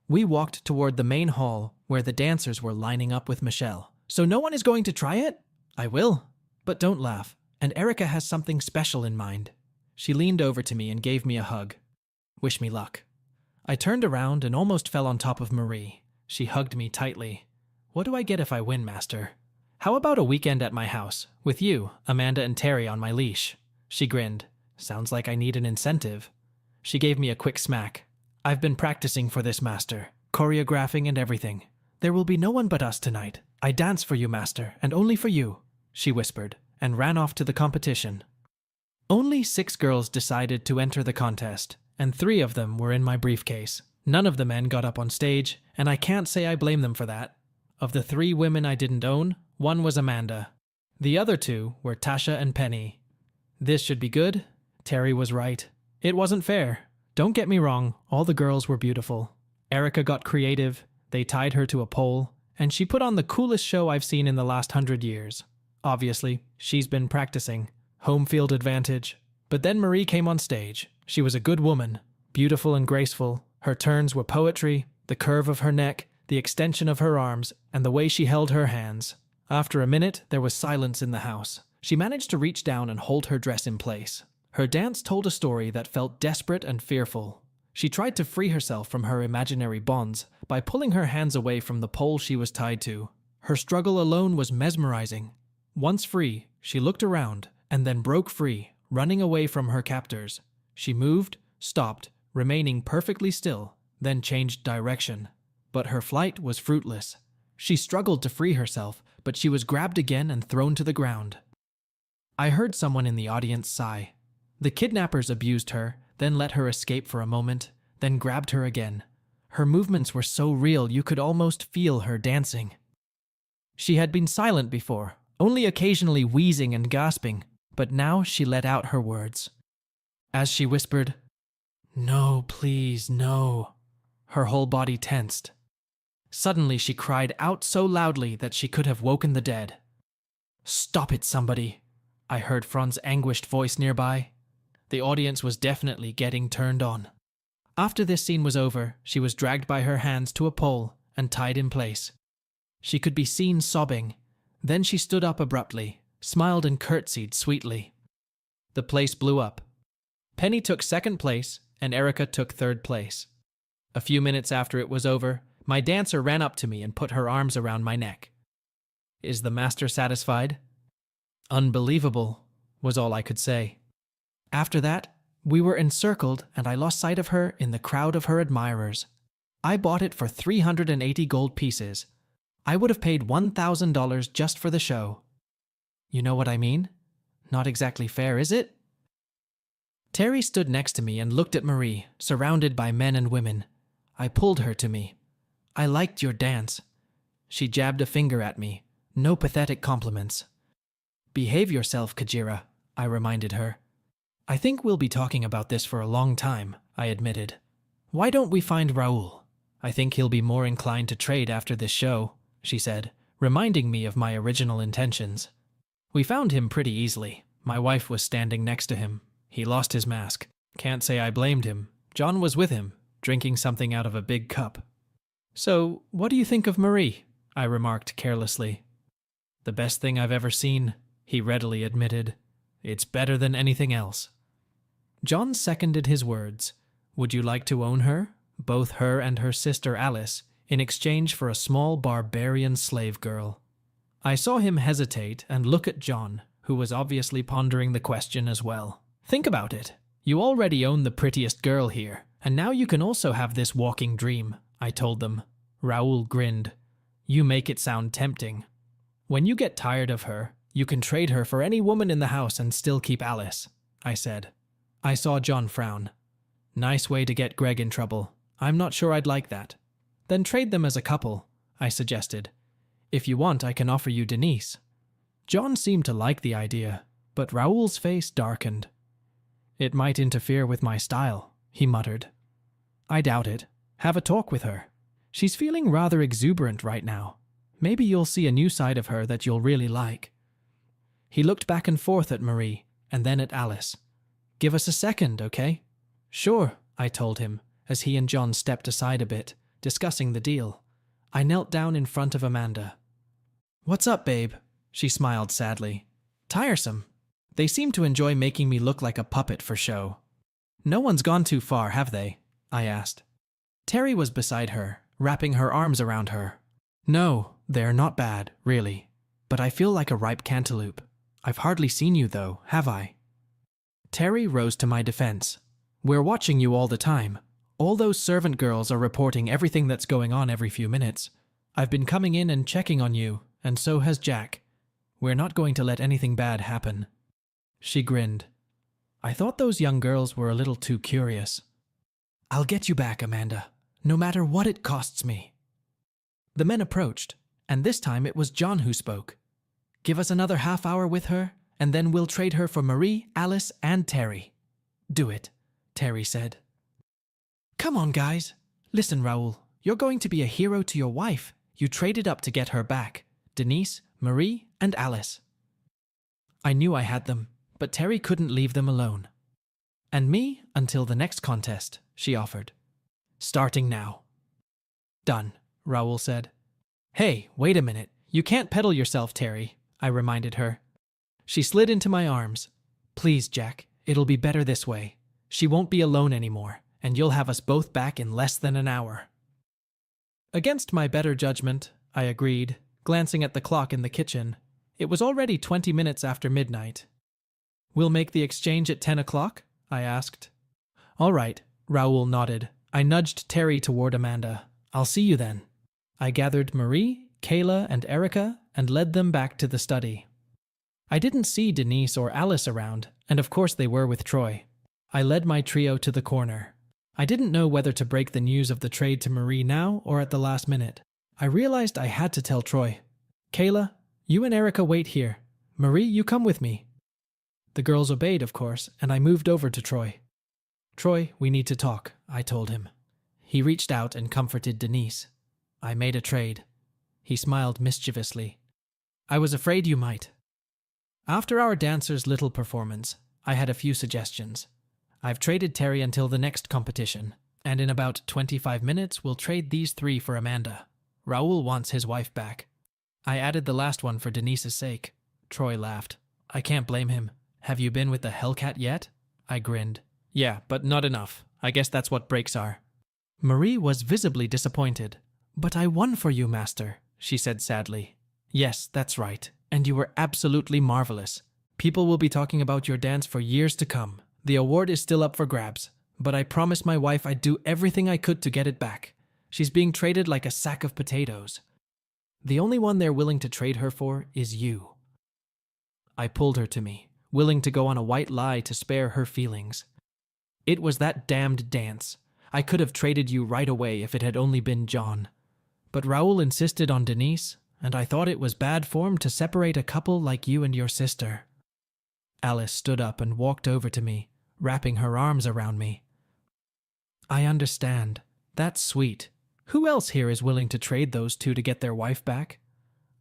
We walked toward the main hall where the dancers were lining up with Michelle. So no one is going to try it? I will. But don't laugh. And Erica has something special in mind. She leaned over to me and gave me a hug. Wish me luck. I turned around and almost fell on top of Marie. She hugged me tightly. What do I get if I win, Master? How about a weekend at my house, with you, Amanda and Terry on my leash? She grinned. Sounds like I need an incentive. She gave me a quick smack. I've been practicing for this, Master. Choreographing and everything. There will be no one but us tonight. I dance for you, Master, and only for you, she whispered, and ran off to the competition. Only 6 girls decided to enter the contest, and 3 of them were in my briefcase. None of the men got up on stage, and I can't say I blame them for that. Of the 3 women I didn't own, one was Amanda. The other 2 were Tasha and Penny. This should be good. Terry was right. It wasn't fair. Don't get me wrong, all the girls were beautiful. Erica got creative, they tied her to a pole, and she put on the coolest show I've seen in the last 100 years. Obviously, she's been practicing. Home field advantage. But then Marie came on stage. She was a good woman, beautiful and graceful. Her turns were poetry, the curve of her neck, the extension of her arms, and the way she held her hands. After a minute, there was silence in the house. She managed to reach down and hold her dress in place. Her dance told a story that felt desperate and fearful. She tried to free herself from her imaginary bonds by pulling her hands away from the pole she was tied to. Her struggle alone was mesmerizing. Once free, she looked around and then broke free, running away from her captors. She moved, stopped, remaining perfectly still, then changed direction. But her flight was fruitless. She struggled to free herself, but she was grabbed again and thrown to the ground. I heard someone in the audience sigh. The kidnappers abused her, then let her escape for a moment, then grabbed her again. Her movements were so real you could almost feel her dancing. She had been silent before, only occasionally wheezing and gasping, but now she let out her words. As she whispered, "No, please, no," her whole body tensed. Suddenly she cried out so loudly that she could have woken the dead. "Stop it, somebody," I heard Fran's anguished voice nearby. The audience was definitely getting turned on. After this scene was over, she was dragged by her hands to a pole and tied in place. She could be seen sobbing. Then she stood up abruptly, smiled and curtsied sweetly. The place blew up. Penny took second place and Erica took third place. A few minutes after it was over, my dancer ran up to me and put her arms around my neck. "Is the master satisfied?" "Unbelievable," was all I could say. After that, we were encircled and I lost sight of her in the crowd of her admirers. I bought it for 380 gold pieces. I would have paid $1,000 just for the show. You know what I mean? Not exactly fair, is it? Terry stood next to me and looked at Marie, surrounded by men and women. I pulled her to me. "I liked your dance." She jabbed a finger at me. "No pathetic compliments." "Behave yourself, Kajira," I reminded her. "I think we'll be talking about this for a long time," I admitted. "Why don't we find Raoul? I think he'll be more inclined to trade after this show," she said, reminding me of my original intentions. We found him pretty easily. My wife was standing next to him. He lost his mask. Can't say I blamed him. John was with him, drinking something out of a big cup. "So, what do you think of Marie?" I remarked carelessly. "The best thing I've ever seen," he readily admitted. "It's better than anything else." John seconded his words. Would you like to own her, both her and her sister Alice, in exchange for a small barbarian slave girl? I saw him hesitate and look at John, who was obviously pondering the question as well. "Think about it. You already own the prettiest girl here, and now you can also have this walking dream," I told them. Raoul grinned. You make it sound tempting. When you get tired of her, you can trade her for any woman in the house and still keep Alice, I said. I saw John frown. Nice way to get Greg in trouble. I'm not sure I'd like that. Then trade them as a couple, I suggested. If you want, I can offer you Denise. John seemed to like the idea, but Raoul's face darkened. It might interfere with my style, he muttered. I doubt it. Have a talk with her. She's feeling rather exuberant right now. Maybe you'll see a new side of her that you'll really like. He looked back and forth at Marie, and then at Alice. Give us a second, okay? Sure, I told him, as he and John stepped aside a bit, discussing the deal. I knelt down in front of Amanda. What's up, babe? She smiled sadly. Tiresome. They seem to enjoy making me look like a puppet for show. No one's gone too far, have they? I asked. Terry was beside her, wrapping her arms around her. No, they're not bad, really. But I feel like a ripe cantaloupe. I've hardly seen you, though, have I? Terry rose to my defense. We're watching you all the time. All those servant girls are reporting everything that's going on every few minutes. I've been coming in and checking on you, and so has Jack. We're not going to let anything bad happen. She grinned. I thought those young girls were a little too curious. I'll get you back, Amanda, no matter what it costs me. The men approached, and this time it was John who spoke. Give us another half hour with her, and then we'll trade her for Marie, Alice, and Terry. Do it, Terry said. Come on, guys. Listen, Raoul, you're going to be a hero to your wife. You traded up to get her back. Denise, Marie, and Alice. I knew I had them, but Terry couldn't leave them alone. And me until the next contest, she offered. Starting now. Done, Raoul said. Hey, wait a minute. You can't peddle yourself, Terry, I reminded her. She slid into my arms. Please, Jack, it'll be better this way. She won't be alone anymore, and you'll have us both back in less than an hour. Against my better judgment, I agreed, glancing at the clock in the kitchen. It was already 20 minutes after midnight. We'll make the exchange at 10 o'clock? I asked. All right, Raoul nodded. I nudged Terry toward Amanda. I'll see you then. I gathered Marie, Kayla, and Erica and led them back to the study. I didn't see Denise or Alice around, and of course they were with Troy. I led my trio to the corner. I didn't know whether to break the news of the trade to Marie now or at the last minute. I realized I had to tell Troy. Kayla, you and Erica wait here. Marie, you come with me. The girls obeyed, of course, and I moved over to Troy. Troy, we need to talk, I told him. He reached out and comforted Denise. I made a trade. He smiled mischievously. I was afraid you might. After our dancer's little performance, I had a few suggestions. I've traded Terry until the next competition, and in about 25 minutes we'll trade these 3 for Amanda. Raoul wants his wife back. I added the last one for Denise's sake. Troy laughed. I can't blame him. Have you been with the Hellcat yet? I grinned. Yeah, but not enough. I guess that's what breaks are. Marie was visibly disappointed. But I won for you, Master, she said sadly. Yes, that's right. And you were absolutely marvelous. People will be talking about your dance for years to come. The award is still up for grabs, but I promised my wife I'd do everything I could to get it back. She's being traded like a sack of potatoes. The only one they're willing to trade her for is you. I pulled her to me, willing to go on a white lie to spare her feelings. It was that damned dance. I could have traded you right away if it had only been John. But Raoul insisted on Denise, and I thought it was bad form to separate a couple like you and your sister. Alice stood up and walked over to me, wrapping her arms around me. I understand. That's sweet. Who else here is willing to trade those 2 to get their wife back?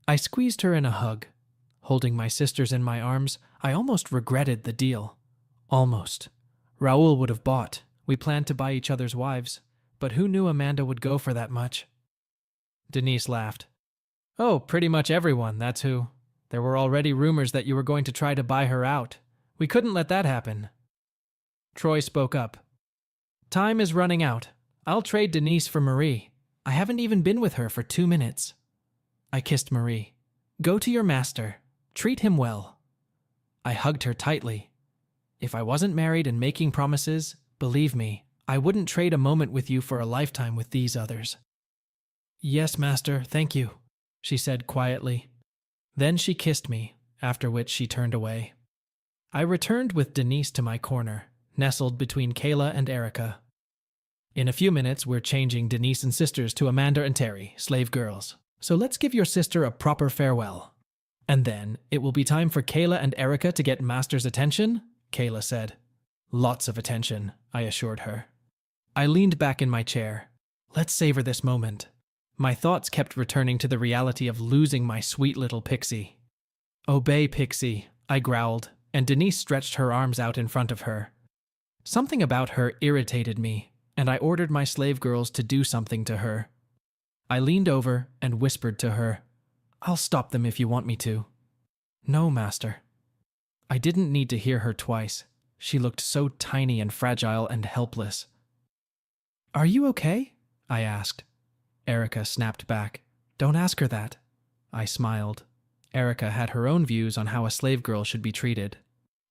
I squeezed her in a hug. Holding my sisters in my arms, I almost regretted the deal. Almost. Raoul would have bought. We planned to buy each other's wives, but who knew Amanda would go for that much? Denise laughed. Oh, pretty much everyone, that's who. There were already rumors that you were going to try to buy her out. We couldn't let that happen. Troy spoke up. Time is running out. I'll trade Denise for Marie. I haven't even been with her for 2 minutes. I kissed Marie. Go to your master. Treat him well. I hugged her tightly. If I wasn't married and making promises, believe me, I wouldn't trade a moment with you for a lifetime with these others. Yes, master, thank you. she said quietly. Then she kissed me, after which she turned away. I returned with Denise to my corner, nestled between Kayla and Erica. In a few minutes, we're changing Denise and sisters to Amanda and Terry, slave girls. So let's give your sister a proper farewell. And then, it will be time for Kayla and Erica to get Master's attention, Kayla said. Lots of attention, I assured her. I leaned back in my chair. Let's savor this moment. My thoughts kept returning to the reality of losing my sweet little Pixie. Obey, Pixie, I growled, and Denise stretched her arms out in front of her. Something about her irritated me, and I ordered my slave girls to do something to her. I leaned over and whispered to her, I'll stop them if you want me to. No, Master. I didn't need to hear her twice. She looked so tiny and fragile and helpless. Are you okay? I asked. Erica snapped back. Don't ask her that. I smiled. Erica had her own views on how a slave girl should be treated.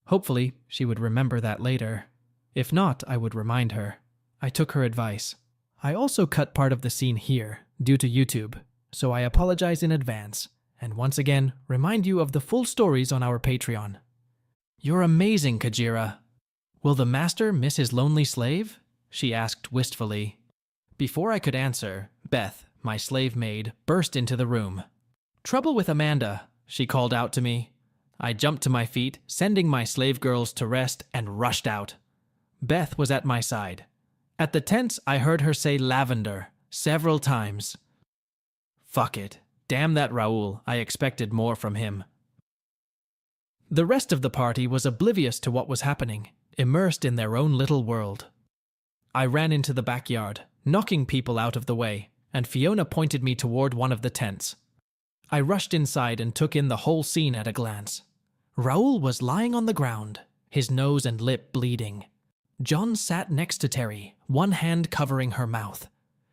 Hopefully, she would remember that later. If not, I would remind her. I took her advice. I also cut part of the scene here, due to YouTube, so I apologize in advance, and once again, remind you of the full stories on our Patreon. You're amazing, Kajira. Will the Master miss his lonely slave? She asked wistfully. Before I could answer, Beth, my slave maid, burst into the room. Trouble with Amanda, she called out to me. I jumped to my feet, sending my slave girls to rest, and rushed out. Beth was at my side. At the tents, I heard her say lavender several times. Fuck it. Damn that Raoul. I expected more from him. The rest of the party was oblivious to what was happening, immersed in their own little world. I ran into the backyard, knocking people out of the way, and Fiona pointed me toward one of the tents. I rushed inside and took in the whole scene at a glance. Raoul was lying on the ground, his nose and lip bleeding. John sat next to Terry, one hand covering her mouth.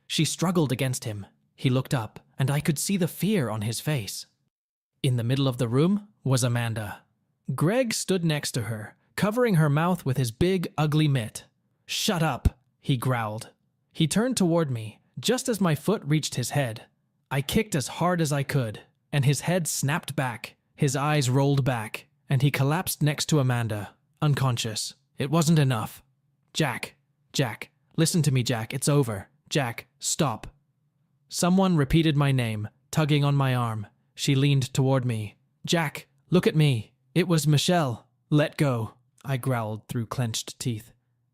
She struggled against him. He looked up, and I could see the fear on his face. In the middle of the room was Amanda. Greg stood next to her, covering her mouth with his big, ugly mitt. Shut up, he growled. He turned toward me, just as my foot reached his head. I kicked as hard as I could, and his head snapped back, his eyes rolled back, and he collapsed next to Amanda, unconscious. It wasn't enough. Jack, listen to me, Jack, it's over. Jack, stop. Someone repeated my name, tugging on my arm. She leaned toward me. Jack, look at me. It was Michelle. Let go, I growled through clenched teeth.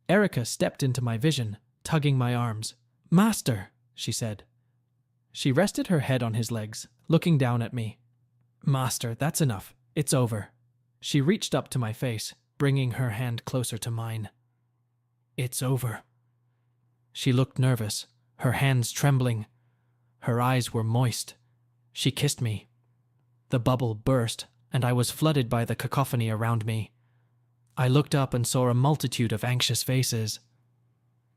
Erica stepped into my vision, tugging my arms. Master, she said. She rested her head on his legs, looking down at me. Master, that's enough. It's over. She reached up to my face, bringing her hand closer to mine. It's over. She looked nervous, her hands trembling. Her eyes were moist. She kissed me. The bubble burst, and I was flooded by the cacophony around me. I looked up and saw a multitude of anxious faces.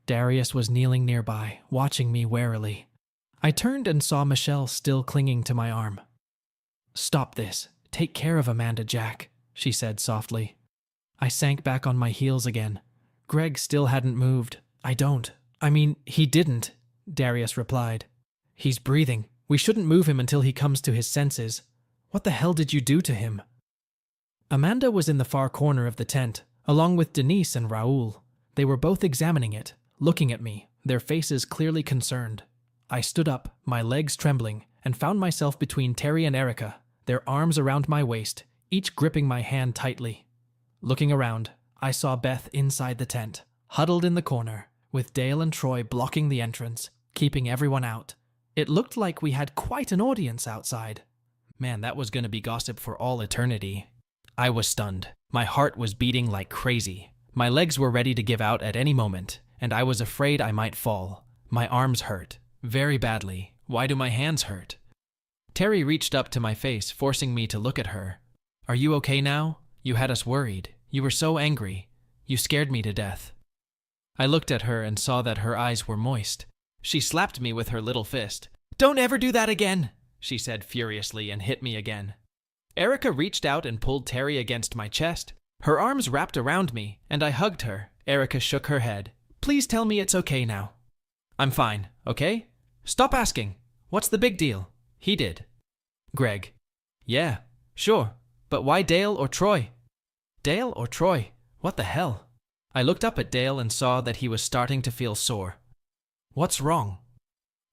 Darius was kneeling nearby, watching me warily. I turned and saw Michelle still clinging to my arm. Stop this. Take care of Amanda, Jack, she said softly. I sank back on my heels again. Greg still hadn't moved. He didn't, Darius replied. He's breathing. We shouldn't move him until he comes to his senses. What the hell did you do to him? Amanda was in the far corner of the tent, along with Denise and Raoul. They were both examining it, looking at me, their faces clearly concerned. I stood up, my legs trembling, and found myself between Terry and Erica, their arms around my waist, each gripping my hand tightly. Looking around, I saw Beth inside the tent, huddled in the corner, with Dale and Troy blocking the entrance, keeping everyone out. It looked like we had quite an audience outside. Man, that was going to be gossip for all eternity. I was stunned. My heart was beating like crazy. My legs were ready to give out at any moment, and I was afraid I might fall. My arms hurt. Very badly. Why do my hands hurt? Terry reached up to my face, forcing me to look at her. Are you okay now? You had us worried. You were so angry. You scared me to death. I looked at her and saw that her eyes were moist. She slapped me with her little fist. Don't ever do that again, she said furiously and hit me again. Erica reached out and pulled Terry against my chest. Her arms wrapped around me, and I hugged her. Erica shook her head. Please tell me it's okay now. I'm fine, okay? Stop asking. What's the big deal? He did. Greg: Yeah, sure, but why Dale or Troy? Dale or Troy? What the hell? I looked up at Dale and saw that he was starting to feel sore. What's wrong?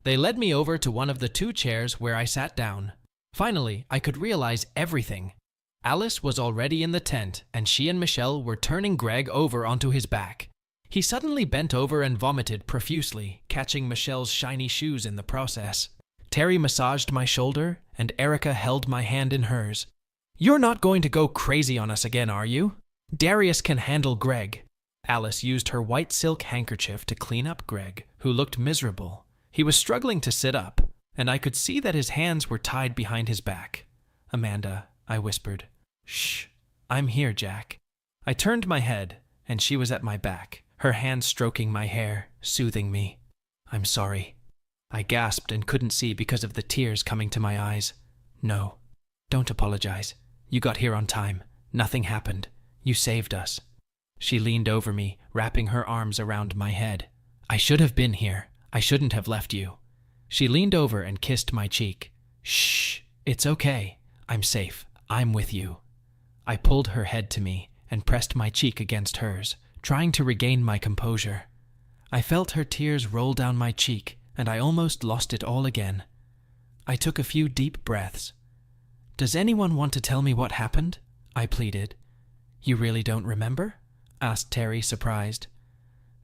They led me over to one of the 2 chairs where I sat down. Finally, I could realize everything. Alice was already in the tent, and she and Michelle were turning Greg over onto his back. He suddenly bent over and vomited profusely, catching Michelle's shiny shoes in the process. Terry massaged my shoulder, and Erica held my hand in hers. You're not going to go crazy on us again, are you? Darius can handle Greg. Alice used her white silk handkerchief to clean up Greg, who looked miserable. He was struggling to sit up, and I could see that his hands were tied behind his back. Amanda, I whispered. Shh, I'm here, Jack. I turned my head, and she was at my back, her hand stroking my hair, soothing me. I'm sorry. I gasped and couldn't see because of the tears coming to my eyes. No, don't apologize. You got here on time. Nothing happened. You saved us. She leaned over me, wrapping her arms around my head. I should have been here. I shouldn't have left you. She leaned over and kissed my cheek. Shh, it's okay. I'm safe. I'm with you. I pulled her head to me and pressed my cheek against hers, trying to regain my composure. I felt her tears roll down my cheek, and I almost lost it all again. I took a few deep breaths. Does anyone want to tell me what happened? I pleaded. You really don't remember? Asked Terry, surprised.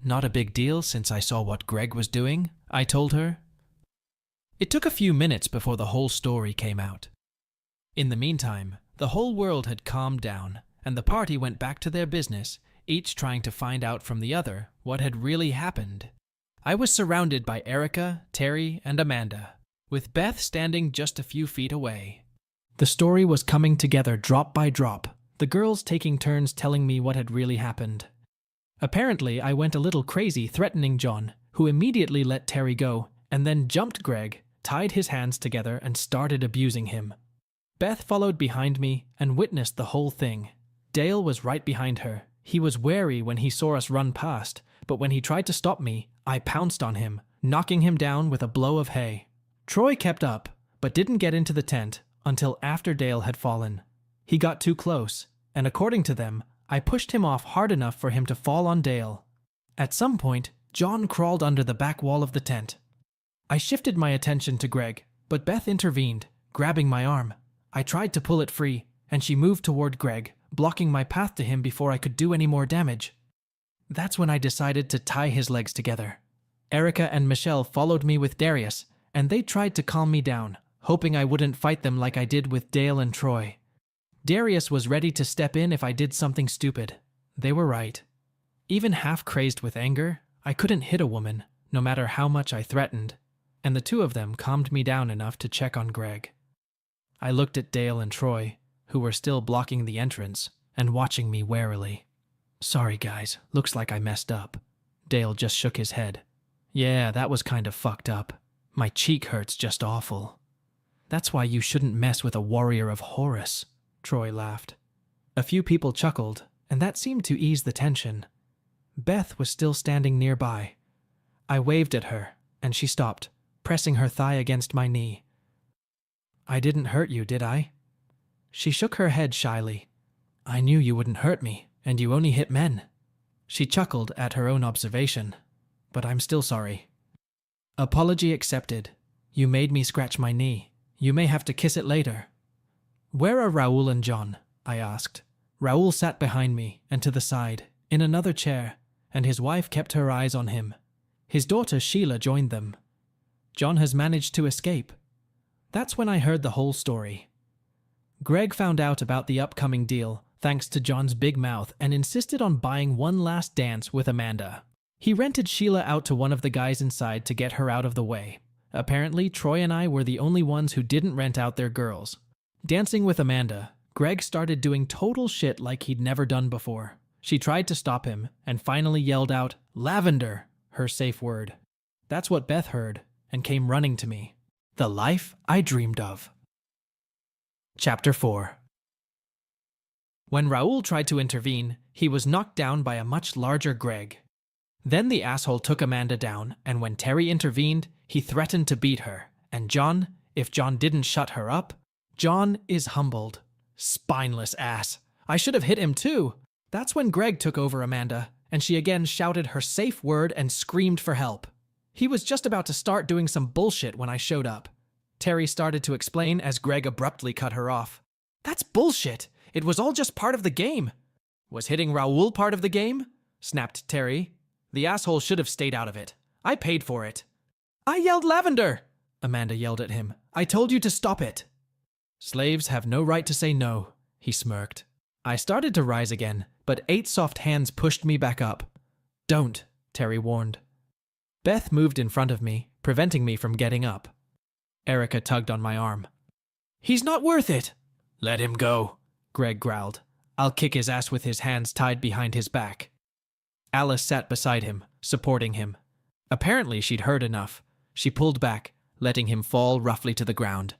Not a big deal since I saw what Greg was doing, I told her. It took a few minutes before the whole story came out. In the meantime, the whole world had calmed down, and the party went back to their business, each trying to find out from the other what had really happened. I was surrounded by Erica, Terry, and Amanda, with Beth standing just a few feet away. The story was coming together drop by drop, the girls taking turns telling me what had really happened. Apparently, I went a little crazy threatening John, who immediately let Terry go, and then jumped Greg, tied his hands together, and started abusing him. Beth followed behind me and witnessed the whole thing. Dale was right behind her. He was wary when he saw us run past, but when he tried to stop me, I pounced on him, knocking him down with a blow of hay. Troy kept up, but didn't get into the tent until after Dale had fallen. He got too close, and according to them, I pushed him off hard enough for him to fall on Dale. At some point, John crawled under the back wall of the tent. I shifted my attention to Greg, but Beth intervened, grabbing my arm. I tried to pull it free, and she moved toward Greg, blocking my path to him before I could do any more damage. That's when I decided to tie his legs together. Erica and Michelle followed me with Darius, and they tried to calm me down, hoping I wouldn't fight them like I did with Dale and Troy. Darius was ready to step in if I did something stupid. They were right. Even half crazed with anger, I couldn't hit a woman, no matter how much I threatened, and the 2 of them calmed me down enough to check on Greg. I looked at Dale and Troy, who were still blocking the entrance and watching me warily. Sorry guys, looks like I messed up. Dale just shook his head. Yeah, that was kind of fucked up. My cheek hurts just awful. That's why you shouldn't mess with a warrior of Horus, Troy laughed. A few people chuckled, and that seemed to ease the tension. Beth was still standing nearby. I waved at her, and she stopped, pressing her thigh against my knee. I didn't hurt you, did I? She shook her head shyly. I knew you wouldn't hurt me, and you only hit men. She chuckled at her own observation, but I'm still sorry. Apology accepted. You made me scratch my knee. You may have to kiss it later. Where are Raoul and John? I asked. Raoul sat behind me and to the side, in another chair, and his wife kept her eyes on him. His daughter Sheila joined them. John has managed to escape. That's when I heard the whole story. Greg found out about the upcoming deal thanks to John's big mouth and insisted on buying one last dance with Amanda. He rented Sheila out to one of the guys inside to get her out of the way. Apparently, Troy and I were the only ones who didn't rent out their girls. Dancing with Amanda, Greg started doing total shit like he'd never done before. She tried to stop him and finally yelled out, "Lavender," her safe word. That's what Beth heard and came running to me. The life I dreamed of. Chapter 4. When Raoul tried to intervene, he was knocked down by a much larger Greg. Then the asshole took Amanda down, and when Terry intervened, he threatened to beat her. And John, if John didn't shut her up, John is humbled. Spineless ass. I should have hit him too. That's when Greg took over Amanda, and she again shouted her safe word and screamed for help. He was just about to start doing some bullshit when I showed up. Terry started to explain as Greg abruptly cut her off. That's bullshit. It was all just part of the game. Was hitting Raoul part of the game? Snapped Terry. The asshole should have stayed out of it. I paid for it. I yelled lavender! Amanda yelled at him. I told you to stop it. Slaves have no right to say no, he smirked. I started to rise again, but 8 soft hands pushed me back up. Don't, Terry warned. Beth moved in front of me, preventing me from getting up. Erica tugged on my arm. He's not worth it. Let him go, Greg growled. I'll kick his ass with his hands tied behind his back. Alice sat beside him, supporting him. Apparently she'd heard enough. She pulled back, letting him fall roughly to the ground.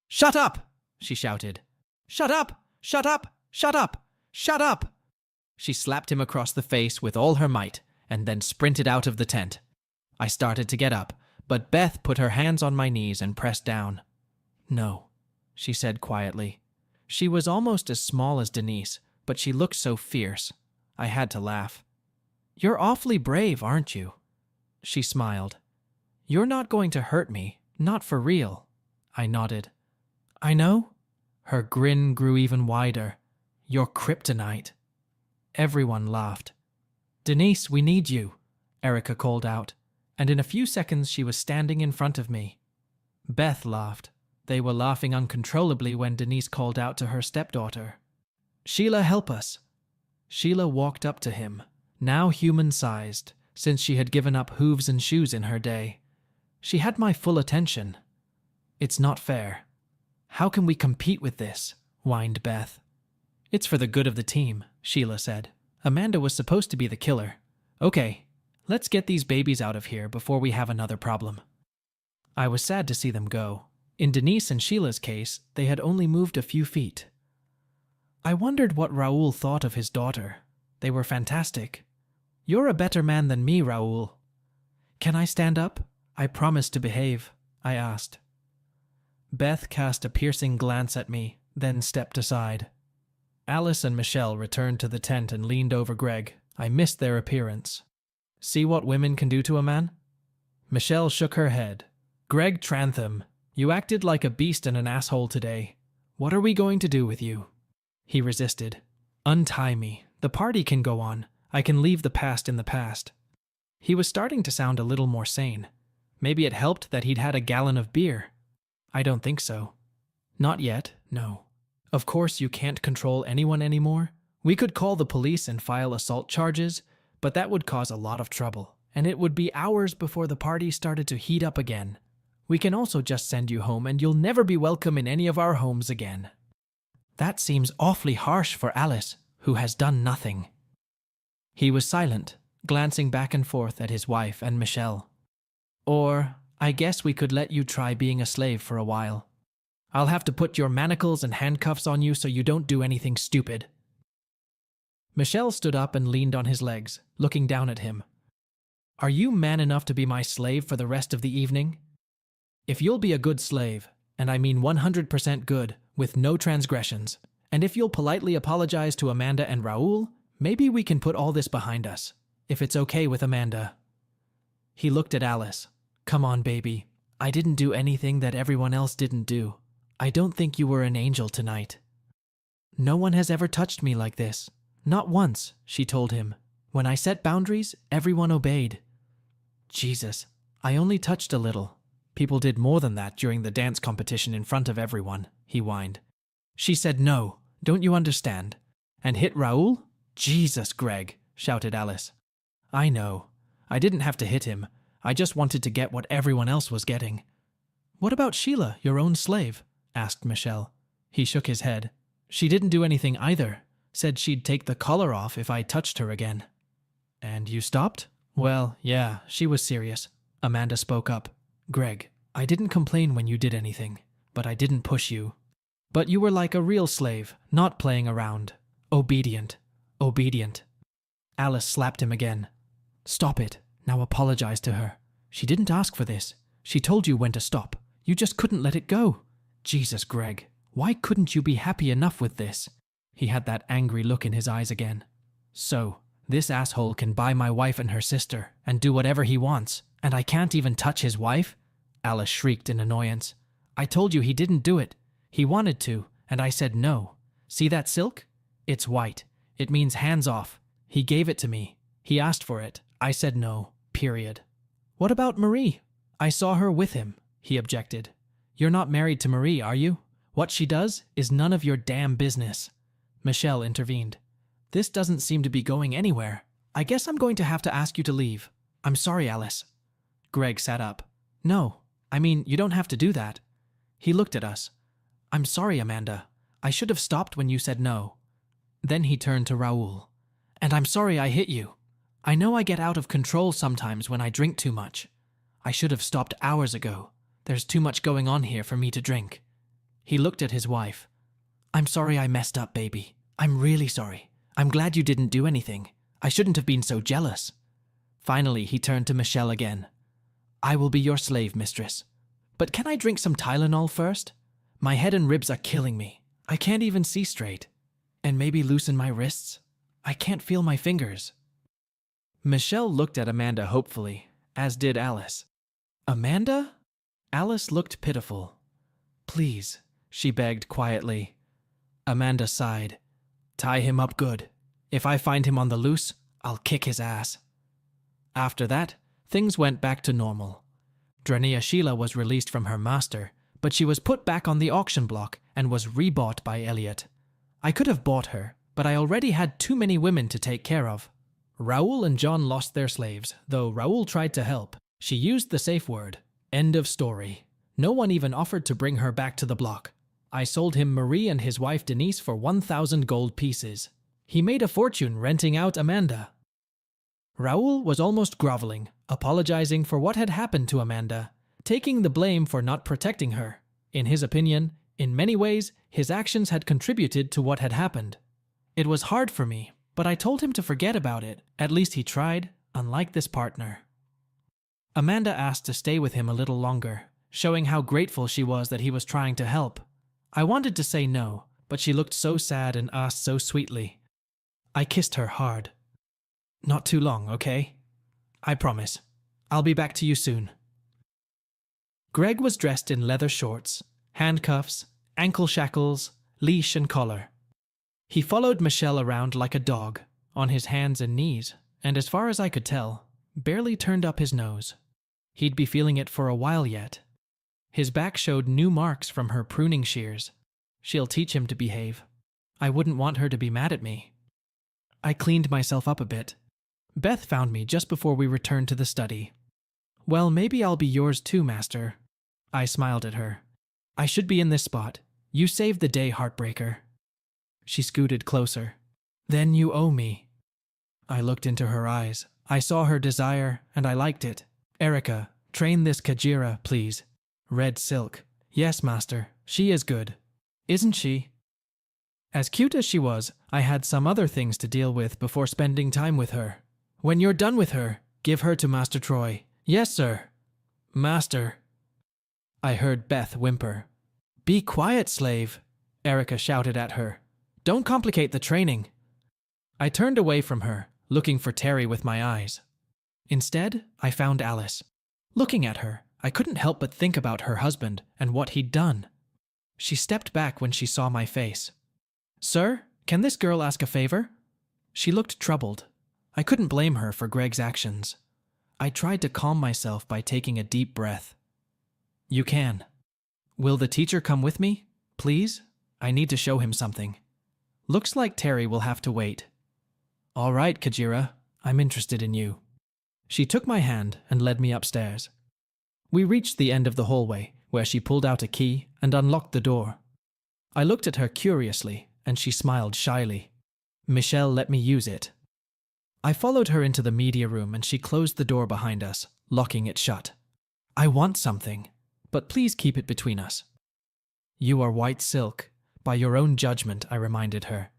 Shut up, she shouted. Shut up! Shut up! Shut up! Shut up! She slapped him across the face with all her might, and then sprinted out of the tent. I started to get up, but Beth put her hands on my knees and pressed down. No, she said quietly. She was almost as small as Denise, but she looked so fierce. I had to laugh. You're awfully brave, aren't you? She smiled. You're not going to hurt me, not for real. I nodded. I know. Her grin grew even wider. You're kryptonite. Everyone laughed. Denise, we need you, Erica called out, and in a few seconds she was standing in front of me. Beth laughed. They were laughing uncontrollably when Denise called out to her stepdaughter. Sheila, help us. Sheila walked up to him, now human-sized, since she had given up hooves and shoes in her day. She had my full attention. It's not fair. How can we compete with this? Whined Beth. It's for the good of the team, Sheila said. Amanda was supposed to be the killer. Okay, let's get these babies out of here before we have another problem. I was sad to see them go. In Denise and Sheila's case, they had only moved a few feet. I wondered what Raoul thought of his daughter. They were fantastic. You're a better man than me, Raoul. Can I stand up? I promise to behave, I asked. Beth cast a piercing glance at me, then stepped aside. Alice and Michelle returned to the tent and leaned over Greg. I missed their appearance. See what women can do to a man? Michelle shook her head. Greg Trantham, you acted like a beast and an asshole today. What are we going to do with you? He resisted. Untie me. The party can go on. I can leave the past in the past. He was starting to sound a little more sane. Maybe it helped that he'd had a gallon of beer. I don't think so. Not yet, no. Of course you can't control anyone anymore. We could call the police and file assault charges, but that would cause a lot of trouble, and it would be hours before the party started to heat up again. We can also just send you home and you'll never be welcome in any of our homes again. That seems awfully harsh for Alice, who has done nothing. He was silent, glancing back and forth at his wife and Michelle. Or, I guess we could let you try being a slave for a while. I'll have to put your manacles and handcuffs on you so you don't do anything stupid. Michelle stood up and leaned on his legs, looking down at him. Are you man enough to be my slave for the rest of the evening? If you'll be a good slave, and I mean 100% good, with no transgressions, and if you'll politely apologize to Amanda and Raoul, maybe we can put all this behind us, if it's okay with Amanda. He looked at Alice. Come on, baby. I didn't do anything that everyone else didn't do. I don't think you were an angel tonight. No one has ever touched me like this. Not once, she told him. When I set boundaries, everyone obeyed. Jesus, I only touched a little. People did more than that during the dance competition in front of everyone, he whined. She said no, don't you understand? And hit Raoul? Jesus, Greg, shouted Alice. I know. I didn't have to hit him. I just wanted to get what everyone else was getting. What about Sheila, your own slave? Asked Michelle. He shook his head. She didn't do anything either. Said she'd take the collar off if I touched her again. And you stopped? Well, yeah, she was serious. Amanda spoke up. Greg, I didn't complain when you did anything, but I didn't push you. But you were like a real slave, not playing around. Obedient. Obedient. Alice slapped him again. Stop it. Now apologize to her. She didn't ask for this. She told you when to stop. You just couldn't let it go. Jesus, Greg. Why couldn't you be happy enough with this? He had that angry look in his eyes again. So, this asshole can buy my wife and her sister and do whatever he wants, and I can't even touch his wife? Alice shrieked in annoyance. I told you he didn't do it. He wanted to, and I said no. See that silk? It's white. It means hands off. He gave it to me. He asked for it. I said no. Period. What about Marie? I saw her with him, he objected. You're not married to Marie, are you? What she does is none of your damn business. Michelle intervened. This doesn't seem to be going anywhere. I guess I'm going to have to ask you to leave. I'm sorry, Alice. Greg sat up. No, I mean, you don't have to do that. He looked at us. I'm sorry, Amanda. I should have stopped when you said no. Then he turned to Raoul. And I'm sorry I hit you. I know I get out of control sometimes when I drink too much. I should have stopped hours ago. There's too much going on here for me to drink. He looked at his wife. I'm sorry I messed up, baby. I'm really sorry. I'm glad you didn't do anything. I shouldn't have been so jealous. Finally, he turned to Michelle again. I will be your slave, mistress. But can I drink some Tylenol first? My head and ribs are killing me. I can't even see straight. And maybe loosen my wrists? I can't feel my fingers. Michelle looked at Amanda hopefully, as did Alice. Amanda? Alice looked pitiful. Please, she begged quietly. Amanda sighed. Tie him up good. If I find him on the loose, I'll kick his ass. After that, things went back to normal. Drania Sheila was released from her master, but she was put back on the auction block and was rebought by Elliot. I could have bought her, but I already had too many women to take care of. Raoul and John lost their slaves, though Raoul tried to help. She used the safe word. End of story. No one even offered to bring her back to the block. I sold him Marie and his wife Denise for 1,000 gold pieces. He made a fortune renting out Amanda. Raoul was almost groveling, apologizing for what had happened to Amanda, taking the blame for not protecting her. In his opinion, in many ways, his actions had contributed to what had happened. It was hard for me, but I told him to forget about it. At least he tried, unlike this partner. Amanda asked to stay with him a little longer, showing how grateful she was that he was trying to help. I wanted to say no, but she looked so sad and asked so sweetly. I kissed her hard. Not too long, okay? I promise. I'll be back to you soon. Greg was dressed in leather shorts, handcuffs, ankle shackles, leash and collar. He followed Michelle around like a dog, on his hands and knees, and as far as I could tell, barely turned up his nose. He'd be feeling it for a while yet. His back showed new marks from her pruning shears. She'll teach him to behave. I wouldn't want her to be mad at me. I cleaned myself up a bit. Beth found me just before we returned to the study. Well, maybe I'll be yours too, Master. I smiled at her. I should be in this spot. You saved the day, Heartbreaker. She scooted closer. Then you owe me. I looked into her eyes. I saw her desire, and I liked it. Erica, train this Kajira, please. Red silk. Yes, Master. She is good. Isn't she? As cute as she was, I had some other things to deal with before spending time with her. When you're done with her, give her to Master Troy. Yes, sir. Master. I heard Beth whimper. Be quiet, slave, Erica shouted at her. Don't complicate the training. I turned away from her, looking for Terry with my eyes. Instead, I found Alice. Looking at her, I couldn't help but think about her husband and what he'd done. She stepped back when she saw my face. Sir, can this girl ask a favor? She looked troubled. I couldn't blame her for Greg's actions. I tried to calm myself by taking a deep breath. You can. Will the teacher come with me? Please? I need to show him something. Looks like Terry will have to wait. All right, Kajira. I'm interested in you. She took my hand and led me upstairs. We reached the end of the hallway, where she pulled out a key and unlocked the door. I looked at her curiously, and she smiled shyly. Michelle let me use it. I followed her into the media room and she closed the door behind us, locking it shut. I want something, but please keep it between us. You are white silk. By your own judgment, I reminded her.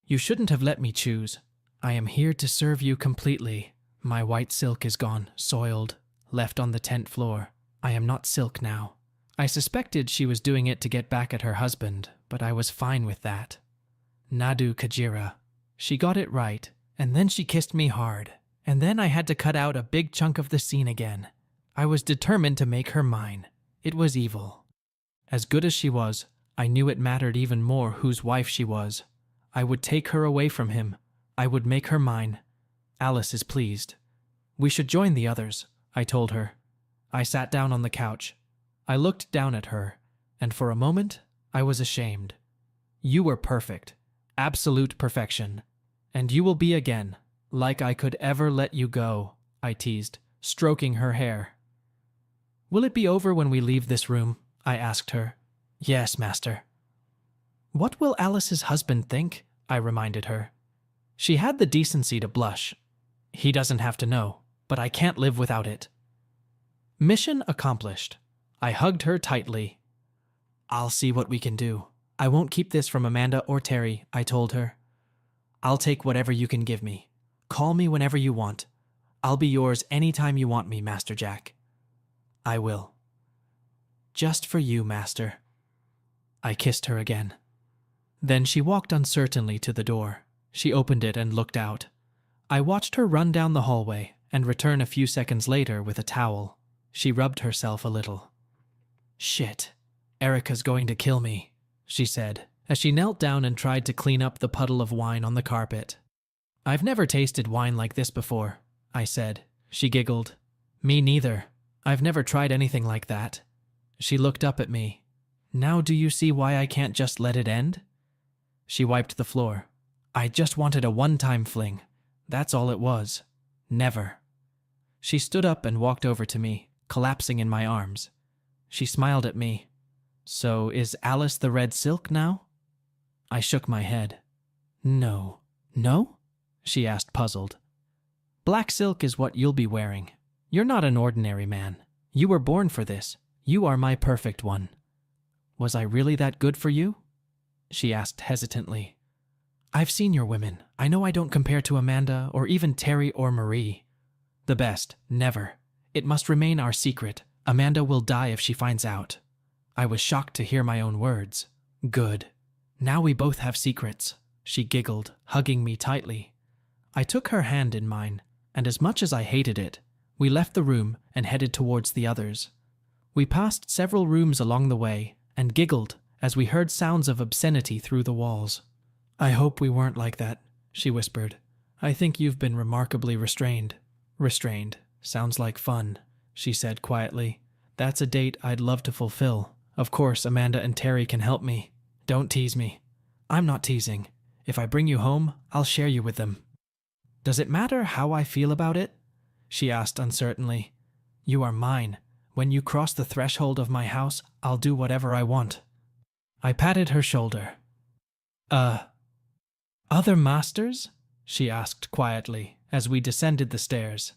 You shouldn't have let me choose. I am here to serve you completely. My white silk is gone, soiled, left on the tent floor. I am not silk now. I suspected she was doing it to get back at her husband, but I was fine with that. Nadu Kajira. She got it right, and then she kissed me hard, and then I had to cut out a big chunk of the scene again. I was determined to make her mine. It was evil. As good as she was, I knew it mattered even more whose wife she was. I would take her away from him. I would make her mine. Alice is pleased. We should join the others, I told her. I sat down on the couch. I looked down at her, and for a moment, I was ashamed. You were perfect. Absolute perfection. And you will be again, like I could ever let you go, I teased, stroking her hair. Will it be over when we leave this room? I asked her. Yes, master. What will Alice's husband think? I reminded her. She had the decency to blush. He doesn't have to know, but I can't live without it. Mission accomplished. I hugged her tightly. I'll see what we can do. I won't keep this from Amanda or Terry, I told her. I'll take whatever you can give me. Call me whenever you want. I'll be yours anytime you want me, Master Jack. I will. Just for you, Master. I kissed her again. Then she walked uncertainly to the door. She opened it and looked out. I watched her run down the hallway and return a few seconds later with a towel. She rubbed herself a little. Shit, Erica's going to kill me, she said, as she knelt down and tried to clean up the puddle of wine on the carpet. I've never tasted wine like this before, I said. She giggled. Me neither. I've never tried anything like that. She looked up at me. Now do you see why I can't just let it end? She wiped the floor. I just wanted a one-time fling. That's all it was. Never. She stood up and walked over to me, collapsing in my arms. She smiled at me. So is Alice the red silk now? I shook my head. No. No? She asked, puzzled. Black silk is what you'll be wearing. You're not an ordinary man. You were born for this. You are my perfect one. Was I really that good for you? She asked hesitantly. I've seen your women. I know I don't compare to Amanda or even Terry or Marie. The best, never. It must remain our secret. Amanda will die if she finds out. I was shocked to hear my own words. Good. Now we both have secrets, she giggled, hugging me tightly. I took her hand in mine, and as much as I hated it, we left the room and headed towards the others. We passed several rooms along the way and giggled as we heard sounds of obscenity through the walls. I hope we weren't like that, she whispered. I think you've been remarkably restrained. Restrained. Sounds like fun, she said quietly. That's a date I'd love to fulfill. Of course, Amanda and Terry can help me. Don't tease me. I'm not teasing. If I bring you home, I'll share you with them. Does it matter how I feel about it? She asked uncertainly. You are mine. When you cross the threshold of my house, I'll do whatever I want. I patted her shoulder. Other masters? She asked quietly as we descended the stairs.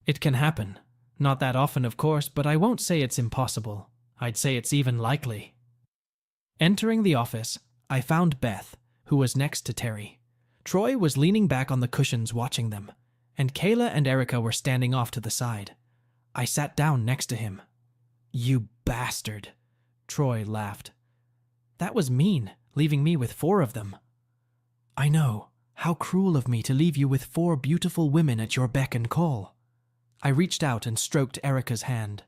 It can happen. Not that often, of course, but I won't say it's impossible. I'd say it's even likely. Entering the office, I found Beth, who was next to Terry. Troy was leaning back on the cushions watching them, and Kayla and Erica were standing off to the side. I sat down next to him. You bastard, Troy laughed. That was mean, leaving me with 4 of them. I know. How cruel of me to leave you with 4 beautiful women at your beck and call. I reached out and stroked Erica's hand.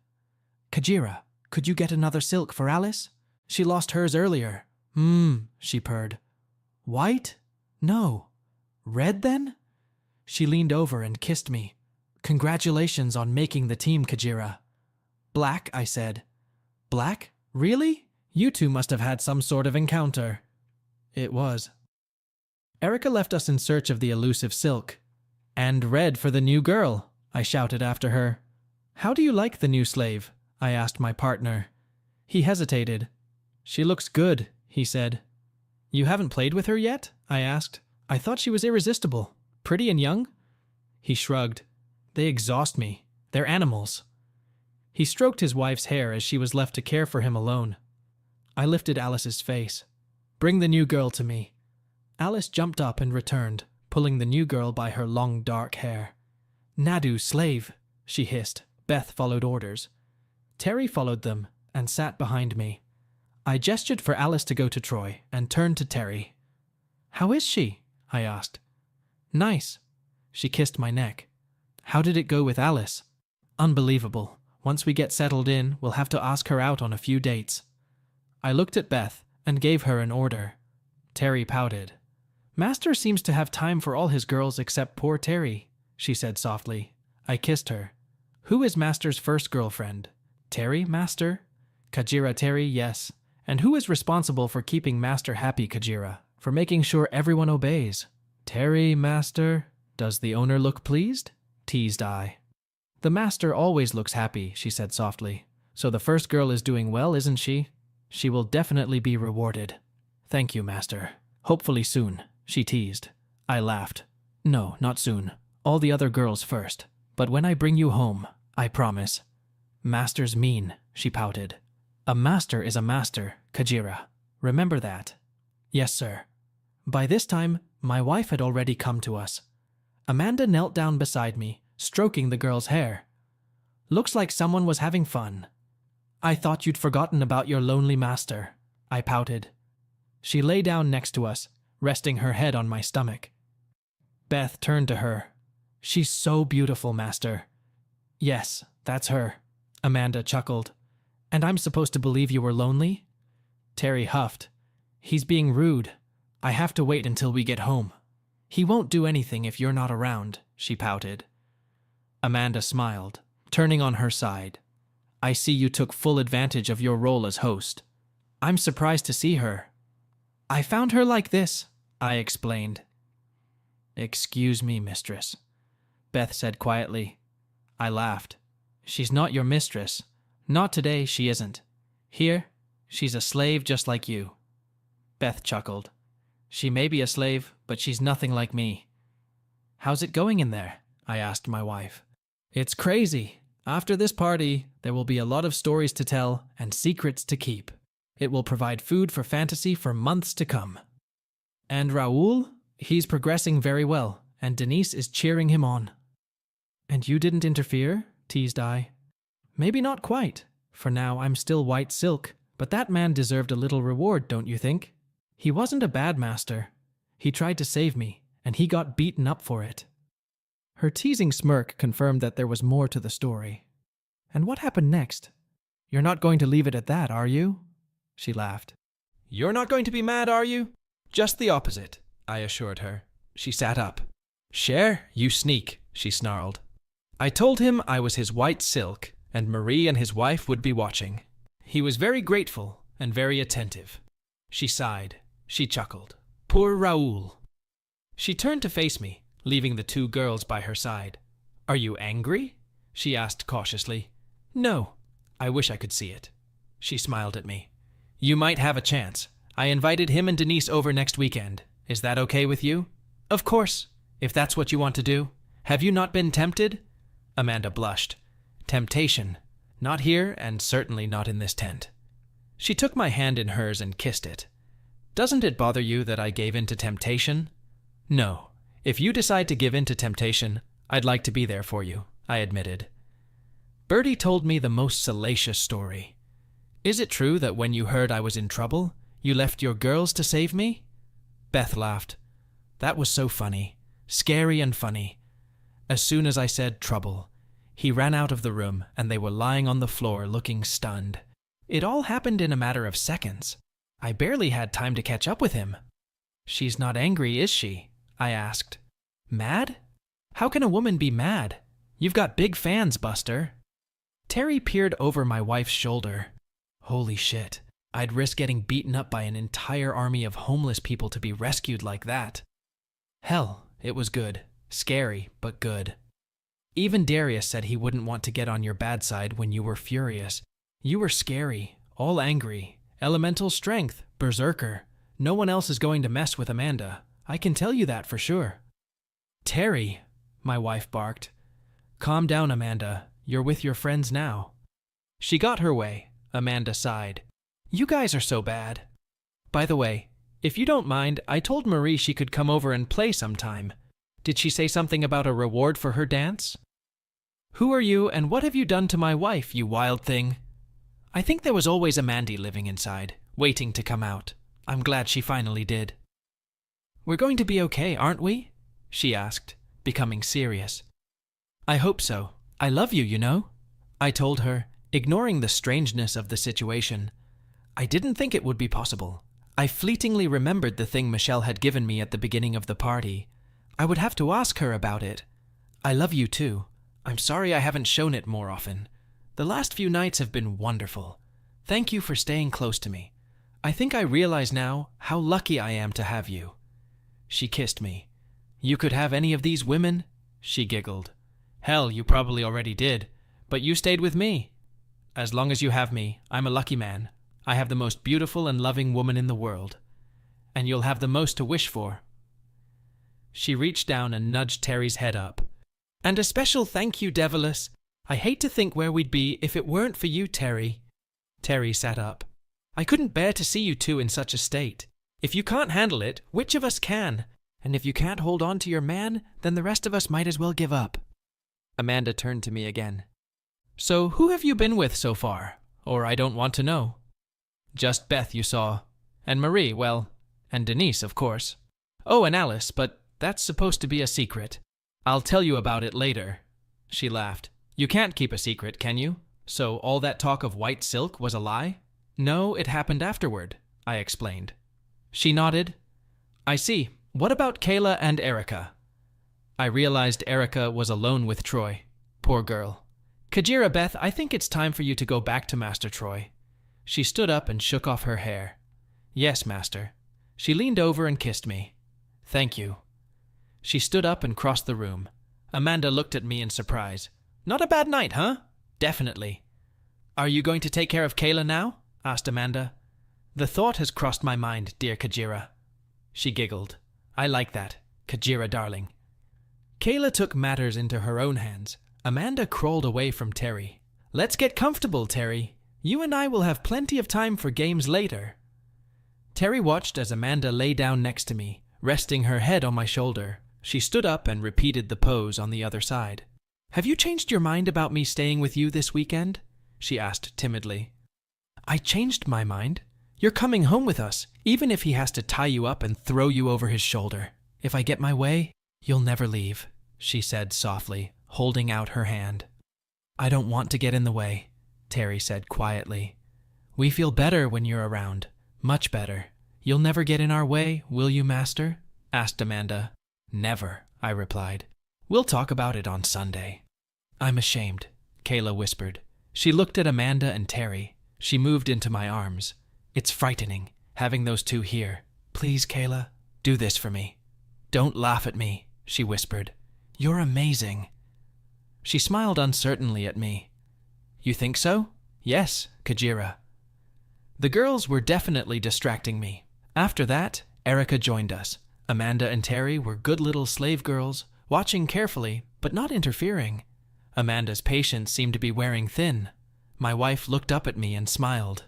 Kajira, could you get another silk for Alice? She lost hers earlier. She purred. White? No. Red then? She leaned over and kissed me. Congratulations on making the team, Kajira. Black, I said. Black? Really? You two must have had some sort of encounter. It was. Erica left us in search of the elusive silk. And red for the new girl, I shouted after her. How do you like the new slave? I asked my partner. He hesitated. She looks good, he said. You haven't played with her yet? I asked. I thought she was irresistible. Pretty and young? He shrugged. They exhaust me. They're animals. He stroked his wife's hair as she was left to care for him alone. I lifted Alice's face. Bring the new girl to me. Alice jumped up and returned, pulling the new girl by her long dark hair. Nadu, slave, she hissed. Beth followed orders. Terry followed them, and sat behind me. I gestured for Alice to go to Troy and turned to Terry. "How is she?" I asked. "Nice." She kissed my neck. "How did it go with Alice?" "Unbelievable. Once we get settled in, we'll have to ask her out on a few dates." I looked at Beth and gave her an order. Terry pouted. "Master seems to have time for all his girls except poor Terry," she said softly. I kissed her. "Who is Master's first girlfriend? Terry, Master?" "Kajira Terry, yes. And who is responsible for keeping Master happy, Kajira? For making sure everyone obeys?" "Terry, Master. Does the owner look pleased?" teased I. "The Master always looks happy," she said softly. "So the first girl is doing well, isn't she? She will definitely be rewarded." "Thank you, Master. Hopefully soon," she teased. I laughed. "No, not soon. All the other girls first. But when I bring you home, I promise." "Master's mean," she pouted. "A master is a master, Kajira. Remember that." "Yes, sir." By this time, my wife had already come to us. Amanda knelt down beside me, stroking the girl's hair. "Looks like someone was having fun." "I thought you'd forgotten about your lonely master," I pouted. She lay down next to us, resting her head on my stomach. Beth turned to her. "She's so beautiful, Master." "Yes, that's her." Amanda chuckled. "And I'm supposed to believe you were lonely?" Terry huffed. "He's being rude. I have to wait until we get home." "He won't do anything if you're not around," she pouted. Amanda smiled, turning on her side. "I see you took full advantage of your role as host." "I'm surprised to see her." "I found her like this," I explained. "Excuse me, mistress," Beth said quietly. I laughed. "She's not your mistress. Not today, she isn't. Here, she's a slave just like you." Beth chuckled. "She may be a slave, but she's nothing like me." "How's it going in there?" I asked my wife. "It's crazy. After this party, there will be a lot of stories to tell and secrets to keep. It will provide food for fantasy for months to come." "And Raoul? He's progressing very well, and Denise is cheering him on." "And you didn't interfere?" teased I. "Maybe not quite. For now, I'm still white silk, but that man deserved a little reward, don't you think? He wasn't a bad master. He tried to save me, and he got beaten up for it." Her teasing smirk confirmed that there was more to the story. "And what happened next? You're not going to leave it at that, are you?" She laughed. "You're not going to be mad, are you?" "Just the opposite," I assured her. She sat up. "Cher, you sneak," she snarled. I told him I was his white silk, and Marie and his wife would be watching. He was very grateful and very attentive. She sighed. She chuckled. "Poor Raoul." She turned to face me, leaving the two girls by her side. "Are you angry?" she asked cautiously. "No. I wish I could see it." She smiled at me. "You might have a chance. I invited him and Denise over next weekend. Is that okay with you?" "Of course, if that's what you want to do. Have you not been tempted?" Amanda blushed. "Temptation. Not here, and certainly not in this tent." She took my hand in hers and kissed it. "Doesn't it bother you that I gave in to temptation?" "No. If you decide to give in to temptation, I'd like to be there for you," I admitted. Bertie told me the most salacious story. "Is it true that when you heard I was in trouble, you left your girls to save me?" Beth laughed. "That was so funny. Scary and funny. As soon as I said trouble, he ran out of the room and they were lying on the floor looking stunned. It all happened in a matter of seconds. I barely had time to catch up with him." "She's not angry, is she?" I asked. "Mad? How can a woman be mad? You've got big fans, Buster." Terry peered over my wife's shoulder. Holy shit. I'd risk getting beaten up by an entire army of homeless people to be rescued like that. Hell, it was good. Scary, but good. Even Darius said he wouldn't want to get on your bad side when you were furious. You were scary, all angry, elemental strength, berserker. No one else is going to mess with Amanda. I can tell you that for sure. "Terry," my wife barked. "Calm down, Amanda. You're with your friends now." She got her way. Amanda sighed. "You guys are so bad. By the way, if you don't mind, I told Marie she could come over and play sometime. Did she say something about a reward for her dance?" "Who are you and what have you done to my wife, you wild thing?" I think there was always a Mandy living inside, waiting to come out. I'm glad she finally did. We're going to be okay, aren't we? She asked, becoming serious. I hope so. I love you, you know, I told her, ignoring the strangeness of the situation. I didn't think it would be possible. I fleetingly remembered the thing Michelle had given me at the beginning of the party. I would have to ask her about it. I love you too. I'm sorry I haven't shown it more often. The last few nights have been wonderful. Thank you for staying close to me. I think I realize now how lucky I am to have you. She kissed me. You could have any of these women? She giggled. Hell, you probably already did, but you stayed with me. As long as you have me, I'm a lucky man. I have the most beautiful and loving woman in the world. And you'll have the most to wish for. She reached down and nudged Terry's head up. And a special thank you, Devilis. I hate to think where we'd be if it weren't for you, Terry. Terry sat up. I couldn't bear to see you two in such a state. If you can't handle it, which of us can? And if you can't hold on to your man, then the rest of us might as well give up. Amanda turned to me again. So who have you been with so far? Or I don't want to know. Just Beth, you saw. And Marie, well, and Denise, of course. Oh, and Alice, but that's supposed to be a secret. I'll tell you about it later. She laughed. You can't keep a secret, can you? So all that talk of white silk was a lie? No, it happened afterward, I explained. She nodded. I see. What about Kayla and Erica? I realized Erica was alone with Troy. Poor girl. Kajira, Beth, I think it's time for you to go back to Master Troy. She stood up and shook off her hair. Yes, Master. She leaned over and kissed me. Thank you. She stood up and crossed the room. Amanda looked at me in surprise. Not a bad night, huh? Definitely. Are you going to take care of Kayla now? Asked Amanda. The thought has crossed my mind, dear Kajira. She giggled. I like that, Kajira darling. Kayla took matters into her own hands. Amanda crawled away from Terry. Let's get comfortable, Terry. You and I will have plenty of time for games later. Terry watched as Amanda lay down next to me, resting her head on my shoulder. She stood up and repeated the pose on the other side. Have you changed your mind about me staying with you this weekend? She asked timidly. I changed my mind. You're coming home with us, even if he has to tie you up and throw you over his shoulder. If I get my way, you'll never leave, she said softly, holding out her hand. I don't want to get in the way, Terry said quietly. We feel better when you're around, much better. You'll never get in our way, will you, Master? Asked Amanda. Never, I replied. We'll talk about it on Sunday. I'm ashamed, Kayla whispered. She looked at Amanda and Terry. She moved into my arms. It's frightening, having those two here. Please, Kayla, do this for me. Don't laugh at me, she whispered. You're amazing. She smiled uncertainly at me. You think so? Yes, Kajira. The girls were definitely distracting me. After that, Erica joined us. Amanda and Terry were good little slave girls, watching carefully, but not interfering. Amanda's patience seemed to be wearing thin. My wife looked up at me and smiled.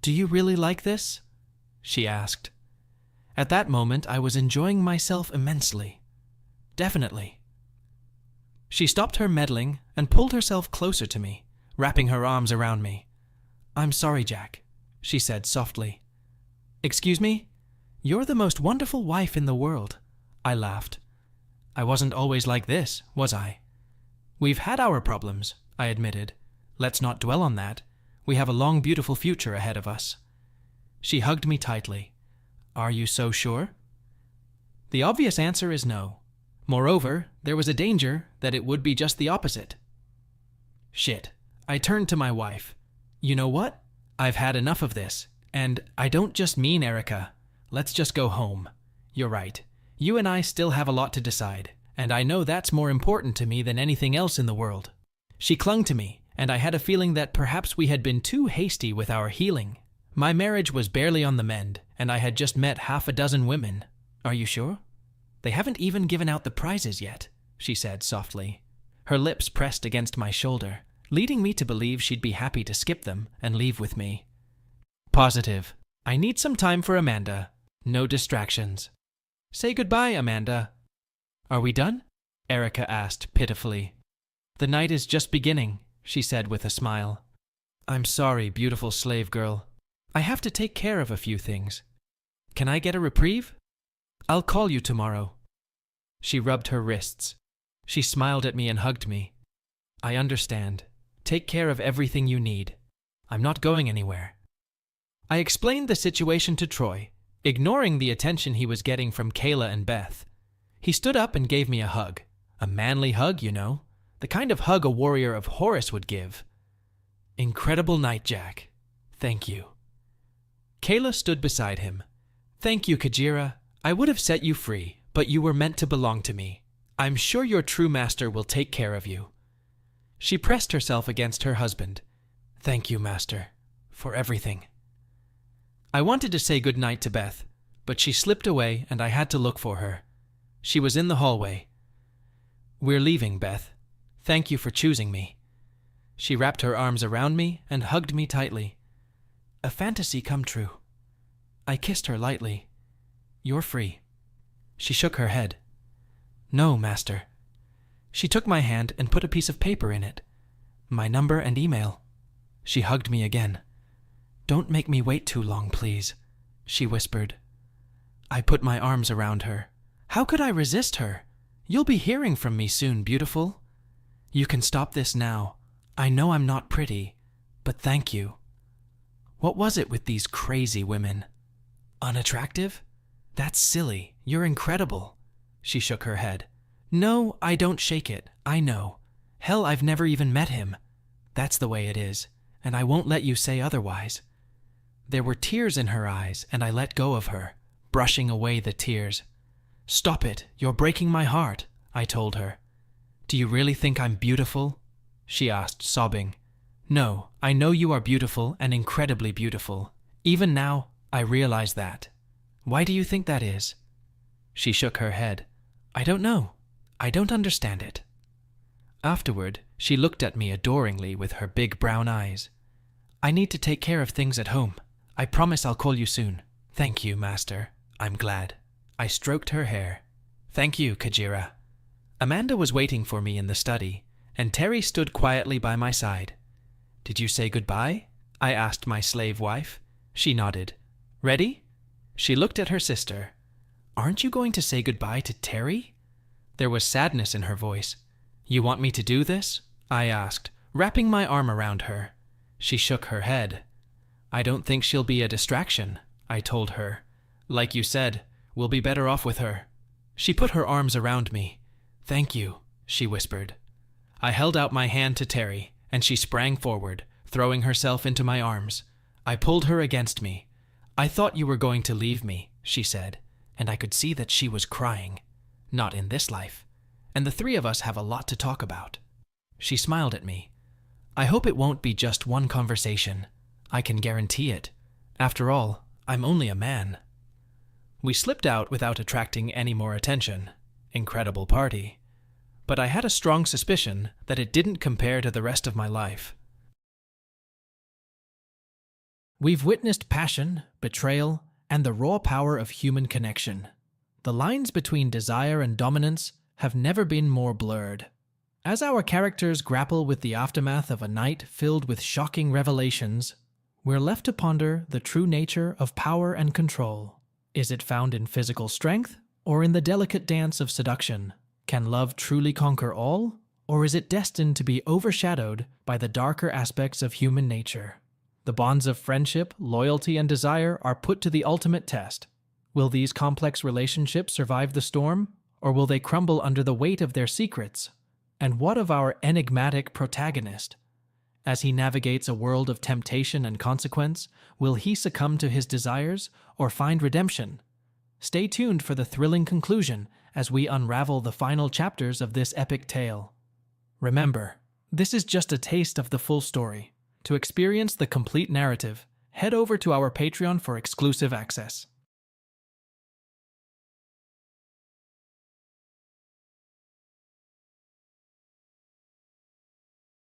Do you really like this? She asked. At that moment, I was enjoying myself immensely. Definitely. She stopped her meddling and pulled herself closer to me, wrapping her arms around me. I'm sorry, Jack, she said softly. Excuse me? You're the most wonderful wife in the world, I laughed. I wasn't always like this, was I? We've had our problems, I admitted. Let's not dwell on that. We have a long, beautiful future ahead of us. She hugged me tightly. Are you so sure? The obvious answer is no. Moreover, there was a danger that it would be just the opposite. Shit. I turned to my wife. You know what? I've had enough of this. And I don't just mean Erica. Let's just go home. You're right. You and I still have a lot to decide, and I know that's more important to me than anything else in the world. She clung to me, and I had a feeling that perhaps we had been too hasty with our healing. My marriage was barely on the mend, and I had just met half a dozen women. Are you sure? They haven't even given out the prizes yet, she said softly. Her lips pressed against my shoulder, leading me to believe she'd be happy to skip them and leave with me. Positive. I need some time for Amanda. No distractions. Say goodbye, Amanda. Are we done? Erica asked pitifully. The night is just beginning, she said with a smile. I'm sorry, beautiful slave girl. I have to take care of a few things. Can I get a reprieve? I'll call you tomorrow. She rubbed her wrists. She smiled at me and hugged me. I understand. Take care of everything you need. I'm not going anywhere. I explained the situation to Troy, ignoring the attention he was getting from Kayla and Beth. He stood up and gave me a hug. A manly hug, you know. The kind of hug a warrior of Horus would give. Incredible night, Jack. Thank you. Kayla stood beside him. Thank you, Kajira. I would have set you free, but you were meant to belong to me. I'm sure your true master will take care of you. She pressed herself against her husband. Thank you, master, for everything. I wanted to say good night to Beth, but she slipped away and I had to look for her. She was in the hallway. We're leaving, Beth. Thank you for choosing me. She wrapped her arms around me and hugged me tightly. A fantasy come true. I kissed her lightly. You're free. She shook her head. No, master. She took my hand and put a piece of paper in it. My number and email. She hugged me again. Don't make me wait too long, please, she whispered. I put my arms around her. How could I resist her? You'll be hearing from me soon, beautiful. You can stop this now. I know I'm not pretty, but thank you. What was it with these crazy women? Unattractive? That's silly. You're incredible. She shook her head. No, I don't shake it. I know. Hell, I've never even met him. That's the way it is, and I won't let you say otherwise. There were tears in her eyes, and I let go of her, brushing away the tears. Stop it. You're breaking my heart, I told her. Do you really think I'm beautiful? She asked, sobbing. No, I know you are beautiful and incredibly beautiful. Even now, I realize that. Why do you think that is? She shook her head. I don't know. I don't understand it. Afterward, she looked at me adoringly with her big brown eyes. I need to take care of things at home. I promise I'll call you soon. Thank you, master. I'm glad. I stroked her hair. Thank you, Kajira. Amanda was waiting for me in the study, and Terry stood quietly by my side. Did you say goodbye? I asked my slave wife. She nodded. Ready? She looked at her sister. Aren't you going to say goodbye to Terry? There was sadness in her voice. You want me to do this? I asked, wrapping my arm around her. She shook her head. I don't think she'll be a distraction, I told her. Like you said, we'll be better off with her. She put her arms around me. Thank you, she whispered. I held out my hand to Terry, and she sprang forward, throwing herself into my arms. I pulled her against me. I thought you were going to leave me, she said, and I could see that she was crying. Not in this life. And the three of us have a lot to talk about. She smiled at me. I hope it won't be just one conversation. I can guarantee it. After all, I'm only a man. We slipped out without attracting any more attention. Incredible party. But I had a strong suspicion that it didn't compare to the rest of my life. We've witnessed passion, betrayal, and the raw power of human connection. The lines between desire and dominance have never been more blurred. As our characters grapple with the aftermath of a night filled with shocking revelations, we're left to ponder the true nature of power and control. Is it found in physical strength, or in the delicate dance of seduction? Can love truly conquer all, or is it destined to be overshadowed by the darker aspects of human nature? The bonds of friendship, loyalty, and desire are put to the ultimate test. Will these complex relationships survive the storm, or will they crumble under the weight of their secrets? And what of our enigmatic protagonist? As he navigates a world of temptation and consequence, will he succumb to his desires or find redemption? Stay tuned for the thrilling conclusion as we unravel the final chapters of this epic tale. Remember, this is just a taste of the full story. To experience the complete narrative, head over to our Patreon for exclusive access.